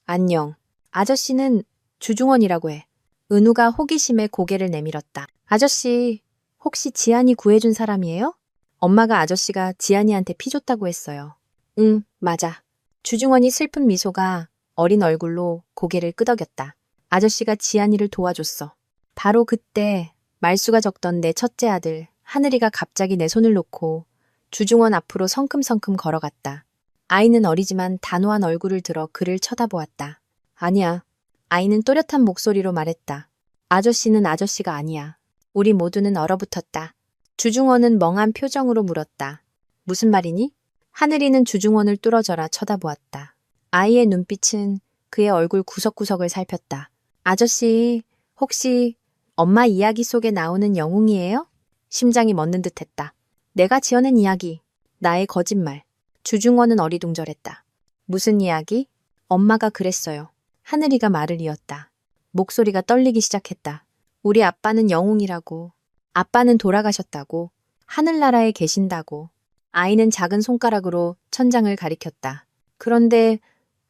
안녕. 아저씨는 주중원이라고 해. 은우가 호기심에 고개를 내밀었다. 아저씨, 혹시 지안이 구해준 사람이에요? 엄마가 아저씨가 지안이한테 피 줬다고 했어요. 응, 맞아. 주중원이 슬픈 미소가 어린 얼굴로 고개를 끄덕였다. 아저씨가 지안이를 도와줬어. 바로 그때 말수가 적던 내 첫째 아들 하늘이가 갑자기 내 손을 놓고 주중원 앞으로 성큼성큼 걸어갔다. 아이는 어리지만 단호한 얼굴을 들어 그를 쳐다보았다. 아니야. 아이는 또렷한 목소리로 말했다. 아저씨는 아저씨가 아니야. 우리 모두는 얼어붙었다. 주중원은 멍한 표정으로 물었다. 무슨 말이니? 하늘이는 주중원을 뚫어져라 쳐다보았다. 아이의 눈빛은 그의 얼굴 구석구석을 살폈다. 아저씨, 혹시 엄마 이야기 속에 나오는 영웅이에요? 심장이 멎는 듯했다. 내가 지어낸 이야기, 나의 거짓말. 주중원은 어리둥절했다. 무슨 이야기? 엄마가 그랬어요. 하늘이가 말을 이었다. 목소리가 떨리기 시작했다. 우리 아빠는 영웅이라고. 아빠는 돌아가셨다고. 하늘나라에 계신다고. 아이는 작은 손가락으로 천장을 가리켰다. 그런데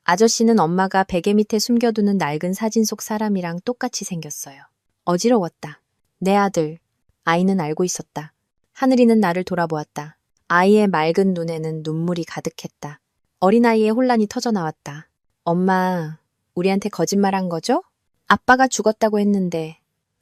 아저씨는 엄마가 베개 밑에 숨겨두는 낡은 사진 속 사람이랑 똑같이 생겼어요. 어지러웠다. 내 아들. 아이는 알고 있었다. 하늘이는 나를 돌아보았다. 아이의 맑은 눈에는 눈물이 가득했다. 어린아이의 혼란이 터져나왔다. 엄마, 우리한테 거짓말한 거죠? 아빠가 죽었다고 했는데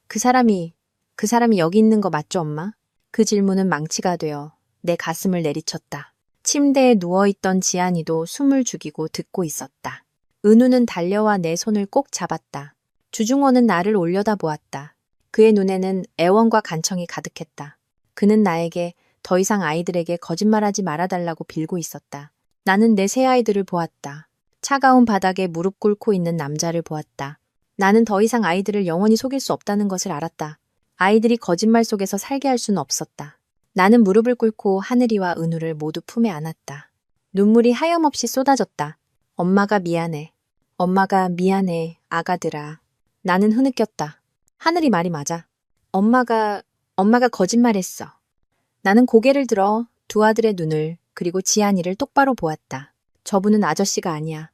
그 사람이 여기 있는 거 맞죠, 엄마? 그 질문은 망치가 되어 내 가슴을 내리쳤다. 침대에 누워있던 지안이도 숨을 죽이고 듣고 있었다. 은우는 달려와 내 손을 꼭 잡았다. 주중원은 나를 올려다보았다. 그의 눈에는 애원과 간청이 가득했다. 그는 나에게 더 이상 아이들에게 거짓말하지 말아달라고 빌고 있었다. 나는 내 새 아이들을 보았다. 차가운 바닥에 무릎 꿇고 있는 남자를 보았다. 나는 더 이상 아이들을 영원히 속일 수 없다는 것을 알았다. 아이들이 거짓말 속에서 살게 할 수는 없었다. 나는 무릎을 꿇고 하늘이와 은우를 모두 품에 안았다. 눈물이 하염없이 쏟아졌다. 엄마가 미안해. 엄마가 미안해, 아가들아. 나는 흐느꼈다. 하늘이 말이 맞아. 엄마가 거짓말했어. 나는 고개를 들어 두 아들의 눈을 그리고 지안이를 똑바로 보았다. 저분은 아저씨가 아니야.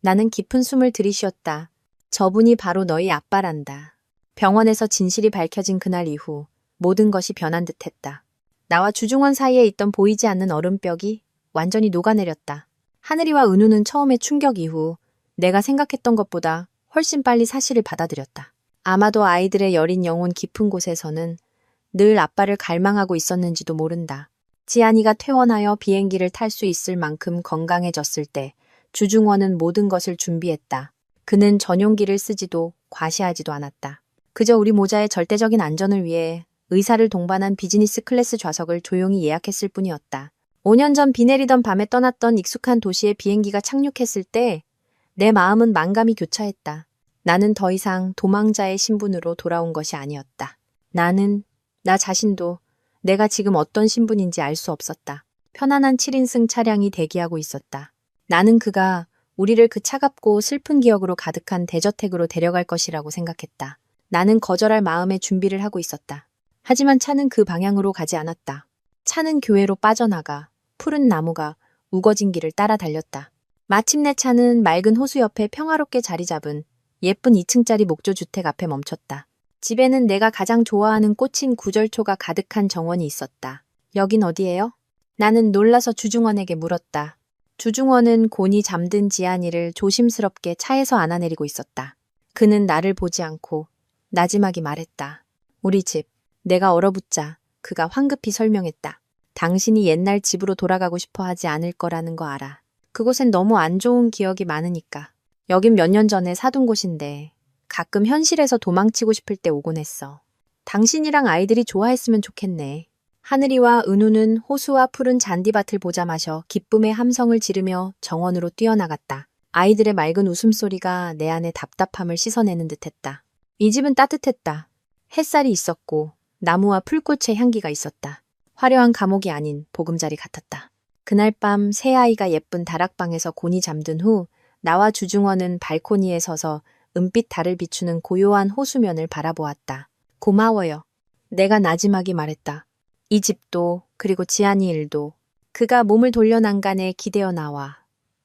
나는 깊은 숨을 들이쉬었다. 저분이 바로 너희 아빠란다. 병원에서 진실이 밝혀진 그날 이후 모든 것이 변한 듯했다. 나와 주중원 사이에 있던 보이지 않는 얼음벽이 완전히 녹아내렸다. 하늘이와 은우는 처음의 충격 이후 내가 생각했던 것보다 훨씬 빨리 사실을 받아들였다. 아마도 아이들의 여린 영혼 깊은 곳에서는 늘 아빠를 갈망하고 있었는지도 모른다. 지안이가 퇴원하여 비행기를 탈 수 있을 만큼 건강해졌을 때 주중원은 모든 것을 준비했다. 그는 전용기를 쓰지도 과시하지도 않았다. 그저 우리 모자의 절대적인 안전을 위해 의사를 동반한 비즈니스 클래스 좌석을 조용히 예약했을 뿐이었다. 5년 전 비 내리던 밤에 떠났던 익숙한 도시에 비행기가 착륙했을 때 내 마음은 만감이 교차했다. 나는 더 이상 도망자의 신분으로 돌아온 것이 아니었다. 나 자신도 내가 지금 어떤 신분인지 알 수 없었다. 편안한 7인승 차량이 대기하고 있었다. 나는 그가 우리를 그 차갑고 슬픈 기억으로 가득한 대저택으로 데려갈 것이라고 생각했다. 나는 거절할 마음의 준비를 하고 있었다. 하지만 차는 그 방향으로 가지 않았다. 차는 교회로 빠져나가 푸른 나무가 우거진 길을 따라 달렸다. 마침내 차는 맑은 호수 옆에 평화롭게 자리 잡은 예쁜 2층짜리 목조주택 앞에 멈췄다. 집에는 내가 가장 좋아하는 꽂힌 구절초가 가득한 정원이 있었다. 여긴 어디예요? 나는 놀라서 주중원에게 물었다. 주중원은 곤히 잠든 지안이를 조심스럽게 차에서 안아내리고 있었다. 그는 나를 보지 않고 나지막이 말했다. 우리 집, 내가 얼어붙자 그가 황급히 설명했다. 당신이 옛날 집으로 돌아가고 싶어 하지 않을 거라는 거 알아. 그곳엔 너무 안 좋은 기억이 많으니까. 여긴 몇 년 전에 사둔 곳인데 가끔 현실에서 도망치고 싶을 때 오곤 했어. 당신이랑 아이들이 좋아했으면 좋겠네. 하늘이와 은우는 호수와 푸른 잔디밭을 보자 마셔 기쁨의 함성을 지르며 정원으로 뛰어나갔다. 아이들의 맑은 웃음소리가 내 안의 답답함을 씻어내는 듯했다. 이 집은 따뜻했다. 햇살이 있었고 나무와 풀꽃의 향기가 있었다. 화려한 감옥이 아닌 보금자리 같았다. 그날 밤 새아이가 예쁜 다락방에서 곤히 잠든 후 나와 주중원은 발코니에 서서 은빛 달을 비추는 고요한 호수면을 바라보았다. 고마워요. 내가 나지막이 말했다. 이 집도 그리고 지안이 일도. 그가 몸을 돌려 난간에 기대어 나와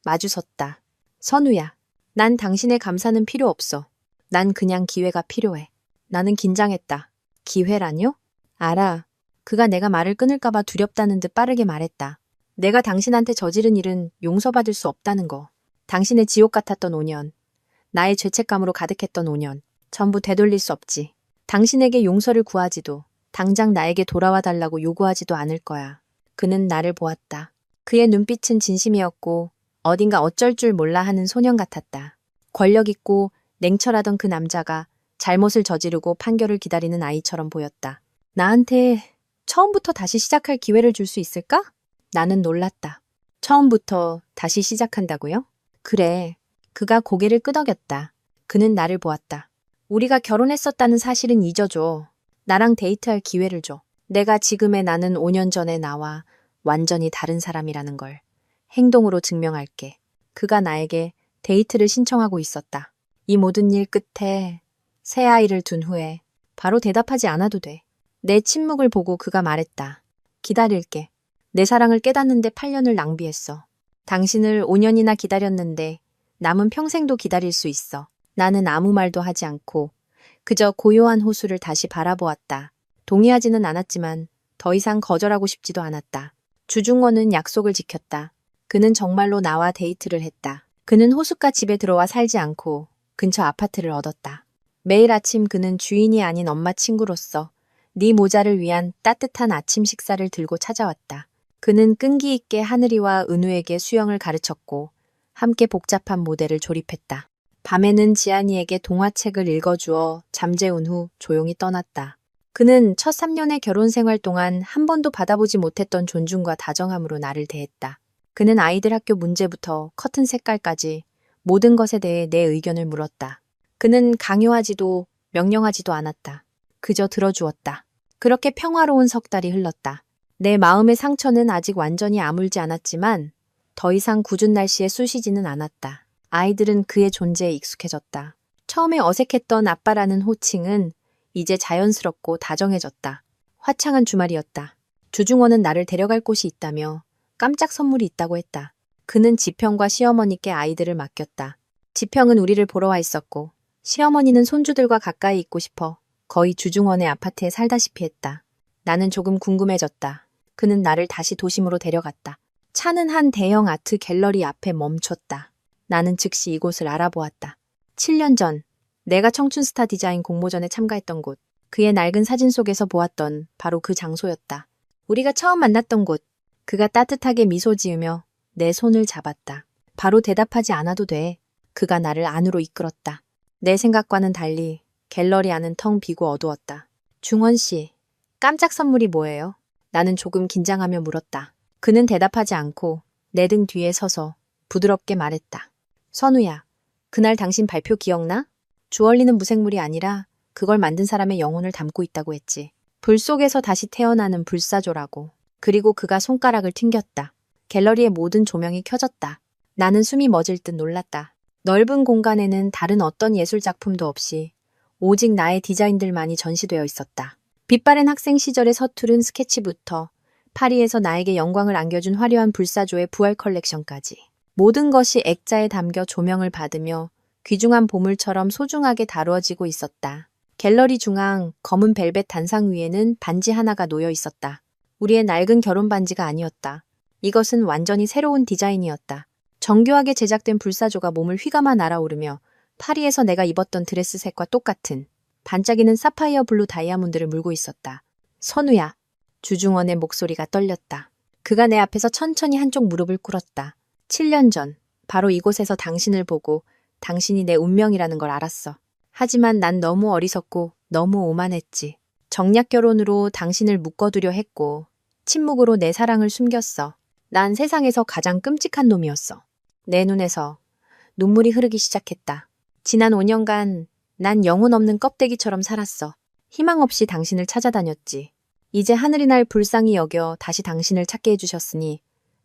마주섰다. 선우야, 난 당신의 감사는 필요 없어. 난 그냥 기회가 필요해. 나는 긴장했다. 기회라뇨? 알아. 그가 내가 말을 끊을까봐 두렵다는 듯 빠르게 말했다. 내가 당신한테 저지른 일은 용서받을 수 없다는 거. 당신의 지옥 같았던 5년. 나의 죄책감으로 가득했던 5년. 전부 되돌릴 수 없지. 당신에게 용서를 구하지도, 당장 나에게 돌아와 달라고 요구하지도 않을 거야. 그는 나를 보았다. 그의 눈빛은 진심이었고 어딘가 어쩔 줄 몰라 하는 소년 같았다. 권력 있고 냉철하던 그 남자가 잘못을 저지르고 판결을 기다리는 아이처럼 보였다. 나한테 처음부터 다시 시작할 기회를 줄 수 있을까? 나는 놀랐다. 처음부터 다시 시작한다고요? 그래. 그가 고개를 끄덕였다. 그는 나를 보았다. 우리가 결혼했었다는 사실은 잊어줘. 나랑 데이트할 기회를 줘. 내가 지금의 나는 5년 전의 나와 완전히 다른 사람이라는 걸 행동으로 증명할게. 그가 나에게 데이트를 신청하고 있었다. 이 모든 일 끝에 새 아이를 둔 후에 바로 대답하지 않아도 돼. 내 침묵을 보고 그가 말했다. 기다릴게. 내 사랑을 깨닫는데 8년을 낭비했어. 당신을 5년이나 기다렸는데 남은 평생도 기다릴 수 있어. 나는 아무 말도 하지 않고 그저 고요한 호수를 다시 바라보았다. 동의하지는 않았지만 더 이상 거절하고 싶지도 않았다. 주중원은 약속을 지켰다. 그는 정말로 나와 데이트를 했다. 그는 호숫가 집에 들어와 살지 않고 근처 아파트를 얻었다. 매일 아침 그는 주인이 아닌 엄마 친구로서 네 모자를 위한 따뜻한 아침 식사를 들고 찾아왔다. 그는 끈기 있게 하늘이와 은우에게 수영을 가르쳤고 함께 복잡한 모델을 조립했다. 밤에는 지안이에게 동화책을 읽어주어 잠재운 후 조용히 떠났다. 그는 첫 3년의 결혼 생활 동안 한 번도 받아보지 못했던 존중과 다정함으로 나를 대했다. 그는 아이들 학교 문제부터 커튼 색깔까지 모든 것에 대해 내 의견을 물었다. 그는 강요하지도 명령하지도 않았다. 그저 들어주었다. 그렇게 평화로운 석 달이 흘렀다. 내 마음의 상처는 아직 완전히 아물지 않았지만 더 이상 궂은 날씨에 쑤시지는 않았다. 아이들은 그의 존재에 익숙해졌다. 처음에 어색했던 아빠라는 호칭은 이제 자연스럽고 다정해졌다. 화창한 주말이었다. 주중원은 나를 데려갈 곳이 있다며 깜짝 선물이 있다고 했다. 그는 지평과 시어머니께 아이들을 맡겼다. 지평은 우리를 보러 와 있었고 시어머니는 손주들과 가까이 있고 싶어 거의 주중원의 아파트에 살다시피 했다. 나는 조금 궁금해졌다. 그는 나를 다시 도심으로 데려갔다. 차는 한 대형 아트 갤러리 앞에 멈췄다. 나는 즉시 이곳을 알아보았다. 7년 전 내가 청춘 스타 디자인 공모전에 참가했던 곳. 그의 낡은 사진 속에서 보았던 바로 그 장소였다. 우리가 처음 만났던 곳. 그가 따뜻하게 미소 지으며 내 손을 잡았다. 바로 대답하지 않아도 돼. 그가 나를 안으로 이끌었다. 내 생각과는 달리 갤러리 안은 텅 비고 어두웠다. 중원 씨, 깜짝 선물이 뭐예요? 나는 조금 긴장하며 물었다. 그는 대답하지 않고 내 등 뒤에 서서 부드럽게 말했다. 선우야, 그날 당신 발표 기억나? 주얼리는 무생물이 아니라 그걸 만든 사람의 영혼을 담고 있다고 했지. 불 속에서 다시 태어나는 불사조라고. 그리고 그가 손가락을 튕겼다. 갤러리의 모든 조명이 켜졌다. 나는 숨이 멎을 듯 놀랐다. 넓은 공간에는 다른 어떤 예술 작품도 없이 오직 나의 디자인들만이 전시되어 있었다. 빛바랜 학생 시절의 서투른 스케치부터 파리에서 나에게 영광을 안겨준 화려한 불사조의 부활 컬렉션까지. 모든 것이 액자에 담겨 조명을 받으며 귀중한 보물처럼 소중하게 다루어지고 있었다. 갤러리 중앙 검은 벨벳 단상 위에는 반지 하나가 놓여 있었다. 우리의 낡은 결혼 반지가 아니었다. 이것은 완전히 새로운 디자인이었다. 정교하게 제작된 불사조가 몸을 휘감아 날아오르며 파리에서 내가 입었던 드레스 색과 똑같은 반짝이는 사파이어 블루 다이아몬드를 물고 있었다. 선우야. 주중원의 목소리가 떨렸다. 그가 내 앞에서 천천히 한쪽 무릎을 꿇었다. 7년 전, 바로 이곳에서 당신을 보고 당신이 내 운명이라는 걸 알았어. 하지만 난 너무 어리석고 너무 오만했지. 정략 결혼으로 당신을 묶어두려 했고 침묵으로 내 사랑을 숨겼어. 난 세상에서 가장 끔찍한 놈이었어. 내 눈에서 눈물이 흐르기 시작했다. 지난 5년간 난 영혼 없는 껍데기처럼 살았어. 희망 없이 당신을 찾아다녔지. 이제 하늘이 날 불쌍히 여겨 다시 당신을 찾게 해주셨으니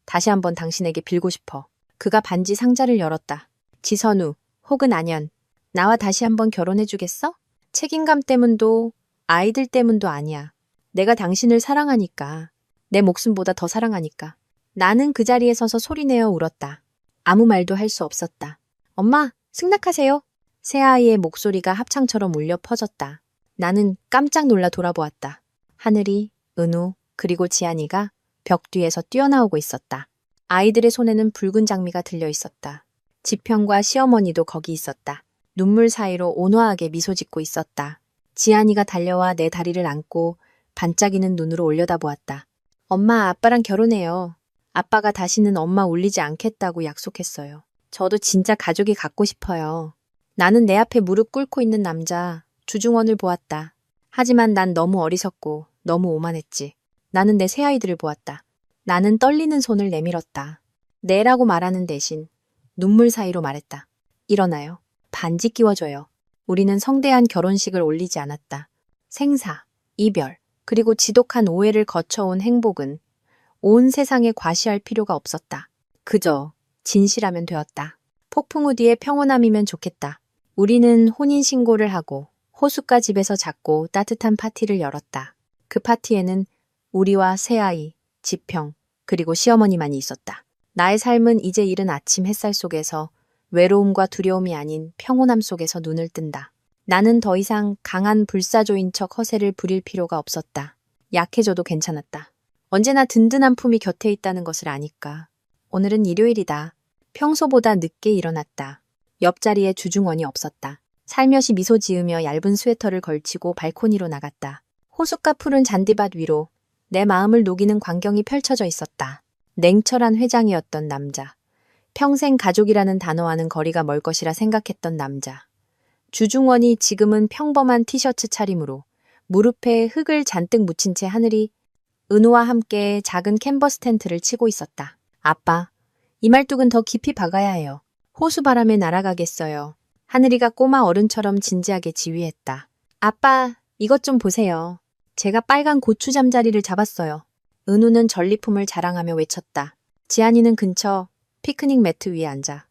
다시 한번 당신에게 빌고 싶어. 그가 반지 상자를 열었다. 지선우 혹은 안연, 나와 다시 한번 결혼해주겠어? 책임감 때문도 아이들 때문도 아니야. 내가 당신을 사랑하니까. 내 목숨보다 더 사랑하니까. 나는 그 자리에 서서 소리내어 울었다. 아무 말도 할 수 없었다. 엄마, 승낙하세요. 새아이의 목소리가 합창처럼 울려 퍼졌다. 나는 깜짝 놀라 돌아보았다. 하늘이, 은우, 그리고 지안이가 벽 뒤에서 뛰어나오고 있었다. 아이들의 손에는 붉은 장미가 들려 있었다. 지평과 시어머니도 거기 있었다. 눈물 사이로 온화하게 미소 짓고 있었다. 지안이가 달려와 내 다리를 안고 반짝이는 눈으로 올려다보았다. 엄마, 아빠랑 결혼해요. 아빠가 다시는 엄마 울리지 않겠다고 약속했어요. 저도 진짜 가족이 갖고 싶어요. 나는 내 앞에 무릎 꿇고 있는 남자, 주중원을 보았다. 하지만 난 너무 어리석고 너무 오만했지. 나는 내 새아이들을 보았다. 나는 떨리는 손을 내밀었다. 네라고 말하는 대신 눈물 사이로 말했다. 일어나요. 반지 끼워줘요. 우리는 성대한 결혼식을 올리지 않았다. 생사, 이별, 그리고 지독한 오해를 거쳐온 행복은 온 세상에 과시할 필요가 없었다. 그저 진실하면 되었다. 폭풍 후 뒤에 평온함이면 좋겠다. 우리는 혼인신고를 하고 호숫가 집에서 작고 따뜻한 파티를 열었다. 그 파티에는 우리와 새아이, 지평, 그리고 시어머니만이 있었다. 나의 삶은 이제 이른 아침 햇살 속에서 외로움과 두려움이 아닌 평온함 속에서 눈을 뜬다. 나는 더 이상 강한 불사조인 척 허세를 부릴 필요가 없었다. 약해져도 괜찮았다. 언제나 든든한 품이 곁에 있다는 것을 아니까. 오늘은 일요일이다. 평소보다 늦게 일어났다. 옆자리에 주중원이 없었다. 살며시 미소 지으며 얇은 스웨터를 걸치고 발코니로 나갔다. 호숫가 푸른 잔디밭 위로 내 마음을 녹이는 광경이 펼쳐져 있었다. 냉철한 회장이었던 남자. 평생 가족이라는 단어와는 거리가 멀 것이라 생각했던 남자. 주중원이 지금은 평범한 티셔츠 차림으로 무릎에 흙을 잔뜩 묻힌 채 하늘이 은우와 함께 작은 캔버스 텐트를 치고 있었다. 아빠, 이 말뚝은 더 깊이 박아야 해요. 호수바람에 날아가겠어요. 하늘이가 꼬마 어른처럼 진지하게 지휘했다. 아빠, 이것 좀 보세요. 제가 빨간 고추 잠자리를 잡았어요. 은우는 전리품을 자랑하며 외쳤다. 지안이는 근처 피크닉 매트 위에 앉아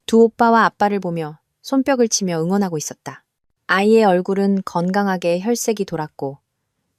두 오빠와 아빠를 보며 손뼉을 치며 응원하고 있었다. 아이의 얼굴은 건강하게 혈색이 돌았고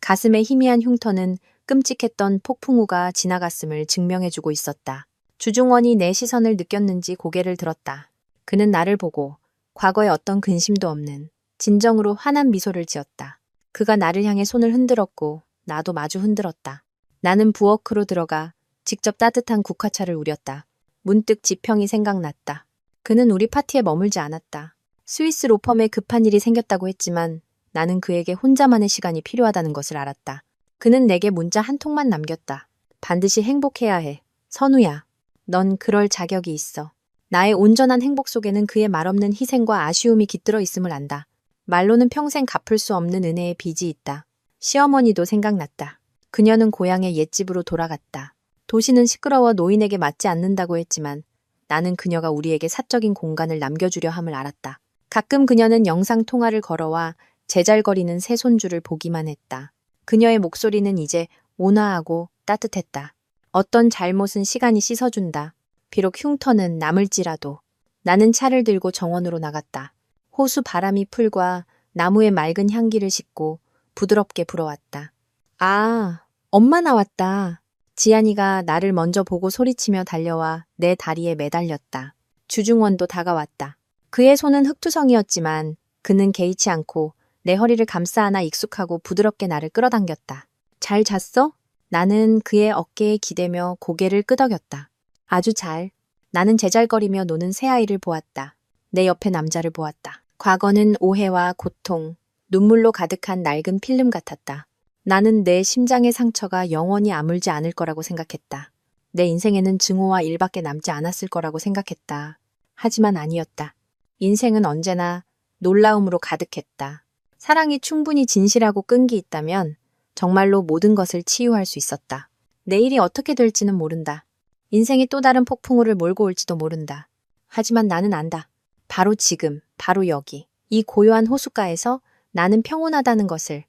가슴의 희미한 흉터는 끔찍했던 폭풍우가 지나갔음을 증명해주고 있었다. 주중원이 내 시선을 느꼈는지 고개를 들었다. 그는 나를 보고 과거에 어떤 근심도 없는 진정으로 환한 미소를 지었다. 그가 나를 향해 손을 흔들었고 나도 마주 흔들었다. 나는 부엌으로 들어가 직접 따뜻한 국화차를 우렸다. 문득 지평이 생각났다. 그는 우리 파티에 머물지 않았다. 스위스 로펌에 급한 일이 생겼다고 했지만 나는 그에게 혼자만의 시간이 필요하다는 것을 알았다. 그는 내게 문자 한 통만 남겼다. 반드시 행복해야 해. 선우야, 넌 그럴 자격이 있어. 나의 온전한 행복 속에는 그의 말없는 희생과 아쉬움이 깃들어 있음을 안다. 말로는 평생 갚을 수 없는 은혜의 빚이 있다. 시어머니도 생각났다. 그녀는 고향의 옛집으로 돌아갔다. 도시는 시끄러워 노인에게 맞지 않는다고 했지만 나는 그녀가 우리에게 사적인 공간을 남겨주려 함을 알았다. 가끔 그녀는 영상통화를 걸어와 제잘거리는 새 손주를 보기만 했다. 그녀의 목소리는 이제 온화하고 따뜻했다. 어떤 잘못은 시간이 씻어준다. 비록 흉터는 남을지라도. 나는 차를 들고 정원으로 나갔다. 호수 바람이 풀과 나무의 맑은 향기를 싣고 부드럽게 불어왔다. 아, 엄마 나왔다. 지안이가 나를 먼저 보고 소리치며 달려와 내 다리에 매달렸다. 주중원도 다가왔다. 그의 손은 흙투성이었지만 그는 개의치 않고 내 허리를 감싸 안아 익숙하고 부드럽게 나를 끌어당겼다. 잘 잤어? 나는 그의 어깨에 기대며 고개를 끄덕였다. 아주 잘. 나는 제잘거리며 노는 새아이를 보았다. 내 옆에 남자를 보았다. 과거는 오해와 고통, 눈물로 가득한 낡은 필름 같았다. 나는 내 심장의 상처가 영원히 아물지 않을 거라고 생각했다. 내 인생에는 증오와 일밖에 남지 않았을 거라고 생각했다. 하지만 아니었다. 인생은 언제나 놀라움으로 가득했다. 사랑이 충분히 진실하고 끈기 있다면 정말로 모든 것을 치유할 수 있었다. 내일이 어떻게 될지는 모른다. 인생이 또 다른 폭풍우를 몰고 올지도 모른다. 하지만 나는 안다. 바로 지금, 바로 여기, 이 고요한 호숫가에서 나는 평온하다는 것을,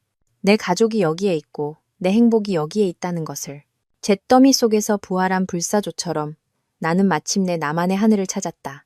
내 가족이 여기에 있고 내 행복이 여기에 있다는 것을. 잿더미 속에서 부활한 불사조처럼 나는 마침내 나만의 하늘을 찾았다.